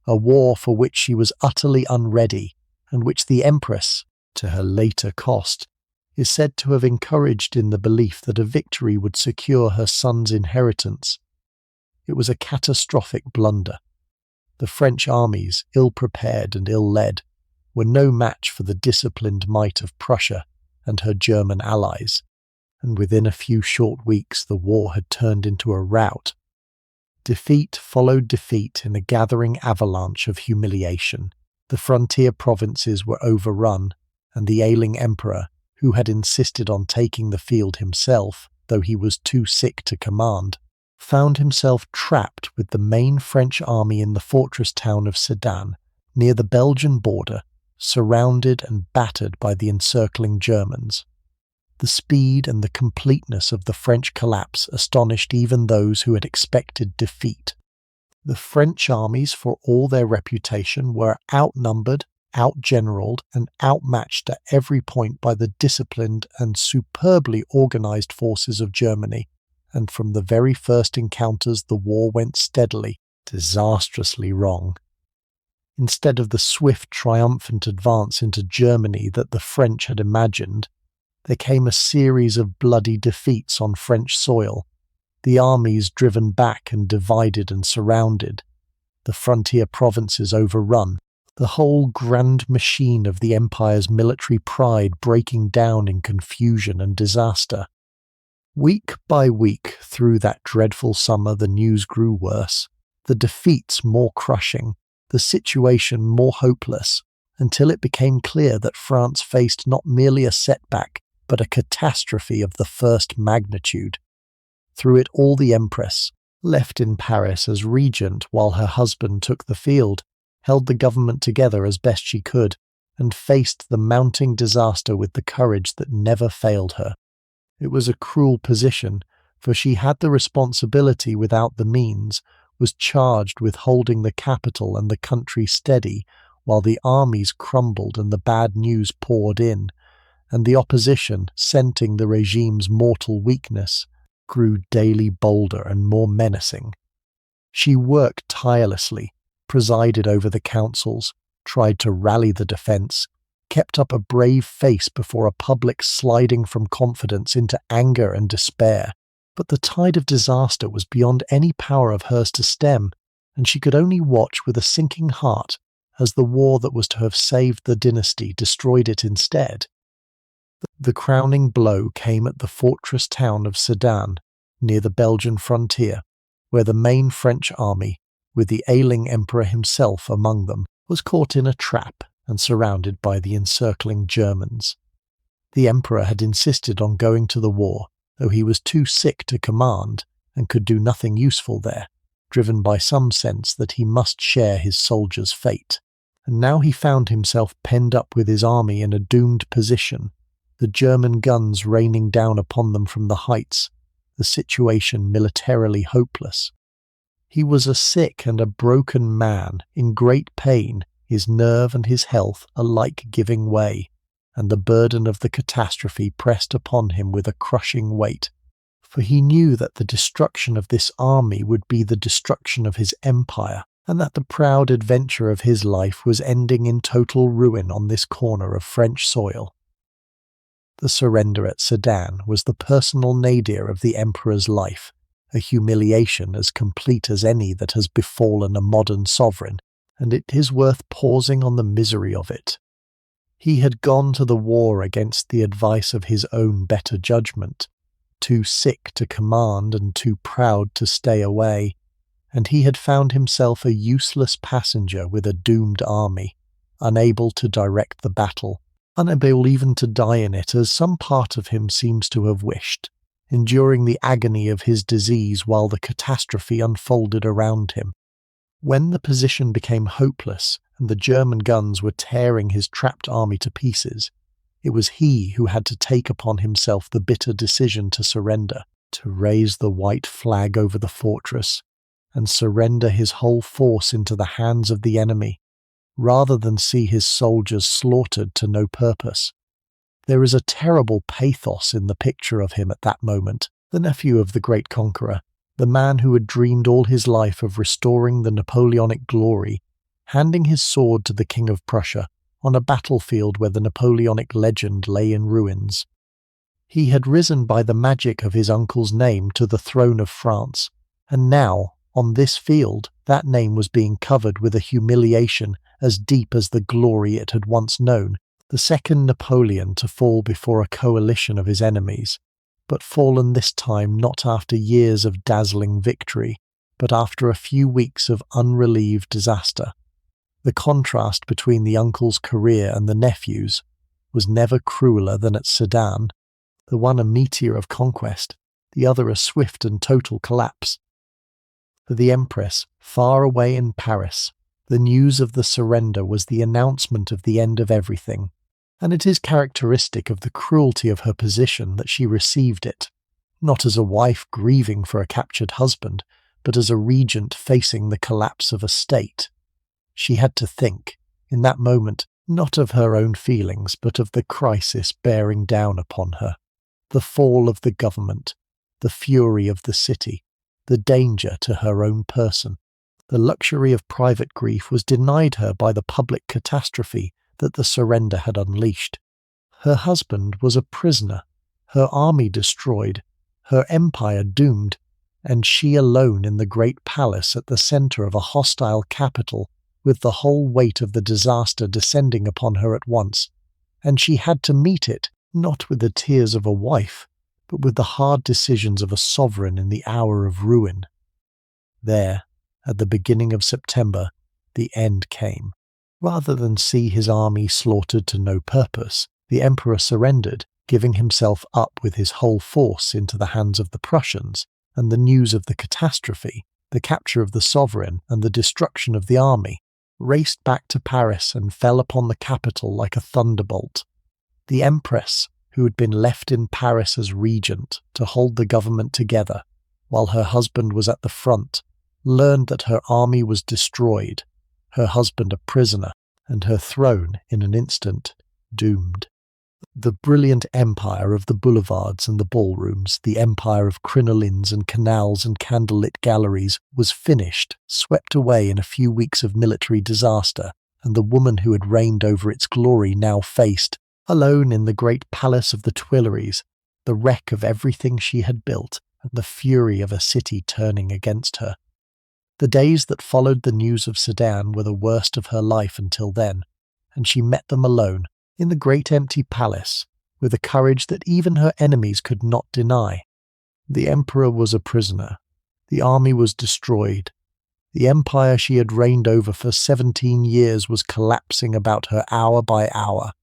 a war for which she was utterly unready, and which the Empress, to her later cost, is said to have encouraged in the belief that a victory would secure her son's inheritance. It was a catastrophic blunder. The French armies, ill-prepared and ill-led, were no match for the disciplined might of Prussia and her German allies, and within a few short weeks the war had turned into a rout. Defeat followed defeat in a gathering avalanche of humiliation. The frontier provinces were overrun, and the ailing emperor, who had insisted on taking the field himself, though he was too sick to command, found himself trapped with the main French army in the fortress town of Sedan, near the Belgian border, surrounded and battered by the encircling Germans. The speed and the completeness of the French collapse astonished even those who had expected defeat. The French armies, for all their reputation, were outnumbered, outgeneraled, and outmatched at every point by the disciplined and superbly organized forces of Germany, and from the very first encounters the war went steadily, disastrously wrong. Instead of the swift, triumphant advance into Germany that the French had imagined, there came a series of bloody defeats on French soil, the armies driven back and divided and surrounded, the frontier provinces overrun, the whole grand machine of the empire's military pride breaking down in confusion and disaster. Week by week through that dreadful summer the news grew worse, the defeats more crushing, the situation more hopeless, until it became clear that France faced not merely a setback, but a catastrophe of the first magnitude. Through it all, the Empress, left in Paris as regent while her husband took the field, held the government together as best she could, and faced the mounting disaster with the courage that never failed her. It was a cruel position, for she had the responsibility without the means, was charged with holding the capital and the country steady while the armies crumbled and the bad news poured in, and the opposition, scenting the regime's mortal weakness, grew daily bolder and more menacing. She worked tirelessly, presided over the councils, tried to rally the defence, kept up a brave face before a public sliding from confidence into anger and despair. But the tide of disaster was beyond any power of hers to stem, and she could only watch with a sinking heart as the war that was to have saved the dynasty destroyed it instead. The crowning blow came at the fortress town of Sedan, near the Belgian frontier, where the main French army, with the ailing emperor himself among them, was caught in a trap and surrounded by the encircling Germans. The emperor had insisted on going to the war, though he was too sick to command and could do nothing useful there, driven by some sense that he must share his soldiers' fate. And now he found himself penned up with his army in a doomed position, the German guns raining down upon them from the heights, the situation militarily hopeless. He was a sick and a broken man, in great pain, his nerve and his health alike giving way, and the burden of the catastrophe pressed upon him with a crushing weight, for he knew that the destruction of this army would be the destruction of his empire, and that the proud adventure of his life was ending in total ruin on this corner of French soil. The surrender at Sedan was the personal nadir of the emperor's life, a humiliation as complete as any that has befallen a modern sovereign, and it is worth pausing on the misery of it. He had gone to the war against the advice of his own better judgment, too sick to command and too proud to stay away, and he had found himself a useless passenger with a doomed army, unable to direct the battle, unable even to die in it as some part of him seems to have wished, enduring the agony of his disease while the catastrophe unfolded around him. When the position became hopeless and the German guns were tearing his trapped army to pieces, it was he who had to take upon himself the bitter decision to surrender, to raise the white flag over the fortress, and surrender his whole force into the hands of the enemy, rather than see his soldiers slaughtered to no purpose. There is a terrible pathos in the picture of him at that moment, the nephew of the great conqueror, the man who had dreamed all his life of restoring the Napoleonic glory, handing his sword to the King of Prussia on a battlefield where the Napoleonic legend lay in ruins. He had risen by the magic of his uncle's name to the throne of France, and now, on this field, that name was being covered with a humiliation as deep as the glory it had once known, the second Napoleon to fall before a coalition of his enemies, but fallen this time not after years of dazzling victory, but after a few weeks of unrelieved disaster. The contrast between the uncle's career and the nephew's was never crueler than at Sedan, the one a meteor of conquest, the other a swift and total collapse. For the Empress, far away in Paris, the news of the surrender was the announcement of the end of everything, and it is characteristic of the cruelty of her position that she received it, not as a wife grieving for a captured husband, but as a regent facing the collapse of a state. She had to think, in that moment, not of her own feelings, but of the crisis bearing down upon her, the fall of the government, the fury of the city, the danger to her own person. The luxury of private grief was denied her by the public catastrophe that the surrender had unleashed. Her husband was a prisoner, her army destroyed, her empire doomed, and she alone in the great palace at the centre of a hostile capital, with the whole weight of the disaster descending upon her at once, and she had to meet it, not with the tears of a wife, but with the hard decisions of a sovereign in the hour of ruin. There, at the beginning of September, the end came. Rather than see his army slaughtered to no purpose, the emperor surrendered, giving himself up with his whole force into the hands of the Prussians, and the news of the catastrophe, the capture of the sovereign and the destruction of the army, raced back to Paris and fell upon the capital like a thunderbolt. The Empress, who had been left in Paris as regent to hold the government together, while her husband was at the front, learned that her army was destroyed, her husband a prisoner, and her throne, in an instant, doomed. The brilliant empire of the boulevards and the ballrooms, the empire of crinolines and canals and candlelit galleries, was finished, swept away in a few weeks of military disaster, and the woman who had reigned over its glory now faced, alone in the great palace of the Tuileries, the wreck of everything she had built, and the fury of a city turning against her. The days that followed the news of Sedan were the worst of her life until then, and she met them alone, in the great empty palace, with a courage that even her enemies could not deny. The emperor was a prisoner. The army was destroyed. The empire she had reigned over for 17 years was collapsing about her hour by hour,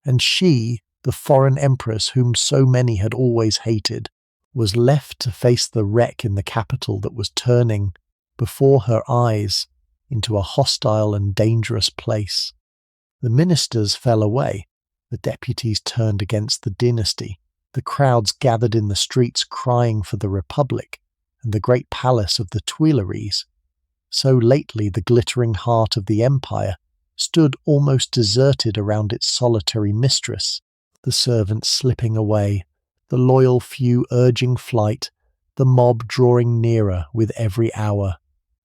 and she, the foreign empress whom so many had always hated, was left to face the wreck in the capital that was turning, before her eyes, into a hostile and dangerous place. The ministers fell away, the deputies turned against the dynasty, the crowds gathered in the streets crying for the Republic, and the great palace of the Tuileries, so lately the glittering heart of the empire, stood almost deserted around its solitary mistress, the servants slipping away, the loyal few urging flight, the mob drawing nearer with every hour.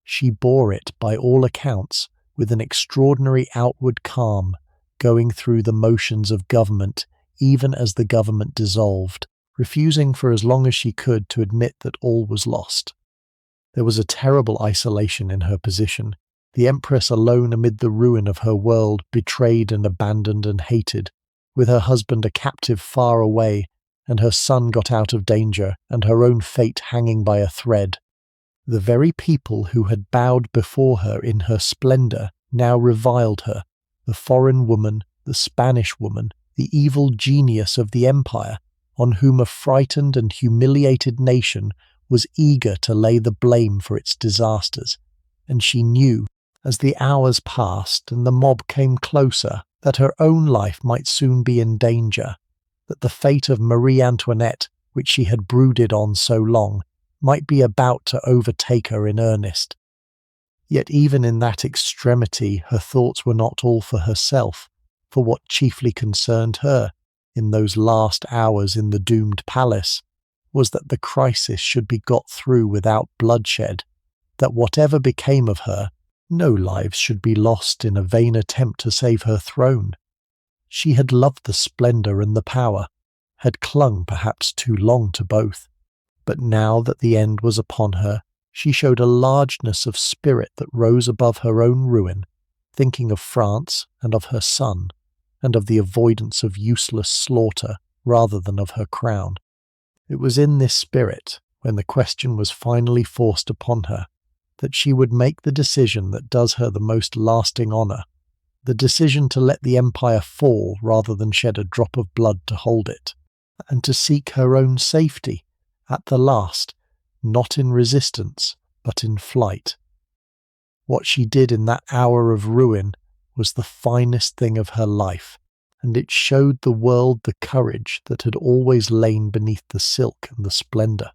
She bore it, by all accounts, with an extraordinary outward calm, going through the motions of government even as the government dissolved, refusing for as long as she could to admit that all was lost. There was a terrible isolation in her position, the Empress alone amid the ruin of her world, betrayed and abandoned and hated, with her husband a captive far away, and her son got out of danger, and her own fate hanging by a thread. The very people who had bowed before her in her splendour now reviled her, the foreign woman, the Spanish woman, the evil genius of the empire, on whom a frightened and humiliated nation was eager to lay the blame for its disasters, and she knew, as the hours passed and the mob came closer, that her own life might soon be in danger, that the fate of Marie Antoinette, which she had brooded on so long, might be about to overtake her in earnest. Yet even in that extremity her thoughts were not all for herself, for what chiefly concerned her, in those last hours in the doomed palace, was that the crisis should be got through without bloodshed, that whatever became of her, no lives should be lost in a vain attempt to save her throne. She had loved the splendour and the power, had clung perhaps too long to both, but now that the end was upon her, she showed a largeness of spirit that rose above her own ruin, thinking of France and of her son, and of the avoidance of useless slaughter rather than of her crown. It was in this spirit, when the question was finally forced upon her, that she would make the decision that does her the most lasting honour, the decision to let the empire fall rather than shed a drop of blood to hold it, and to seek her own safety, at the last, not in resistance, but in flight. What she did in that hour of ruin was the finest thing of her life, and it showed the world the courage that had always lain beneath the silk and the splendour.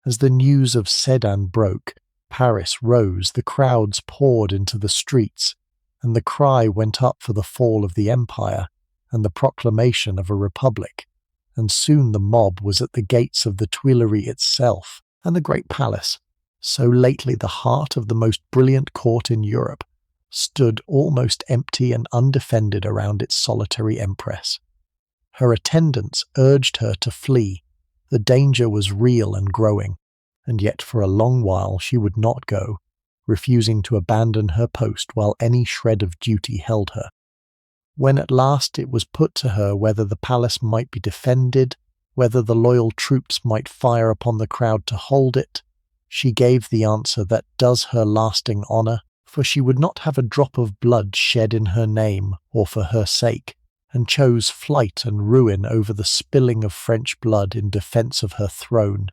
As the news of Sedan broke, Paris rose, the crowds poured into the streets, and the cry went up for the fall of the empire and the proclamation of a republic, and soon the mob was at the gates of the Tuileries itself, and the great palace, so lately the heart of the most brilliant court in Europe, stood almost empty and undefended around its solitary empress. Her attendants urged her to flee. The danger was real and growing, and yet for a long while she would not go, refusing to abandon her post while any shred of duty held her. When at last it was put to her whether the palace might be defended, whether the loyal troops might fire upon the crowd to hold it, she gave the answer that does her lasting honour, for she would not have a drop of blood shed in her name or for her sake, and chose flight and ruin over the spilling of French blood in defence of her throne.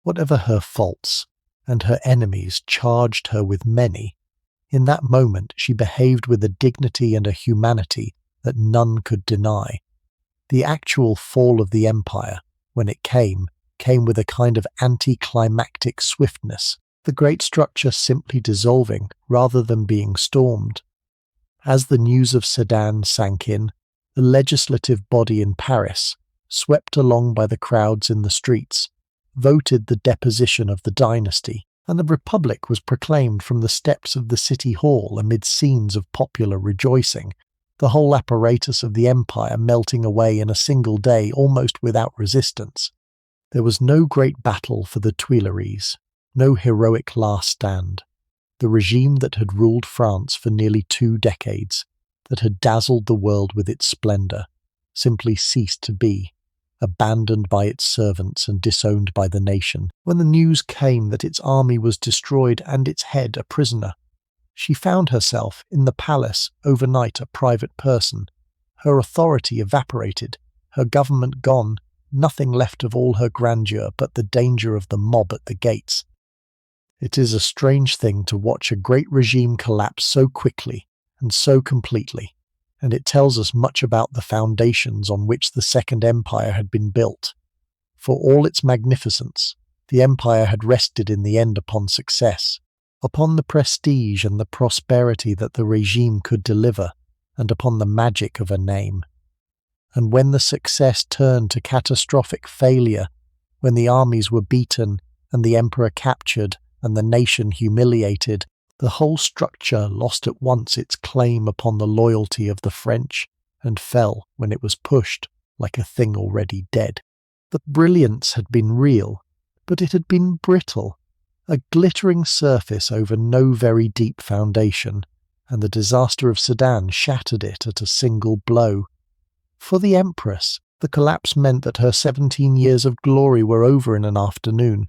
Whatever her faults, and her enemies charged her with many, in that moment she behaved with a dignity and a humanity that none could deny. The actual fall of the empire, when it came with a kind of anticlimactic swiftness, the great structure simply dissolving rather than being stormed. As the news of Sedan sank in, the legislative body in Paris, swept along by the crowds in the streets, voted the deposition of the dynasty, and the Republic was proclaimed from the steps of the city hall amid scenes of popular rejoicing, the whole apparatus of the empire melting away in a single day almost without resistance. There was no great battle for the Tuileries, no heroic last stand. The regime that had ruled France for nearly 2 decades, that had dazzled the world with its splendour, simply ceased to be, abandoned by its servants and disowned by the nation, when the news came that its army was destroyed and its head a prisoner. She found herself in the palace overnight a private person, her authority evaporated, her government gone, nothing left of all her grandeur but the danger of the mob at the gates. It is a strange thing to watch a great regime collapse so quickly and so completely, and it tells us much about the foundations on which the Second Empire had been built. For all its magnificence, the empire had rested in the end upon success, upon the prestige and the prosperity that the regime could deliver, and upon the magic of a name. And when the success turned to catastrophic failure, when the armies were beaten and the emperor captured and the nation humiliated, the whole structure lost at once its claim upon the loyalty of the French and fell when it was pushed like a thing already dead. The brilliance had been real, but it had been brittle, a glittering surface over no very deep foundation, and the disaster of Sedan shattered it at a single blow. For the Empress, the collapse meant that her 17 years of glory were over in an afternoon,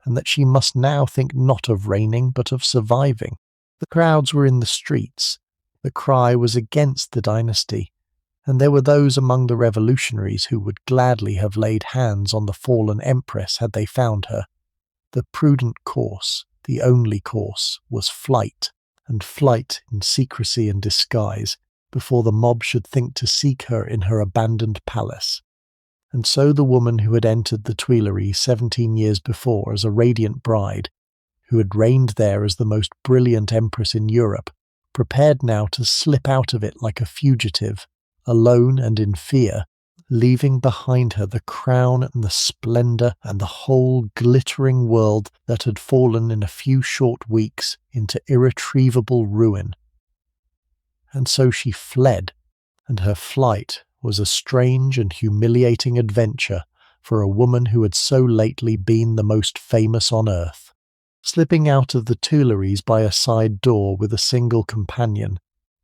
and that she must now think not of reigning but of surviving. The crowds were in the streets, the cry was against the dynasty, and there were those among the revolutionaries who would gladly have laid hands on the fallen Empress had they found her. The prudent course, the only course, was flight, and flight in secrecy and disguise, before the mob should think to seek her in her abandoned palace. And so the woman who had entered the Tuileries 17 years before as a radiant bride, who had reigned there as the most brilliant empress in Europe, prepared now to slip out of it like a fugitive, alone and in fear, leaving behind her the crown and the splendour and the whole glittering world that had fallen in a few short weeks into irretrievable ruin. And so she fled, and her flight was a strange and humiliating adventure for a woman who had so lately been the most famous on earth. Slipping out of the Tuileries by a side door with a single companion,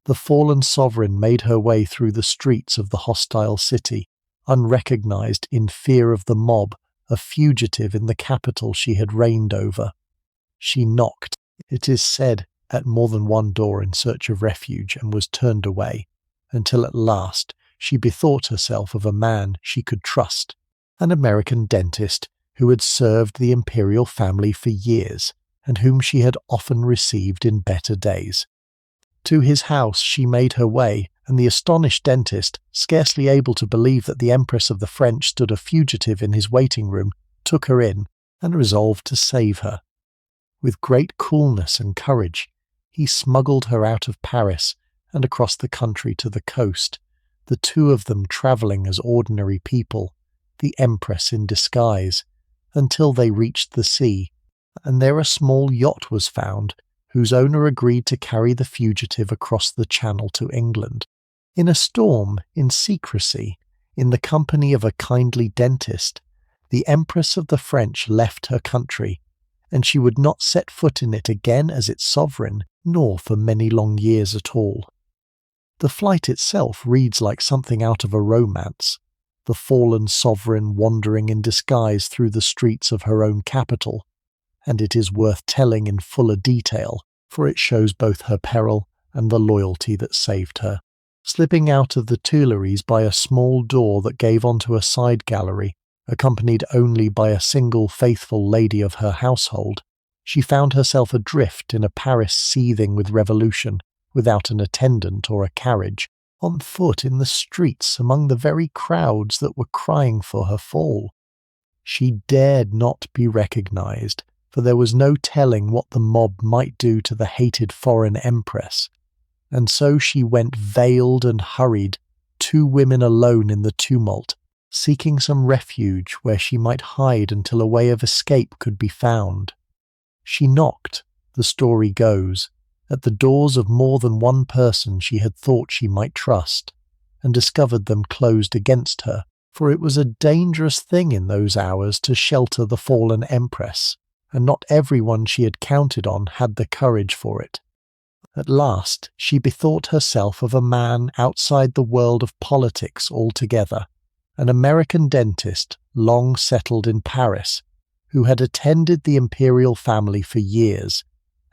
the fallen sovereign made her way through the streets of the hostile city, unrecognized in fear of the mob, a fugitive in the capital she had reigned over. She knocked, it is said, at more than one door in search of refuge and was turned away, until at last she bethought herself of a man she could trust, an American dentist who had served the imperial family for years and whom she had often received in better days. To his house she made her way, and the astonished dentist, scarcely able to believe that the Empress of the French stood a fugitive in his waiting room, took her in and resolved to save her. With great coolness and courage, he smuggled her out of Paris and across the country to the coast, the two of them travelling as ordinary people, the Empress in disguise, until they reached the sea, and there a small yacht was found, whose owner agreed to carry the fugitive across the Channel to England. In a storm, in secrecy, in the company of a kindly dentist, the Empress of the French left her country, and she would not set foot in it again as its sovereign, nor for many long years at all. The flight itself reads like something out of a romance, the fallen sovereign wandering in disguise through the streets of her own capital, and it is worth telling in fuller detail for it shows both her peril and the loyalty that saved her. Slipping out of the Tuileries by a small door that gave onto a side gallery, accompanied only by a single faithful lady of her household, she found herself adrift in a Paris seething with revolution, without an attendant or a carriage, on foot in the streets among the very crowds that were crying for her fall. She dared not be recognized, for there was no telling what the mob might do to the hated foreign empress, and so she went veiled and hurried, 2 women alone in the tumult, seeking some refuge where she might hide until a way of escape could be found. She knocked, the story goes, at the doors of more than one person she had thought she might trust, and discovered them closed against her, for it was a dangerous thing in those hours to shelter the fallen empress, and not everyone she had counted on had the courage for it. At last she bethought herself of a man outside the world of politics altogether, an American dentist long settled in Paris, who had attended the imperial family for years,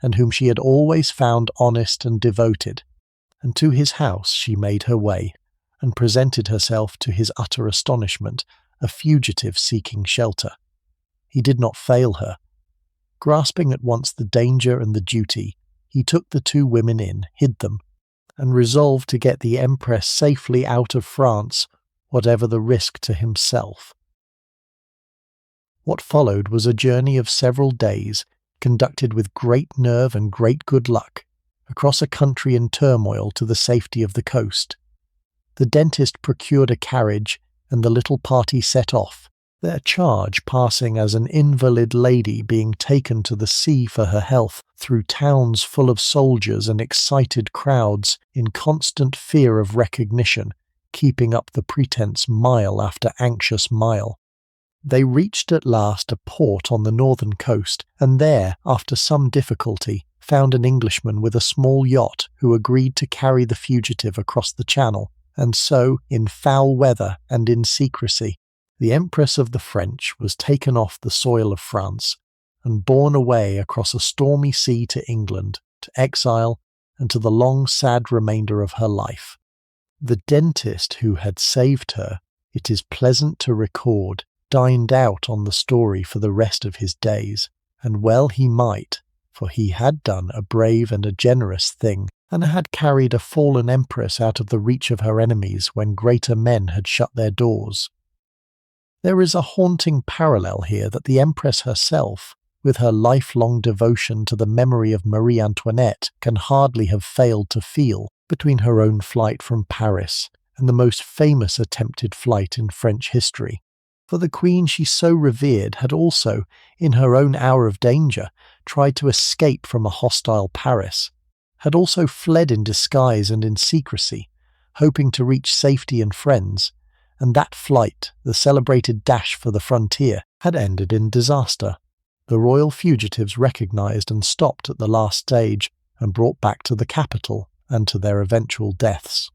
and whom she had always found honest and devoted, and to his house she made her way, and presented herself to his utter astonishment, a fugitive seeking shelter. He did not fail her. Grasping at once the danger and the duty, he took the 2 women in, hid them, and resolved to get the Empress safely out of France, whatever the risk to himself. What followed was a journey of several days, conducted with great nerve and great good luck, across a country in turmoil to the safety of the coast. The dentist procured a carriage, and the little party set off, their charge passing as an invalid lady being taken to the sea for her health through towns full of soldiers and excited crowds in constant fear of recognition, keeping up the pretense mile after anxious mile. They reached at last a port on the northern coast, and there, after some difficulty, found an Englishman with a small yacht who agreed to carry the fugitive across the channel, and so, in foul weather and in secrecy, the Empress of the French was taken off the soil of France and borne away across a stormy sea to England, to exile, and to the long sad remainder of her life. The dentist who had saved her, it is pleasant to record, dined out on the story for the rest of his days, and well he might, for he had done a brave and a generous thing, and had carried a fallen empress out of the reach of her enemies when greater men had shut their doors. There is a haunting parallel here that the Empress herself, with her lifelong devotion to the memory of Marie Antoinette, can hardly have failed to feel between her own flight from Paris and the most famous attempted flight in French history. For the queen she so revered had also, in her own hour of danger, tried to escape from a hostile Paris, had also fled in disguise and in secrecy, hoping to reach safety and friends, and that flight, the celebrated dash for the frontier, had ended in disaster. The royal fugitives recognized and stopped at the last stage, and brought back to the capital and to their eventual deaths.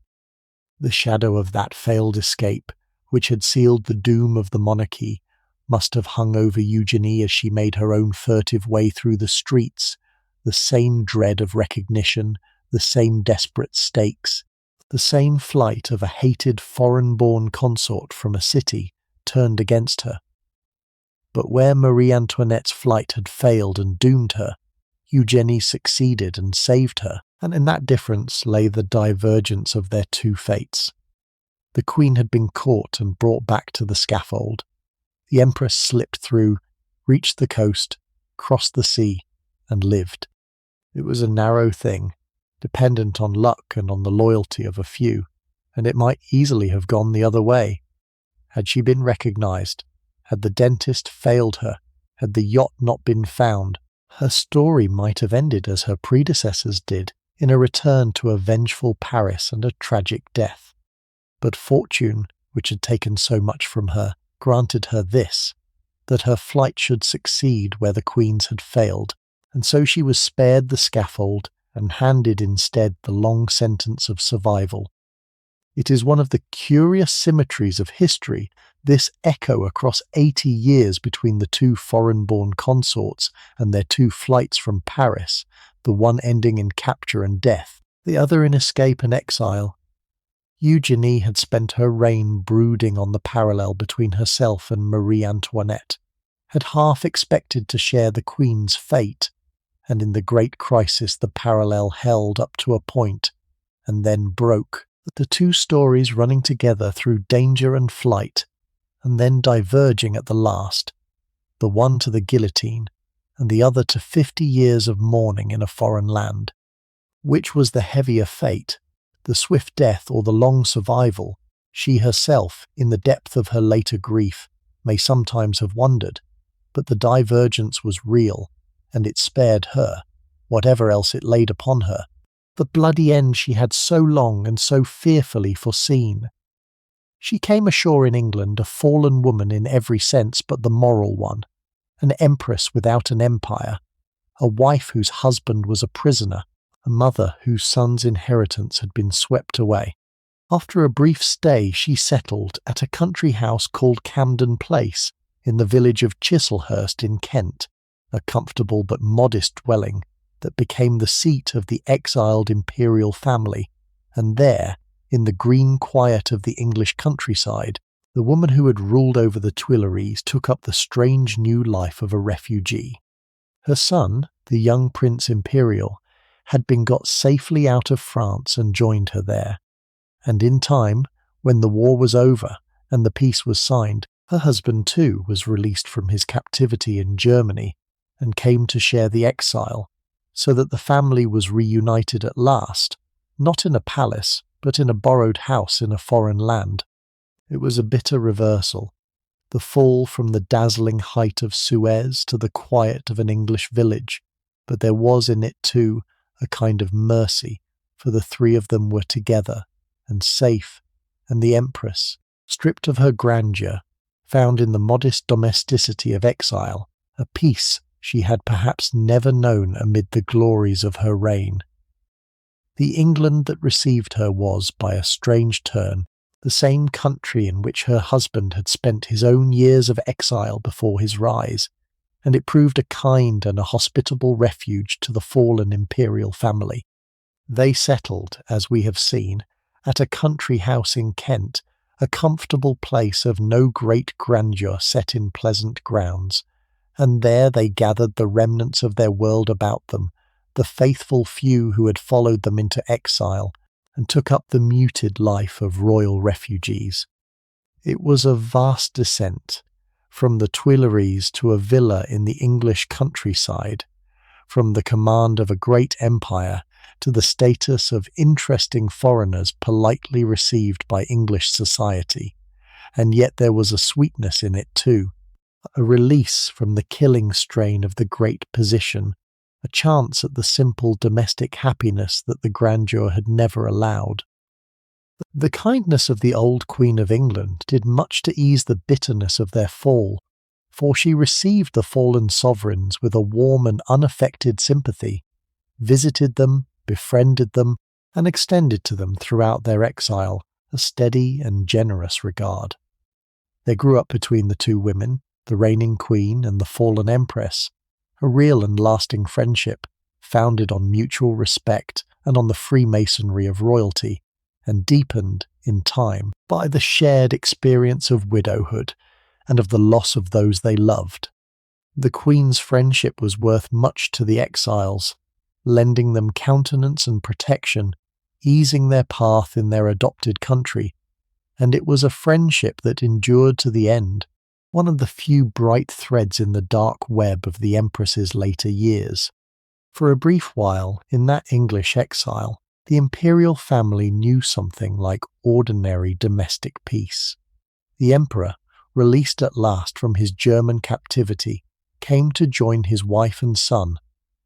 The shadow of that failed escape, which had sealed the doom of the monarchy, must have hung over Eugénie as she made her own furtive way through the streets, the same dread of recognition, the same desperate stakes, the same flight of a hated foreign-born consort from a city turned against her. But where Marie Antoinette's flight had failed and doomed her, Eugénie succeeded and saved her, and in that difference lay the divergence of their 2 fates. The queen had been caught and brought back to the scaffold. The empress slipped through, reached the coast, crossed the sea, and lived. It was a narrow thing, dependent on luck and on the loyalty of a few, and it might easily have gone the other way. Had she been recognized, had the dentist failed her, had the yacht not been found, her story might have ended as her predecessors did, in a return to a vengeful Paris and a tragic death. But fortune, which had taken so much from her, granted her this, that her flight should succeed where the queen's had failed, and so she was spared the scaffold and handed instead the long sentence of survival. It is one of the curious symmetries of history, this echo across 80 years between the two foreign-born consorts and their two flights from Paris, the one ending in capture and death, the other in escape and exile. Eugénie had spent her reign brooding on the parallel between herself and Marie Antoinette, had half expected to share the Queen's fate, and in the great crisis the parallel held up to a point, and then broke, the two stories running together through danger and flight, and then diverging at the last, the one to the guillotine, and the other to 50 years of mourning in a foreign land. Which was the heavier fate, the swift death or the long survival? She herself, in the depth of her later grief, may sometimes have wondered, but the divergence was real, and it spared her, whatever else it laid upon her, the bloody end she had so long and so fearfully foreseen. She came ashore in England a fallen woman in every sense but the moral one, an empress without an empire, a wife whose husband was a prisoner, a mother whose son's inheritance had been swept away. After a brief stay, she settled at a country house called Camden Place, in the village of Chislehurst in Kent, a comfortable but modest dwelling that became the seat of the exiled imperial family, and there, in the green quiet of the English countryside, the woman who had ruled over the Tuileries took up the strange new life of a refugee. Her son, the young Prince Imperial, had been got safely out of France and joined her there. And in time, when the war was over and the peace was signed, her husband too was released from his captivity in Germany and came to share the exile, so that the family was reunited at last, not in a palace, but in a borrowed house in a foreign land. It was a bitter reversal, the fall from the dazzling height of Suez to the quiet of an English village, but there was in it too a kind of mercy, for the three of them were together and safe, and the Empress, stripped of her grandeur, found in the modest domesticity of exile a peace she had perhaps never known amid the glories of her reign. The England that received her was, by a strange turn, the same country in which her husband had spent his own years of exile before his rise, and it proved a kind and a hospitable refuge to the fallen imperial family. They settled, as we have seen, at a country house in Kent, a comfortable place of no great grandeur set in pleasant grounds, and there they gathered the remnants of their world about them, the faithful few who had followed them into exile, and took up the muted life of royal refugees. It was a vast descent, from the Tuileries to a villa in the English countryside, from the command of a great empire to the status of interesting foreigners politely received by English society, and yet there was a sweetness in it too, a release from the killing strain of the great position, a chance at the simple domestic happiness that the grandeur had never allowed. The kindness of the old Queen of England did much to ease the bitterness of their fall, for she received the fallen sovereigns with a warm and unaffected sympathy, visited them, befriended them, and extended to them throughout their exile a steady and generous regard. There grew up between the two women, the reigning queen and the fallen empress, a real and lasting friendship, founded on mutual respect and on the freemasonry of royalty, and deepened, in time, by the shared experience of widowhood and of the loss of those they loved. The Queen's friendship was worth much to the exiles, lending them countenance and protection, easing their path in their adopted country, and it was a friendship that endured to the end, one of the few bright threads in the dark web of the Empress's later years. For a brief while, in that English exile, the imperial family knew something like ordinary domestic peace. The Emperor, released at last from his German captivity, came to join his wife and son,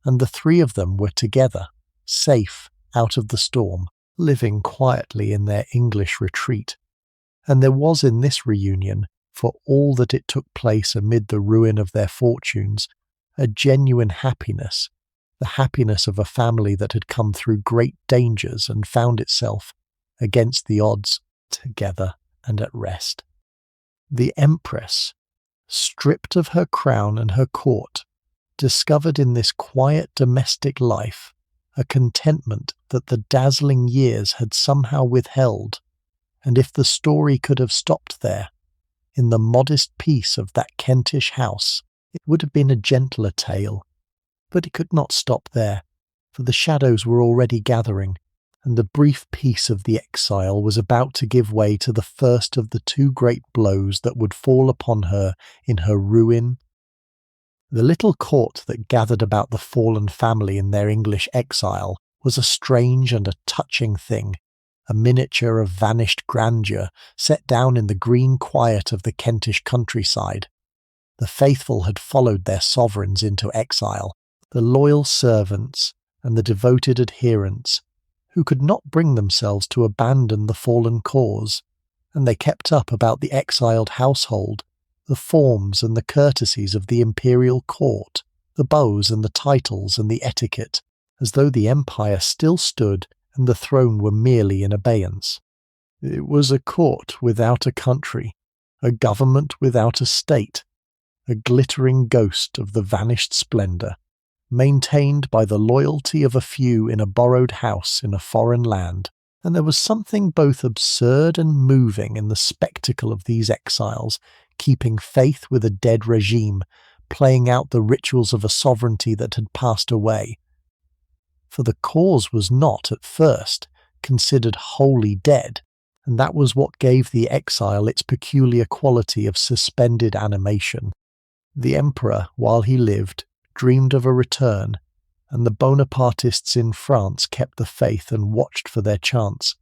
and the three of them were together, safe out of the storm, living quietly in their English retreat. And there was in this reunion, for all that it took place amid the ruin of their fortunes, a genuine happiness, the happiness of a family that had come through great dangers and found itself, against the odds, together and at rest. The Empress, stripped of her crown and her court, discovered in this quiet domestic life a contentment that the dazzling years had somehow withheld, and if the story could have stopped there, in the modest peace of that Kentish house, it would have been a gentler tale. But it could not stop there, for the shadows were already gathering, and the brief peace of the exile was about to give way to the first of the two great blows that would fall upon her in her ruin. The little court that gathered about the fallen family in their English exile was a strange and a touching thing, a miniature of vanished grandeur set down in the green quiet of the Kentish countryside. The faithful had followed their sovereigns into exile, the loyal servants and the devoted adherents, who could not bring themselves to abandon the fallen cause, and they kept up about the exiled household, the forms and the courtesies of the imperial court, the bows and the titles and the etiquette, as though the empire still stood and the throne were merely in abeyance. It was a court without a country, a government without a state, a glittering ghost of the vanished splendour, maintained by the loyalty of a few in a borrowed house in a foreign land, and there was something both absurd and moving in the spectacle of these exiles, keeping faith with a dead regime, playing out the rituals of a sovereignty that had passed away. For the cause was not, at first, considered wholly dead, and that was what gave the exile its peculiar quality of suspended animation. The emperor, while he lived, dreamed of a return, and the Bonapartists in France kept the faith and watched for their chance,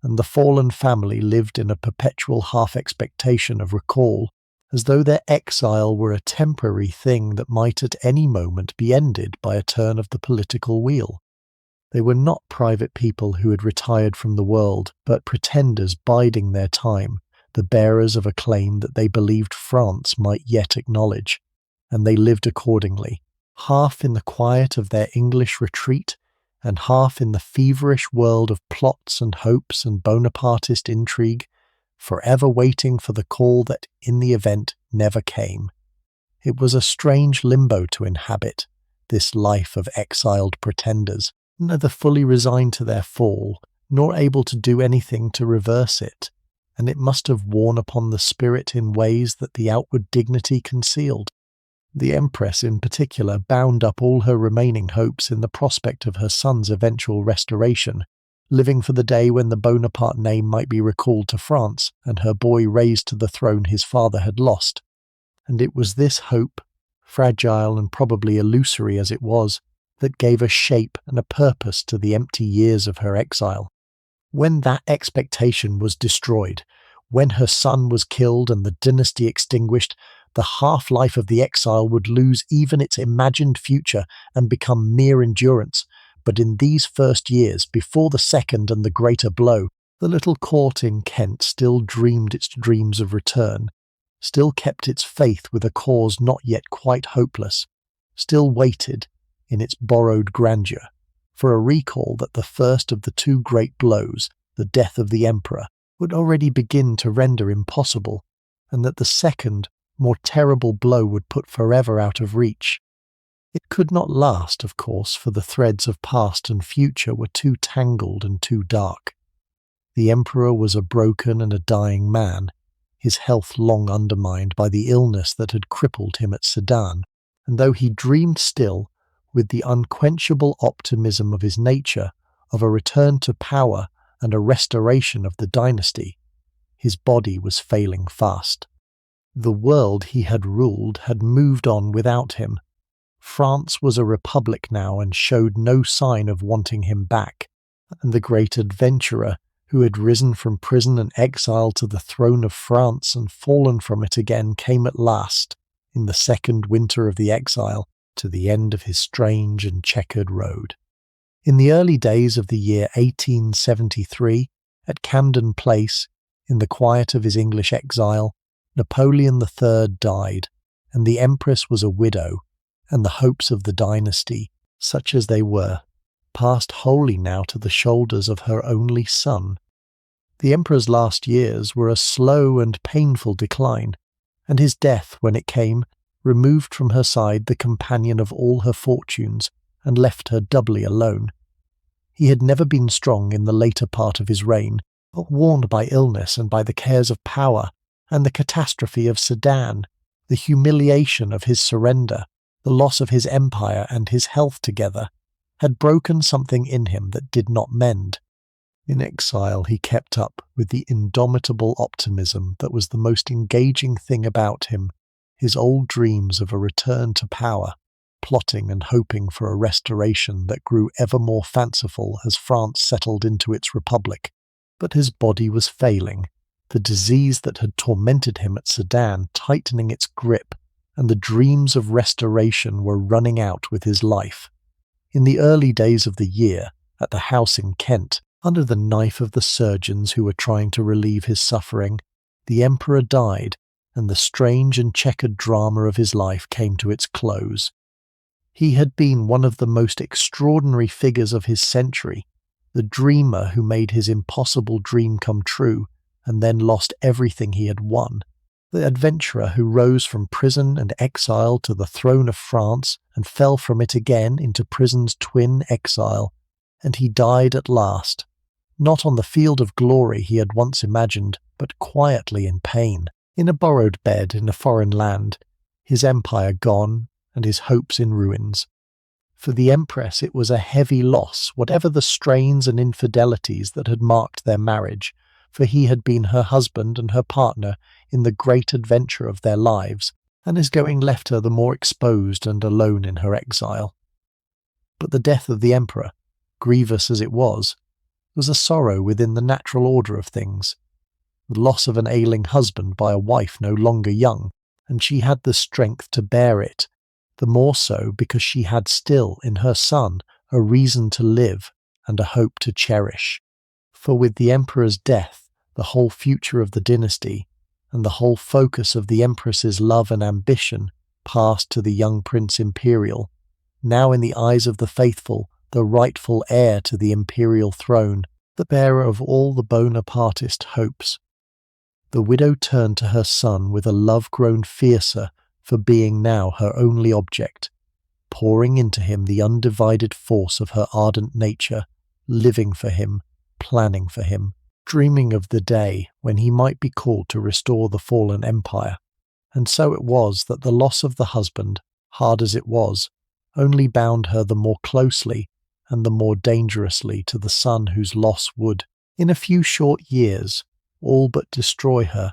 and the fallen family lived in a perpetual half-expectation of recall, as though their exile were a temporary thing that might at any moment be ended by a turn of the political wheel. They were not private people who had retired from the world, but pretenders biding their time, the bearers of a claim that they believed France might yet acknowledge, and they lived accordingly, half in the quiet of their English retreat, and half in the feverish world of plots and hopes and Bonapartist intrigue, forever waiting for the call that, in the event, never came. It was a strange limbo to inhabit, this life of exiled pretenders, neither fully resigned to their fall, nor able to do anything to reverse it, and it must have worn upon the spirit in ways that the outward dignity concealed. The Empress in particular bound up all her remaining hopes in the prospect of her son's eventual restoration, living for the day when the Bonaparte name might be recalled to France and her boy raised to the throne his father had lost. And it was this hope, fragile and probably illusory as it was, that gave a shape and a purpose to the empty years of her exile. When that expectation was destroyed, when her son was killed and the dynasty extinguished, the half-life of the exile would lose even its imagined future and become mere endurance. But in these first years, before the second and the greater blow, the little court in Kent still dreamed its dreams of return, still kept its faith with a cause not yet quite hopeless, still waited, in its borrowed grandeur, for a recall that the first of the two great blows, the death of the emperor, would already begin to render impossible, and that the second, more terrible blow would put forever out of reach. It could not last, of course, for the threads of past and future were too tangled and too dark. The emperor was a broken and a dying man, his health long undermined by the illness that had crippled him at Sedan, and though he dreamed still, with the unquenchable optimism of his nature, of a return to power and a restoration of the dynasty, his body was failing fast. The world he had ruled had moved on without him. France was a republic now and showed no sign of wanting him back, and the great adventurer, who had risen from prison and exile to the throne of France and fallen from it again, came at last, in the second winter of the exile, to the end of his strange and checkered road. In the early days of the year 1873, at Camden Place, in the quiet of his English exile, Napoleon III died, and the Empress was a widow, and the hopes of the dynasty, such as they were, passed wholly now to the shoulders of her only son. The emperor's last years were a slow and painful decline, and his death, when it came, removed from her side the companion of all her fortunes and left her doubly alone. He had never been strong in the later part of his reign, but worn by illness and by the cares of power, and the catastrophe of Sedan, the humiliation of his surrender, the loss of his empire and his health together, had broken something in him that did not mend. In exile he kept up with the indomitable optimism that was the most engaging thing about him, his old dreams of a return to power, plotting and hoping for a restoration that grew ever more fanciful as France settled into its republic. But his body was failing, the disease that had tormented him at Sedan tightening its grip, and the dreams of restoration were running out with his life. In the early days of the year, at the house in Kent, under the knife of the surgeons who were trying to relieve his suffering, the emperor died, and the strange and checkered drama of his life came to its close. He had been one of the most extraordinary figures of his century, the dreamer who made his impossible dream come true, and then lost everything he had won, the adventurer who rose from prison and exile to the throne of France and fell from it again into prison's twin exile, and he died at last, not on the field of glory he had once imagined, but quietly in pain, in a borrowed bed in a foreign land, his empire gone and his hopes in ruins. For the Empress it was a heavy loss, whatever the strains and infidelities that had marked their marriage, for he had been her husband and her partner in the great adventure of their lives, and his going left her the more exposed and alone in her exile. But the death of the emperor, grievous as it was a sorrow within the natural order of things. The loss of an ailing husband by a wife no longer young, and she had the strength to bear it, the more so because she had still in her son a reason to live and a hope to cherish. For with the emperor's death, the whole future of the dynasty, and the whole focus of the empress's love and ambition passed to the young Prince Imperial, now in the eyes of the faithful the rightful heir to the imperial throne, the bearer of all the Bonapartist hopes. The widow turned to her son with a love grown fiercer for being now her only object, pouring into him the undivided force of her ardent nature, living for him, planning for him, dreaming of the day when he might be called to restore the fallen empire. And so it was that the loss of the husband, hard as it was, only bound her the more closely and the more dangerously to the son whose loss would, in a few short years, all but destroy her.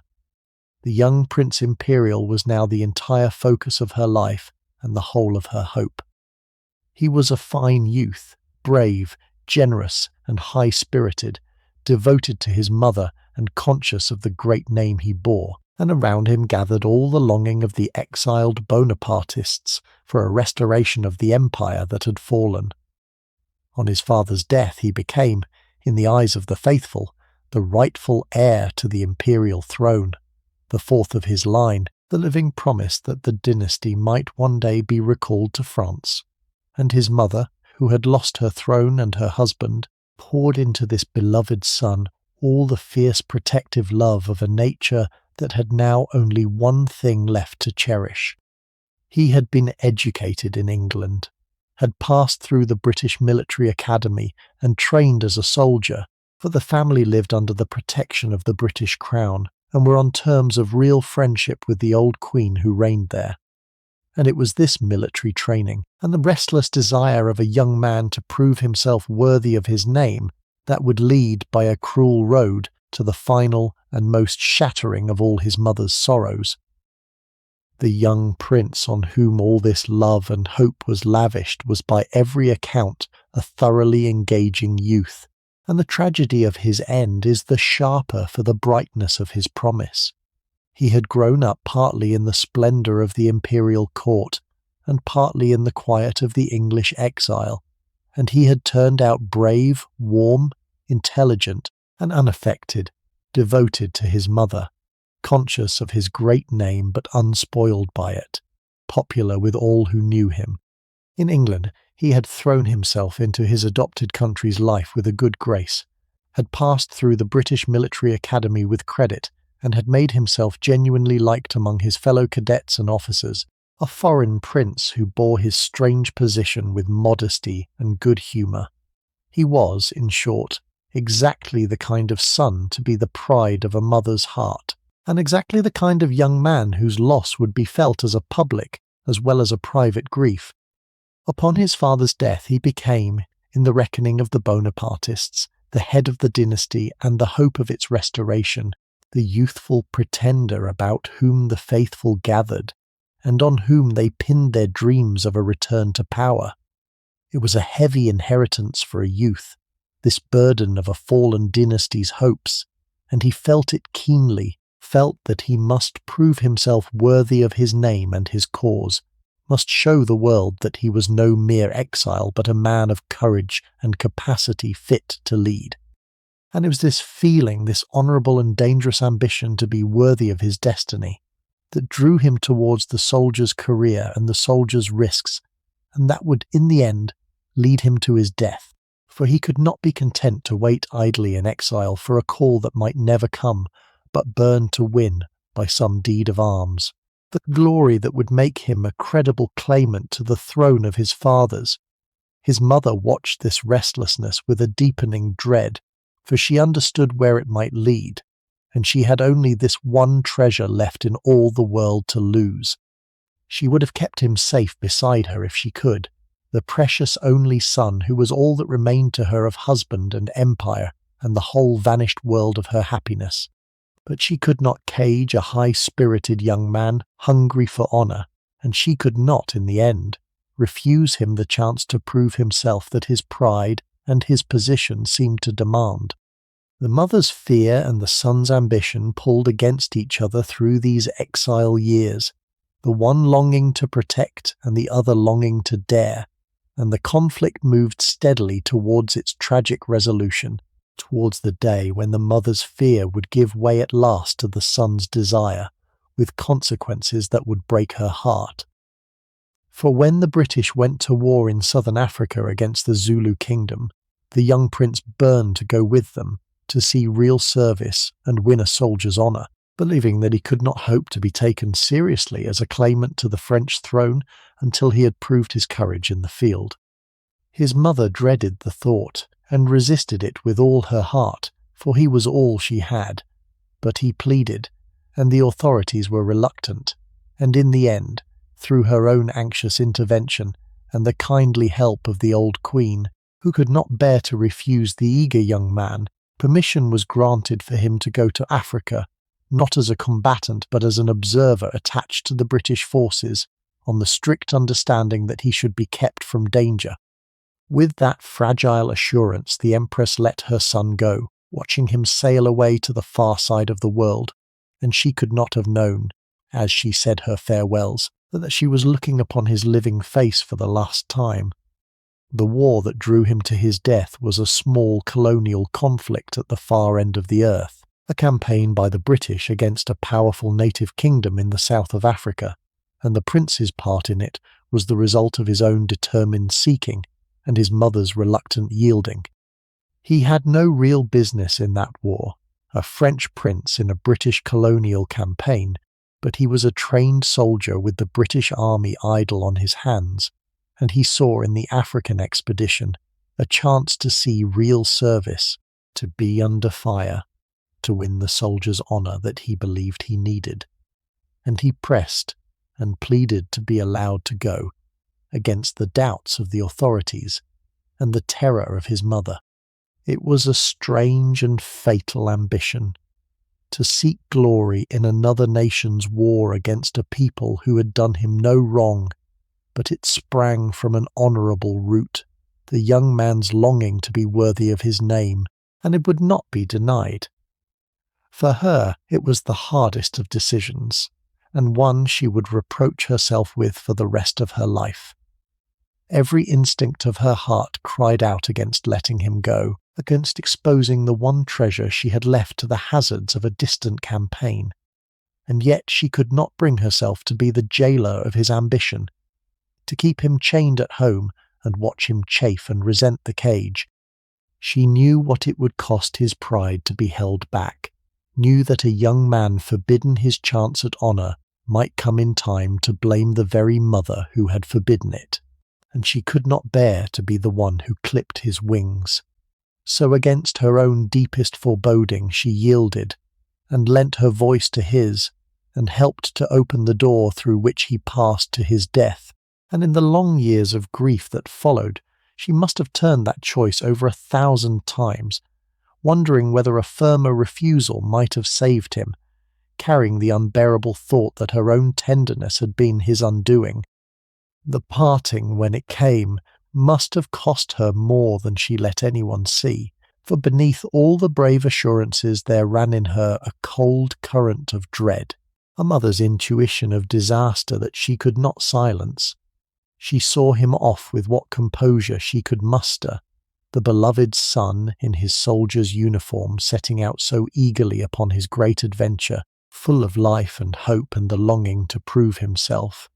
The young Prince Imperial was now the entire focus of her life and the whole of her hope. He was a fine youth, brave, generous, and high-spirited, devoted to his mother and conscious of the great name he bore, and around him gathered all the longing of the exiled Bonapartists for a restoration of the empire that had fallen. On his father's death he became, in the eyes of the faithful, the rightful heir to the imperial throne, the fourth of his line, the living promise that the dynasty might one day be recalled to France. And his mother, who had lost her throne and her husband, poured into this beloved son all the fierce protective love of a nature that had now only one thing left to cherish. He had been educated in England, had passed through the British Military Academy and trained as a soldier, for the family lived under the protection of the British Crown and were on terms of real friendship with the old Queen who reigned there. And it was this military training and the restless desire of a young man to prove himself worthy of his name that would lead by a cruel road to the final and most shattering of all his mother's sorrows. The young prince on whom all this love and hope was lavished was by every account a thoroughly engaging youth, and the tragedy of his end is the sharper for the brightness of his promise. He had grown up partly in the splendour of the imperial court, and partly in the quiet of the English exile, and he had turned out brave, warm, intelligent, and unaffected, devoted to his mother, conscious of his great name but unspoiled by it, popular with all who knew him. In England he had thrown himself into his adopted country's life with a good grace, had passed through the British Military Academy with credit, and had made himself genuinely liked among his fellow cadets and officers, a foreign prince who bore his strange position with modesty and good humour. He was, in short, exactly the kind of son to be the pride of a mother's heart, and exactly the kind of young man whose loss would be felt as a public as well as a private grief. Upon his father's death he became, in the reckoning of the Bonapartists, the head of the dynasty and the hope of its restoration, the youthful pretender about whom the faithful gathered, and on whom they pinned their dreams of a return to power. It was a heavy inheritance for a youth, this burden of a fallen dynasty's hopes, and he felt it keenly, felt that he must prove himself worthy of his name and his cause, must show the world that he was no mere exile but a man of courage and capacity fit to lead. And it was this feeling, this honourable and dangerous ambition to be worthy of his destiny, that drew him towards the soldier's career and the soldier's risks, and that would, in the end, lead him to his death, for he could not be content to wait idly in exile for a call that might never come, but burn to win by some deed of arms, the glory that would make him a credible claimant to the throne of his fathers. His mother watched this restlessness with a deepening dread, for she understood where it might lead, and she had only this one treasure left in all the world to lose. She would have kept him safe beside her if she could, the precious only son who was all that remained to her of husband and empire and the whole vanished world of her happiness. But she could not cage a high-spirited young man hungry for honour, and she could not, in the end, refuse him the chance to prove himself that his pride and his position seemed to demand. The mother's fear and the son's ambition pulled against each other through these exile years, the one longing to protect and the other longing to dare, and the conflict moved steadily towards its tragic resolution, towards the day when the mother's fear would give way at last to the son's desire, with consequences that would break her heart. For when the British went to war in southern Africa against the Zulu kingdom, the young prince burned to go with them, to see real service and win a soldier's honour, believing that he could not hope to be taken seriously as a claimant to the French throne until he had proved his courage in the field. His mother dreaded the thought, and resisted it with all her heart, for he was all she had. But he pleaded, and the authorities were reluctant, and in the end, through her own anxious intervention and the kindly help of the old queen, who could not bear to refuse the eager young man, permission was granted for him to go to Africa, not as a combatant but as an observer attached to the British forces, on the strict understanding that he should be kept from danger. With that fragile assurance the Empress let her son go, watching him sail away to the far side of the world, and she could not have known, as she said her farewells, that she was looking upon his living face for the last time. The war that drew him to his death was a small colonial conflict at the far end of the earth, a campaign by the British against a powerful native kingdom in the south of Africa, and the prince's part in it was the result of his own determined seeking and his mother's reluctant yielding. He had no real business in that war, a French prince in a British colonial campaign, but he was a trained soldier with the British army idle on his hands, and he saw in the African expedition a chance to see real service, to be under fire, to win the soldier's honour that he believed he needed. And he pressed and pleaded to be allowed to go, against the doubts of the authorities and the terror of his mother. It was a strange and fatal ambition, to seek glory in another nation's war against a people who had done him no wrong, but it sprang from an honourable root, the young man's longing to be worthy of his name, and it would not be denied. For her it was the hardest of decisions, and one she would reproach herself with for the rest of her life. Every instinct of her heart cried out against letting him go, against exposing the one treasure she had left to the hazards of a distant campaign, and yet she could not bring herself to be the jailer of his ambition, to keep him chained at home and watch him chafe and resent the cage. She knew what it would cost his pride to be held back, knew that a young man forbidden his chance at honour might come in time to blame the very mother who had forbidden it, and she could not bear to be the one who clipped his wings. So against her own deepest foreboding she yielded, and lent her voice to his, and helped to open the door through which he passed to his death. And in the long years of grief that followed, she must have turned that choice over 1,000 times, wondering whether a firmer refusal might have saved him, carrying the unbearable thought that her own tenderness had been his undoing. The parting, when it came, must have cost her more than she let anyone see, for beneath all the brave assurances there ran in her a cold current of dread, a mother's intuition of disaster that she could not silence. She saw him off with what composure she could muster, the beloved son in his soldier's uniform setting out so eagerly upon his great adventure, full of life and hope and the longing to prove himself.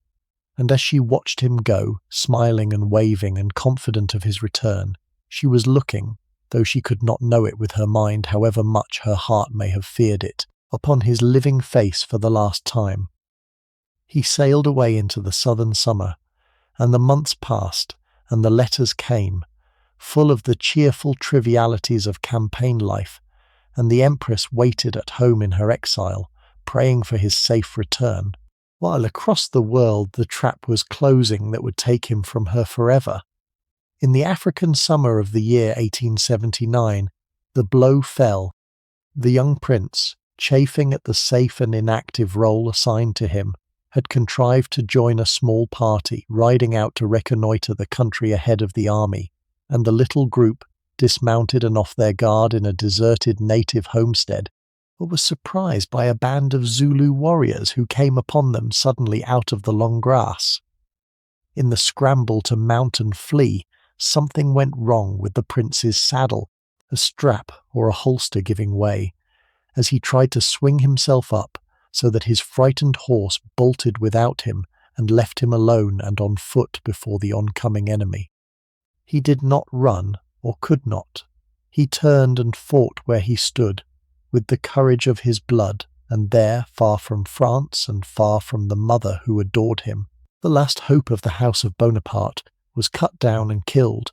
And as she watched him go, smiling and waving and confident of his return, she was looking, though she could not know it with her mind however much her heart may have feared it, upon his living face for the last time. He sailed away into the southern summer, and the months passed, and the letters came, full of the cheerful trivialities of campaign life, and the Empress waited at home in her exile, praying for his safe return, while across the world the trap was closing that would take him from her forever. In the African summer of the year 1879, the blow fell. The young prince, chafing at the safe and inactive role assigned to him, had contrived to join a small party riding out to reconnoitre the country ahead of the army, and the little group, dismounted and off their guard in a deserted native homestead, was surprised by a band of Zulu warriors who came upon them suddenly out of the long grass. In the scramble to mount and flee, something went wrong with the prince's saddle, a strap or a holster giving way, as he tried to swing himself up so that his frightened horse bolted without him and left him alone and on foot before the oncoming enemy. He did not run, or could not. He turned and fought where he stood, with the courage of his blood, and there, far from France and far from the mother who adored him, the last hope of the House of Bonaparte, was cut down and killed,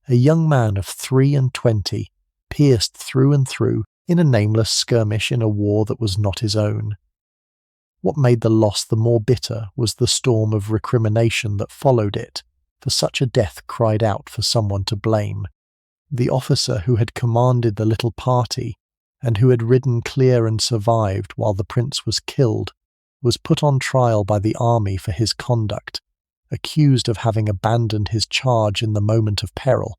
a young man of 23, pierced through and through in a nameless skirmish in a war that was not his own. What made the loss the more bitter was the storm of recrimination that followed it, for such a death cried out for someone to blame. The officer who had commanded the little party, and who had ridden clear and survived while the prince was killed, was put on trial by the army for his conduct, accused of having abandoned his charge in the moment of peril,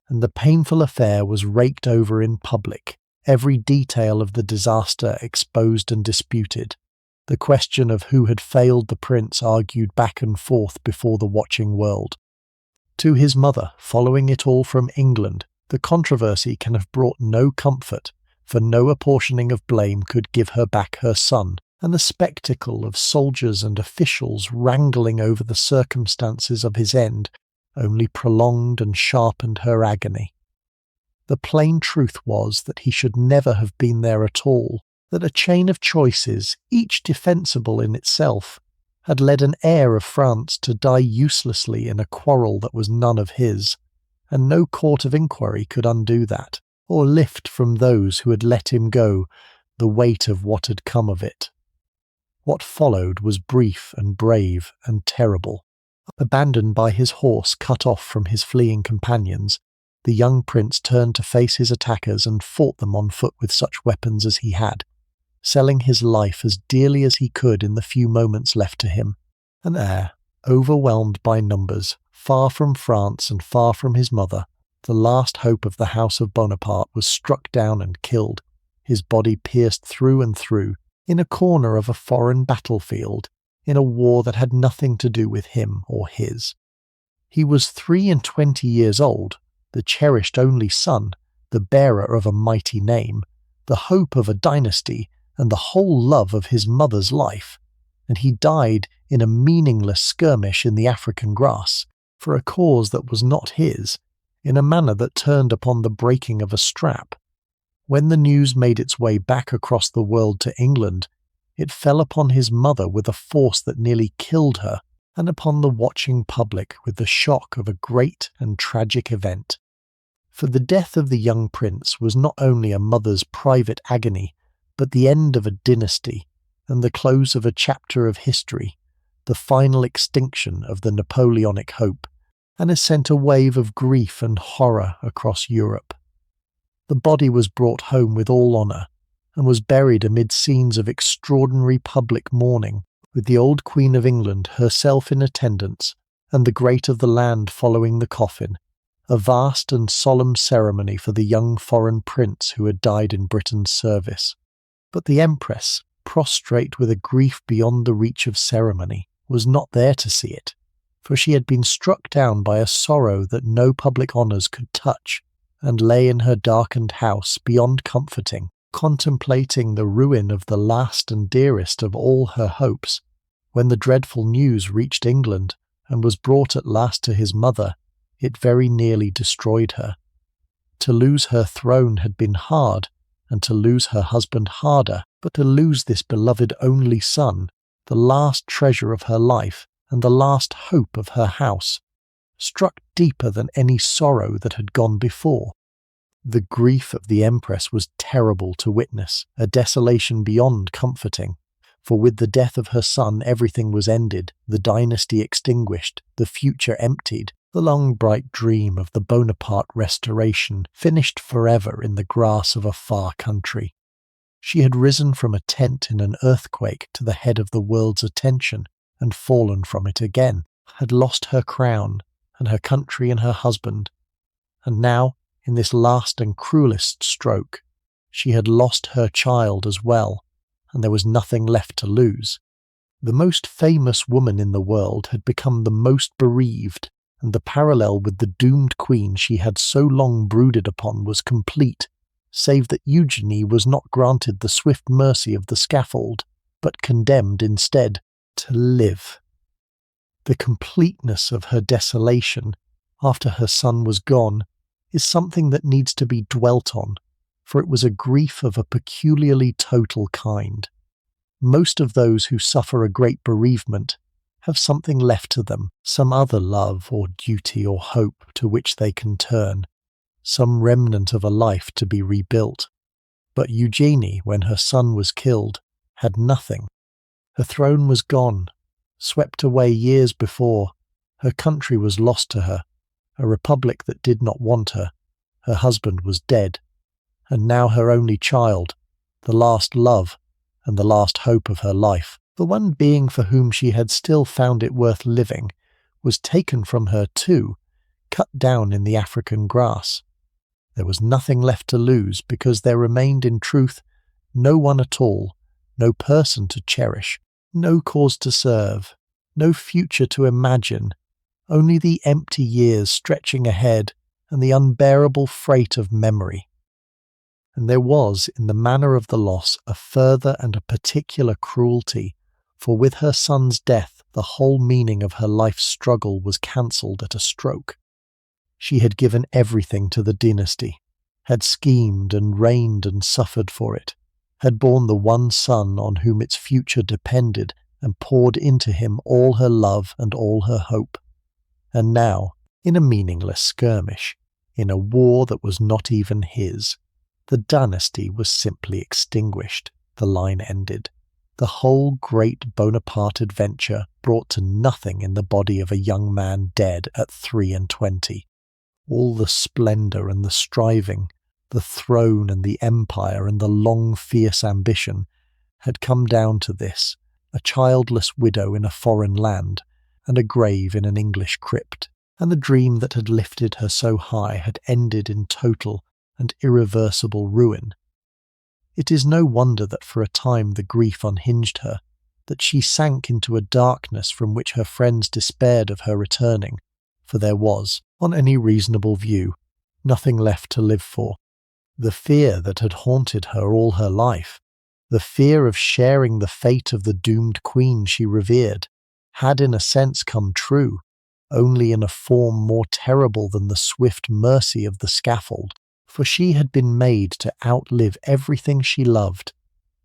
and the painful affair was raked over in public, every detail of the disaster exposed and disputed, the question of who had failed the prince argued back and forth before the watching world. To his mother, following it all from England, the controversy can have brought no comfort, for no apportioning of blame could give her back her son, and the spectacle of soldiers and officials wrangling over the circumstances of his end only prolonged and sharpened her agony. The plain truth was that he should never have been there at all, that a chain of choices, each defensible in itself, had led an heir of France to die uselessly in a quarrel that was none of his, and no court of inquiry could undo that, or lift from those who had let him go the weight of what had come of it. What followed was brief and brave and terrible. Abandoned by his horse cut off from his fleeing companions, the young prince turned to face his attackers and fought them on foot with such weapons as he had, selling his life as dearly as he could in the few moments left to him. And there, overwhelmed by numbers, far from France and far from his mother, the last hope of the House of Bonaparte was struck down and killed, his body pierced through and through, in a corner of a foreign battlefield, in a war that had nothing to do with him or his. He was 23 years old, the cherished only son, the bearer of a mighty name, the hope of a dynasty, and the whole love of his mother's life, and he died in a meaningless skirmish in the African grass, for a cause that was not his, in a manner that turned upon the breaking of a strap. When the news made its way back across the world to England, it fell upon his mother with a force that nearly killed her, and upon the watching public with the shock of a great and tragic event. For the death of the young prince was not only a mother's private agony, but the end of a dynasty and the close of a chapter of history, the final extinction of the Napoleonic hope, and it sent a wave of grief and horror across Europe. The body was brought home with all honour, and was buried amid scenes of extraordinary public mourning, with the old Queen of England herself in attendance, and the great of the land following the coffin, a vast and solemn ceremony for the young foreign prince who had died in Britain's service. But the Empress, prostrate with a grief beyond the reach of ceremony, was not there to see it, for she had been struck down by a sorrow that no public honours could touch, and lay in her darkened house beyond comforting, contemplating the ruin of the last and dearest of all her hopes. When the dreadful news reached England, and was brought at last to his mother, it very nearly destroyed her. To lose her throne had been hard, and to lose her husband harder, but to lose this beloved only son, the last treasure of her life, and the last hope of her house, struck deeper than any sorrow that had gone before. The grief of the Empress was terrible to witness, a desolation beyond comforting, for with the death of her son everything was ended, the dynasty extinguished, the future emptied, the long bright dream of the Bonaparte restoration finished forever in the grass of a far country. She had risen from a tent in an earthquake to the head of the world's attention, and fallen from it again, had lost her crown, and her country and her husband, and now, in this last and cruelest stroke, she had lost her child as well, and there was nothing left to lose. The most famous woman in the world had become the most bereaved, and the parallel with the doomed queen she had so long brooded upon was complete, save that Eugénie was not granted the swift mercy of the scaffold, but condemned instead to live. The completeness of her desolation, after her son was gone, is something that needs to be dwelt on, for it was a grief of a peculiarly total kind. Most of those who suffer a great bereavement have something left to them, some other love or duty or hope to which they can turn, some remnant of a life to be rebuilt. But Eugénie, when her son was killed, had nothing. Her throne was gone, swept away years before. Her country was lost to her, a republic that did not want her. Her husband was dead, and now her only child, the last love and the last hope of her life, the one being for whom she had still found it worth living, was taken from her too, cut down in the African grass. There was nothing left to lose, because there remained in truth no one at all, no person to cherish, no cause to serve, no future to imagine, only the empty years stretching ahead and the unbearable freight of memory. And there was, in the manner of the loss, a further and a particular cruelty, for with her son's death the whole meaning of her life's struggle was cancelled at a stroke. She had given everything to the dynasty, had schemed and reigned and suffered for it, had borne the one son on whom its future depended, and poured into him all her love and all her hope. And now, in a meaningless skirmish, in a war that was not even his, the dynasty was simply extinguished, the line ended. The whole great Bonaparte adventure brought to nothing in the body of a young man dead at 23. All the splendour and the striving, the throne and the empire and the long fierce ambition had come down to this, a childless widow in a foreign land, and a grave in an English crypt, and the dream that had lifted her so high had ended in total and irreversible ruin. It is no wonder that for a time the grief unhinged her, that she sank into a darkness from which her friends despaired of her returning, for there was, on any reasonable view, nothing left to live for. The fear that had haunted her all her life, the fear of sharing the fate of the doomed queen she revered, had in a sense come true, only in a form more terrible than the swift mercy of the scaffold, for she had been made to outlive everything she loved,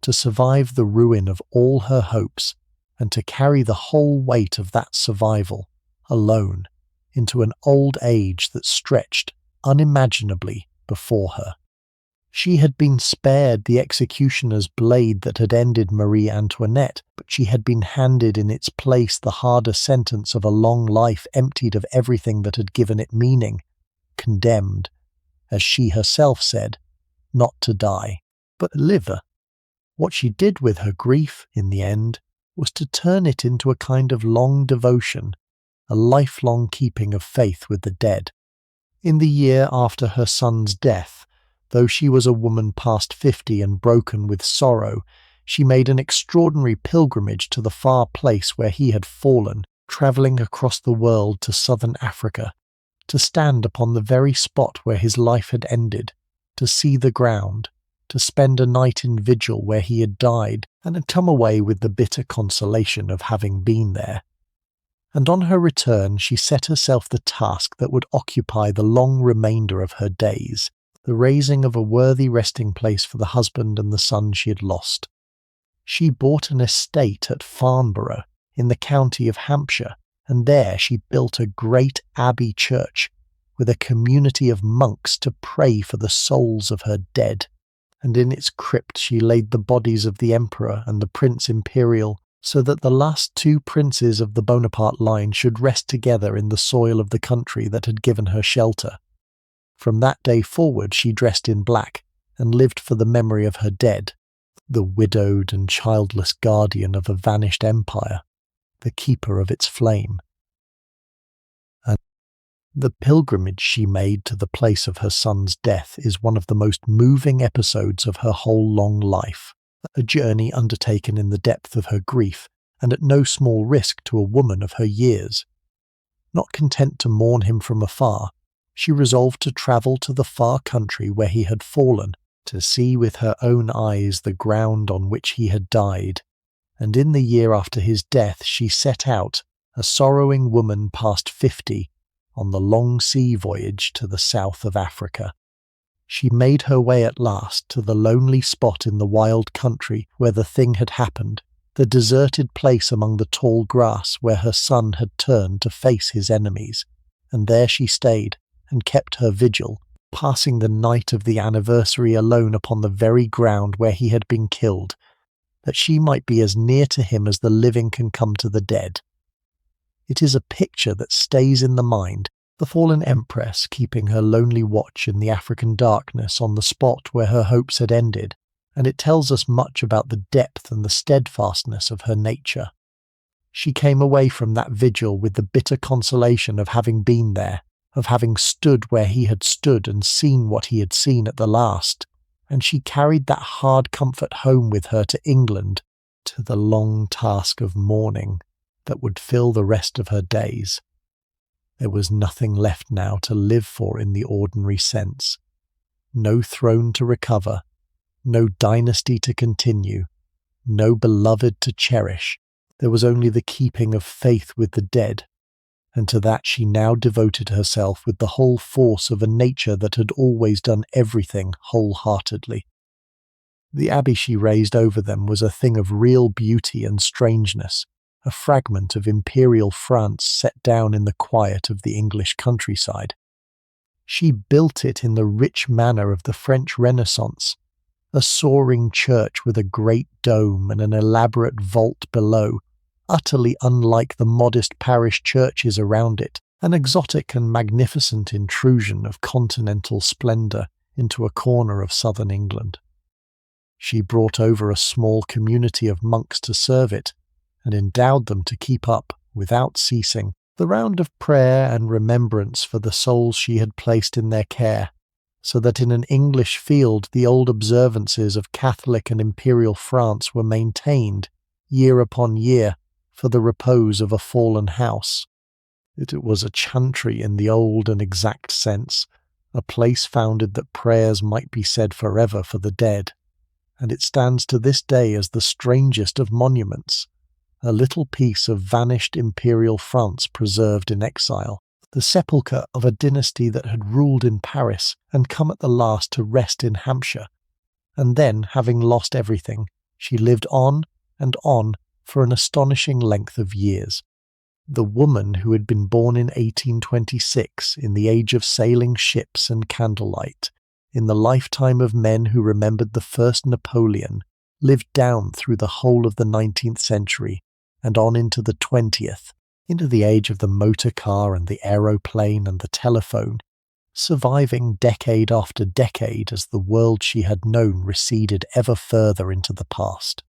to survive the ruin of all her hopes, and to carry the whole weight of that survival, alone, into an old age that stretched unimaginably before her. She had been spared the executioner's blade that had ended Marie Antoinette, but she had been handed in its place the harder sentence of a long life emptied of everything that had given it meaning, condemned, as she herself said, not to die, but live. What she did with her grief, in the end, was to turn it into a kind of long devotion, a lifelong keeping of faith with the dead. In the year after her son's death, though she was a woman past 50 and broken with sorrow, she made an extraordinary pilgrimage to the far place where he had fallen, travelling across the world to southern Africa, to stand upon the very spot where his life had ended, to see the ground, to spend a night in vigil where he had died, and had come away with the bitter consolation of having been there. And on her return she set herself the task that would occupy the long remainder of her days, the raising of a worthy resting place for the husband and the son she had lost. She bought an estate at Farnborough, in the county of Hampshire, and there she built a great abbey church, with a community of monks to pray for the souls of her dead, and in its crypt she laid the bodies of the Emperor and the Prince Imperial, so that the last two princes of the Bonaparte line should rest together in the soil of the country that had given her shelter. From that day forward she dressed in black, and lived for the memory of her dead, the widowed and childless guardian of a vanished empire, the keeper of its flame. And the pilgrimage she made to the place of her son's death is one of the most moving episodes of her whole long life, a journey undertaken in the depth of her grief, and at no small risk to a woman of her years. Not content to mourn him from afar, she resolved to travel to the far country where he had fallen, to see with her own eyes the ground on which he had died, and in the year after his death she set out, a sorrowing woman past 50, on the long sea voyage to the south of Africa. She made her way at last to the lonely spot in the wild country where the thing had happened, the deserted place among the tall grass where her son had turned to face his enemies, and there she stayed, and kept her vigil, passing the night of the anniversary alone upon the very ground where he had been killed, that she might be as near to him as the living can come to the dead. It is a picture that stays in the mind, the fallen empress keeping her lonely watch in the African darkness on the spot where her hopes had ended, and it tells us much about the depth and the steadfastness of her nature. She came away from that vigil with the bitter consolation of having been there, of having stood where he had stood and seen what he had seen at the last, and she carried that hard comfort home with her to England, to the long task of mourning that would fill the rest of her days. There was nothing left now to live for in the ordinary sense, no throne to recover, no dynasty to continue, no beloved to cherish. There was only the keeping of faith with the dead, and to that she now devoted herself with the whole force of a nature that had always done everything wholeheartedly. The abbey she raised over them was a thing of real beauty and strangeness, a fragment of imperial France set down in the quiet of the English countryside. She built it in the rich manner of the French Renaissance, a soaring church with a great dome and an elaborate vault below, utterly unlike the modest parish churches around it, an exotic and magnificent intrusion of continental splendour into a corner of southern England. She brought over a small community of monks to serve it, and endowed them to keep up, without ceasing, the round of prayer and remembrance for the souls she had placed in their care, so that in an English field the old observances of Catholic and imperial France were maintained, year upon year, for the repose of a fallen house. It was a chantry in the old and exact sense, a place founded that prayers might be said forever for the dead, and it stands to this day as the strangest of monuments, a little piece of vanished imperial France preserved in exile, the sepulchre of a dynasty that had ruled in Paris and come at the last to rest in Hampshire. And then, having lost everything, she lived on and on for an astonishing length of years. The woman who had been born in 1826 in the age of sailing ships and candlelight, in the lifetime of men who remembered the first Napoleon, lived down through the whole of the 19th century and on into the 20th, into the age of the motor car and the aeroplane and the telephone, surviving decade after decade as the world she had known receded ever further into the past.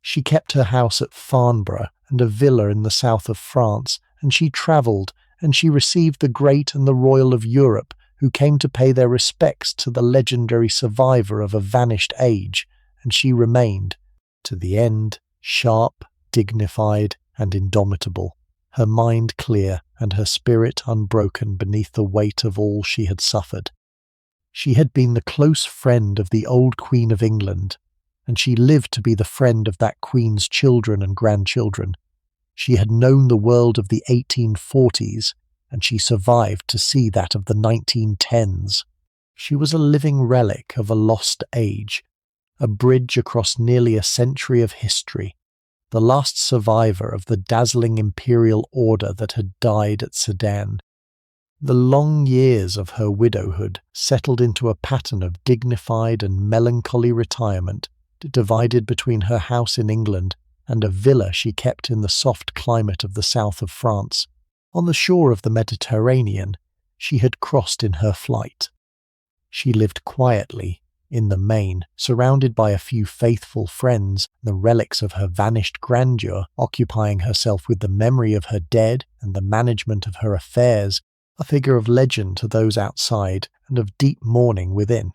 She kept her house at Farnborough and a villa in the south of France, and she travelled, and she received the great and the royal of Europe, who came to pay their respects to the legendary survivor of a vanished age, and she remained, to the end, sharp, dignified, and indomitable, her mind clear and her spirit unbroken beneath the weight of all she had suffered. She had been the close friend of the old Queen of England, and she lived to be the friend of that Queen's children and grandchildren. She had known the world of the 1840s, and she survived to see that of the 1910s. She was a living relic of a lost age, a bridge across nearly a century of history, the last survivor of the dazzling imperial order that had died at Sedan. The long years of her widowhood settled into a pattern of dignified and melancholy retirement, divided between her house in England and a villa she kept in the soft climate of the south of France. On the shore of the Mediterranean, she had crossed in her flight. She lived quietly, in the main, surrounded by a few faithful friends, the relics of her vanished grandeur, occupying herself with the memory of her dead and the management of her affairs, a figure of legend to those outside and of deep mourning within.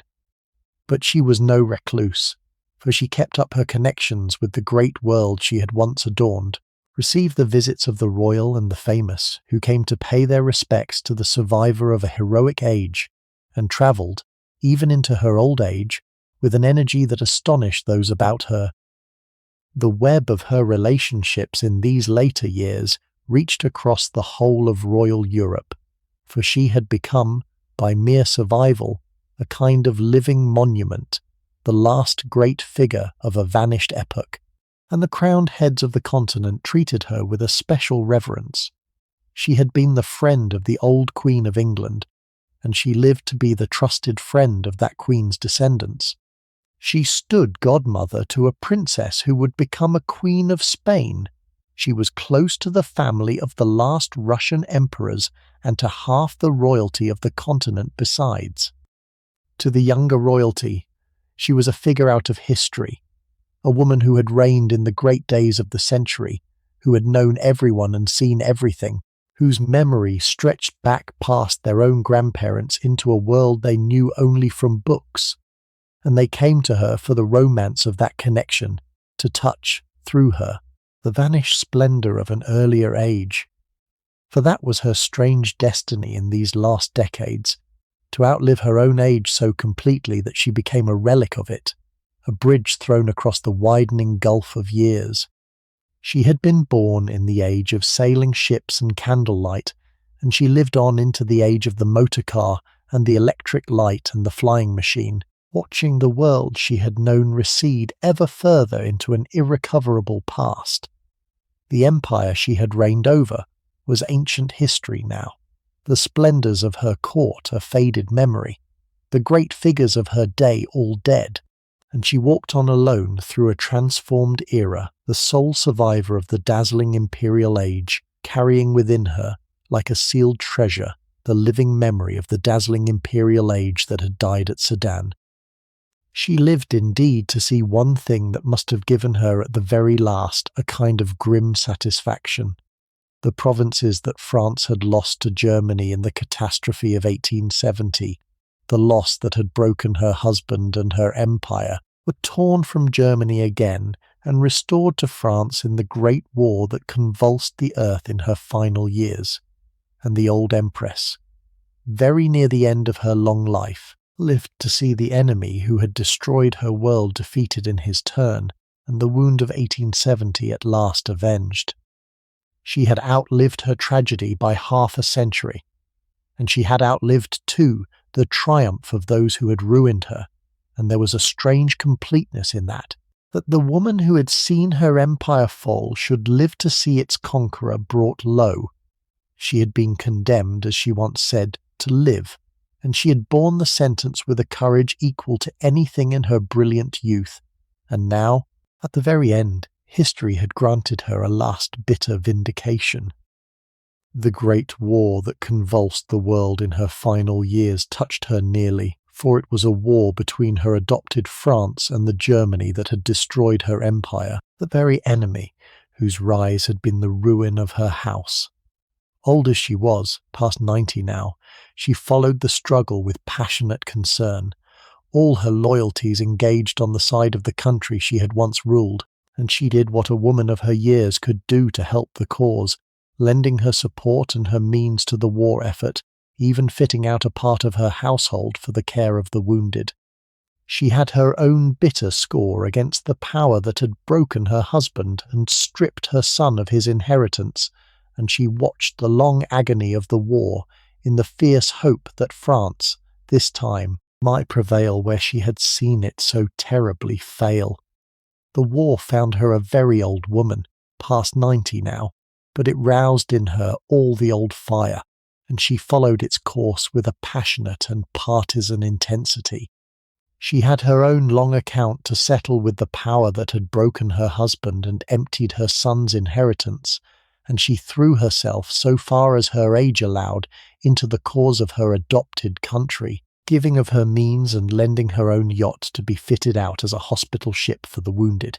But she was no recluse, for she kept up her connections with the great world she had once adorned, received the visits of the royal and the famous, who came to pay their respects to the survivor of a heroic age, and travelled, even into her old age, with an energy that astonished those about her. The web of her relationships in these later years reached across the whole of royal Europe, for she had become, by mere survival, a kind of living monument, the last great figure of a vanished epoch, and the crowned heads of the continent treated her with a special reverence. She had been the friend of the old Queen of England, and she lived to be the trusted friend of that Queen's descendants. She stood godmother to a princess who would become a Queen of Spain. She was close to the family of the last Russian emperors and to half the royalty of the continent besides. To the younger royalty, she was a figure out of history, a woman who had reigned in the great days of the century, who had known everyone and seen everything, whose memory stretched back past their own grandparents into a world they knew only from books, and they came to her for the romance of that connection, to touch, through her, the vanished splendour of an earlier age. For that was her strange destiny in these last decades, to outlive her own age so completely that she became a relic of it, a bridge thrown across the widening gulf of years. She had been born in the age of sailing ships and candlelight, and she lived on into the age of the motor car and the electric light and the flying machine, watching the world she had known recede ever further into an irrecoverable past. The empire she had reigned over was ancient history now, the splendours of her court a faded memory, the great figures of her day all dead, and she walked on alone through a transformed era, the sole survivor of the dazzling imperial age, carrying within her, like a sealed treasure, the living memory of the dazzling imperial age that had died at Sedan. She lived indeed to see one thing that must have given her at the very last a kind of grim satisfaction. The provinces that France had lost to Germany in the catastrophe of 1870, the loss that had broken her husband and her empire, were torn from Germany again and restored to France in the great war that convulsed the earth in her final years. And the old Empress, very near the end of her long life, lived to see the enemy who had destroyed her world defeated in his turn, and the wound of 1870 at last avenged. She had outlived her tragedy by half a century, and she had outlived, too, the triumph of those who had ruined her, and there was a strange completeness in that the woman who had seen her empire fall should live to see its conqueror brought low. She had been condemned, as she once said, to live, and she had borne the sentence with a courage equal to anything in her brilliant youth, and now, at the very end, history had granted her a last bitter vindication. The great war that convulsed the world in her final years touched her nearly, for it was a war between her adopted France and the Germany that had destroyed her empire, the very enemy whose rise had been the ruin of her house. Old as she was, past 90 now, she followed the struggle with passionate concern, all her loyalties engaged on the side of the country she had once ruled, and she did what a woman of her years could do to help the cause, lending her support and her means to the war effort, even fitting out a part of her household for the care of the wounded. She had her own bitter score against the power that had broken her husband and stripped her son of his inheritance, and she watched the long agony of the war in the fierce hope that France, this time, might prevail where she had seen it so terribly fail. The war found her a very old woman, past 90 now, but it roused in her all the old fire, and she followed its course with a passionate and partisan intensity. She had her own long account to settle with the power that had broken her husband and emptied her son's inheritance, and she threw herself, so far as her age allowed, into the cause of her adopted country, giving of her means and lending her own yacht to be fitted out as a hospital ship for the wounded.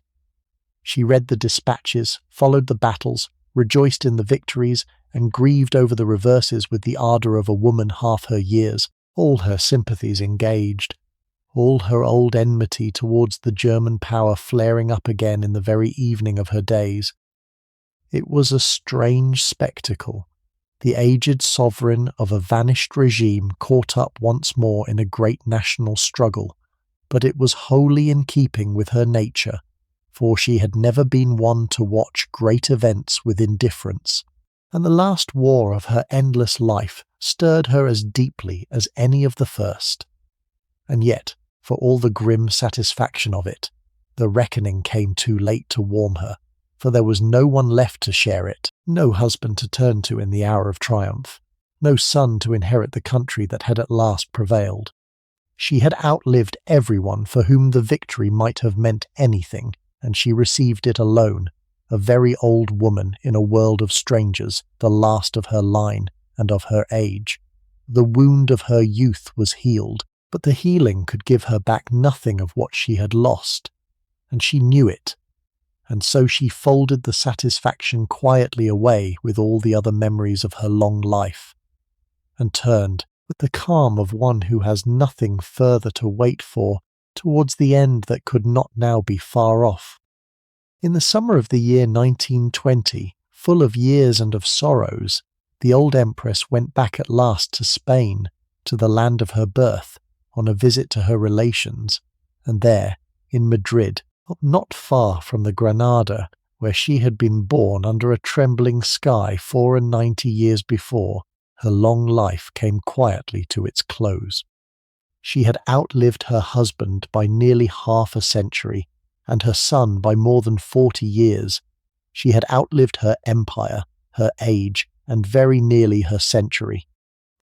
She read the dispatches, followed the battles, rejoiced in the victories, and grieved over the reverses with the ardour of a woman half her years, all her sympathies engaged, all her old enmity towards the German power flaring up again in the very evening of her days. It was a strange spectacle, the aged sovereign of a vanished regime caught up once more in a great national struggle, but it was wholly in keeping with her nature, for she had never been one to watch great events with indifference, and the last war of her endless life stirred her as deeply as any of the first. And yet, for all the grim satisfaction of it, the reckoning came too late to warm her, for there was no one left to share it, no husband to turn to in the hour of triumph, no son to inherit the country that had at last prevailed. She had outlived everyone for whom the victory might have meant anything, and she received it alone, a very old woman in a world of strangers, the last of her line and of her age. The wound of her youth was healed, but the healing could give her back nothing of what she had lost, and she knew it. And so she folded the satisfaction quietly away with all the other memories of her long life, and turned, with the calm of one who has nothing further to wait for, towards the end that could not now be far off. In the summer of the year 1920, full of years and of sorrows, the old Empress went back at last to Spain, to the land of her birth, on a visit to her relations, and there, in Madrid, not far from the Granada, where she had been born under a trembling sky 94 years before, her long life came quietly to its close. She had outlived her husband by nearly half a century, and her son by more than 40 years. She had outlived her empire, her age, and very nearly her century.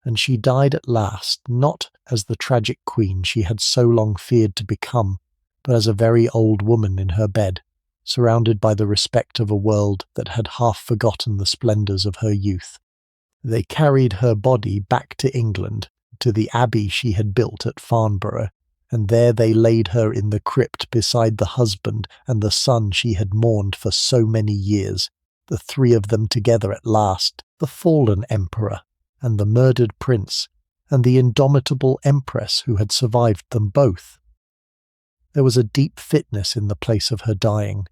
And she died at last, not as the tragic queen she had so long feared to become, but as a very old woman in her bed, surrounded by the respect of a world that had half forgotten the splendours of her youth. They carried her body back to England, to the abbey she had built at Farnborough, and there they laid her in the crypt beside the husband and the son she had mourned for so many years, the three of them together at last, the fallen emperor, and the murdered prince, and the indomitable empress who had survived them both. There was a deep fitness in the place of her dying,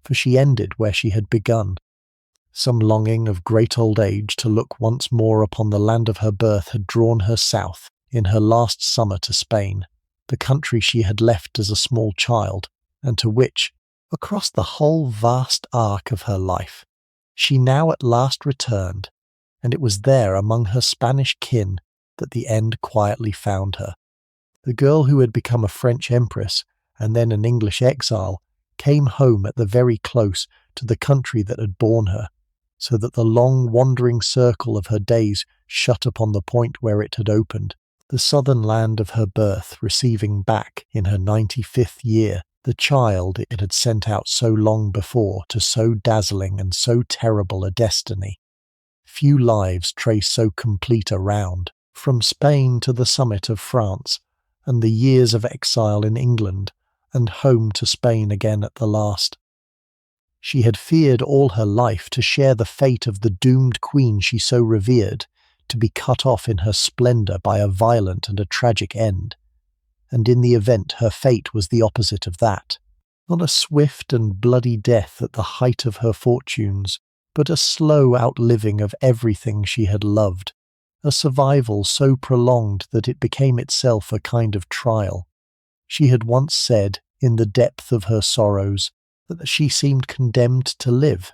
for she ended where she had begun. Some longing of great old age to look once more upon the land of her birth had drawn her south, in her last summer to Spain, the country she had left as a small child, and to which, Across the whole vast arc of her life, she now at last returned, and it was there among her Spanish kin that the end quietly found her. The girl who had become a French empress and then an English exile came home at the very close to the country that had borne her, so that the long wandering circle of her days shut upon the point where it had opened, the southern land of her birth receiving back in her 95th year the child it had sent out so long before to so dazzling and so terrible a destiny. Few lives trace so complete a round, from Spain to the summit of France, and the years of exile in England, and home to Spain again at the last. She had feared all her life to share the fate of the doomed queen she so revered, to be cut off in her splendour by a violent and a tragic end. And in the event her fate was the opposite of that. Not a swift and bloody death at the height of her fortunes, but a slow outliving of everything she had loved, a survival so prolonged that it became itself a kind of trial. She had once said, in the depth of her sorrows, that she seemed condemned to live,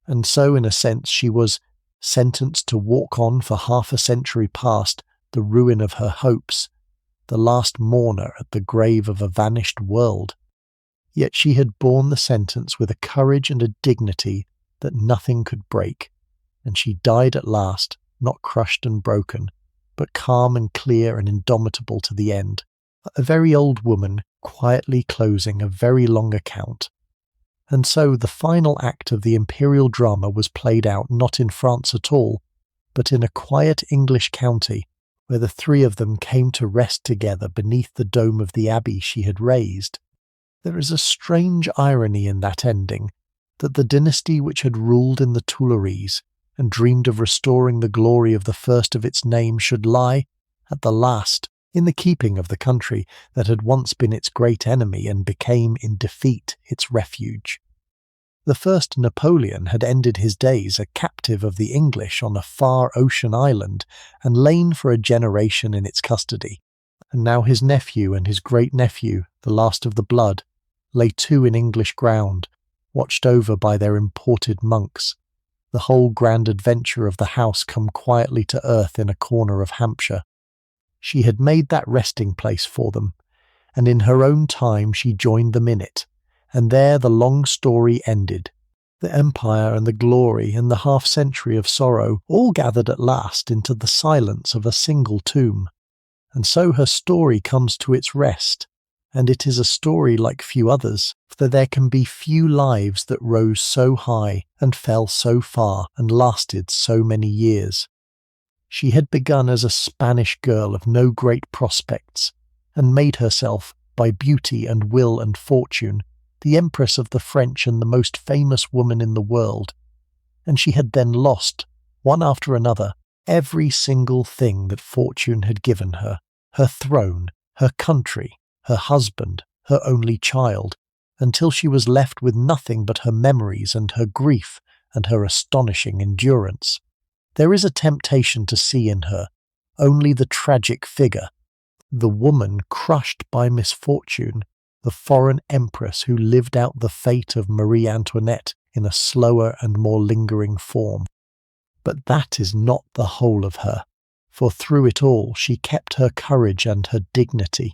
and so in a sense she was sentenced to walk on for half a century past the ruin of her hopes, the last mourner at the grave of a vanished world. Yet she had borne the sentence with a courage and a dignity that nothing could break, and she died at last, not crushed and broken, but calm and clear and indomitable to the end, a very old woman quietly closing a very long account. And so the final act of the imperial drama was played out not in France at all, but in a quiet English county, where the three of them came to rest together beneath the dome of the abbey she had raised. There is a strange irony in that ending, that the dynasty which had ruled in the Tuileries and dreamed of restoring the glory of the first of its name should lie, at the last, in the keeping of the country that had once been its great enemy and became in defeat its refuge. The first Napoleon had ended his days a captive of the English on a far ocean island and lain for a generation in its custody, and now his nephew and his great-nephew, the last of the blood, lay too in English ground, watched over by their imported monks, the whole grand adventure of the house come quietly to earth in a corner of Hampshire. She had made that resting place for them, and in her own time she joined them in it, and there the long story ended. The empire and the glory and the half-century of sorrow all gathered at last into the silence of a single tomb. And so her story comes to its rest, and it is a story like few others, for there can be few lives that rose so high and fell so far and lasted so many years. She had begun as a Spanish girl of no great prospects, and made herself, by beauty and will and fortune, the Empress of the French and the most famous woman in the world, and she had then lost, one after another, every single thing that fortune had given her, her throne, her country, her husband, her only child, until she was left with nothing but her memories and her grief and her astonishing endurance. There is a temptation to see in her only the tragic figure, the woman crushed by misfortune, the foreign empress who lived out the fate of Marie Antoinette in a slower and more lingering form. But that is not the whole of her, for through it all she kept her courage and her dignity,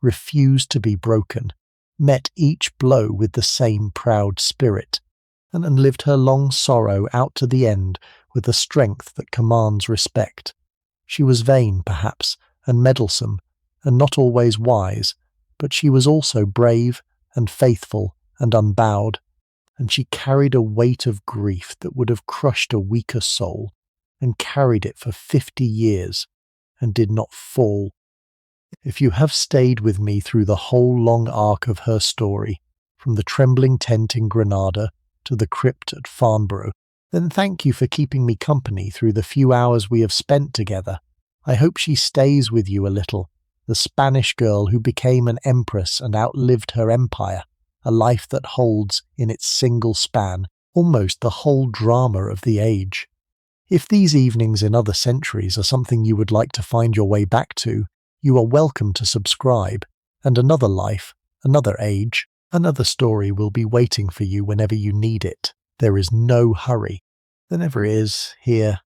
refused to be broken, met each blow with the same proud spirit, and lived her long sorrow out to the end with a strength that commands respect. She was vain, perhaps, and meddlesome, and not always wise, but she was also brave and faithful and unbowed, and she carried a weight of grief that would have crushed a weaker soul, and carried it for 50 years, and did not fall. If you have stayed with me through the whole long arc of her story, from the trembling tent in Granada to the crypt at Farnborough, then thank you for keeping me company through the few hours we have spent together. I hope she stays with you a little, the Spanish girl who became an empress and outlived her empire, a life that holds, in its single span, almost the whole drama of the age. If these evenings in other centuries are something you would like to find your way back to, you are welcome to subscribe, and another life, another age, Another story will be waiting for you whenever you need it. There is no hurry. There never is here.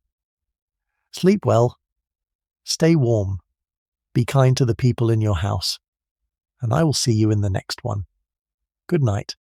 Sleep well. Stay warm. Be kind to the people in your house. And I will see you in the next one. Good night.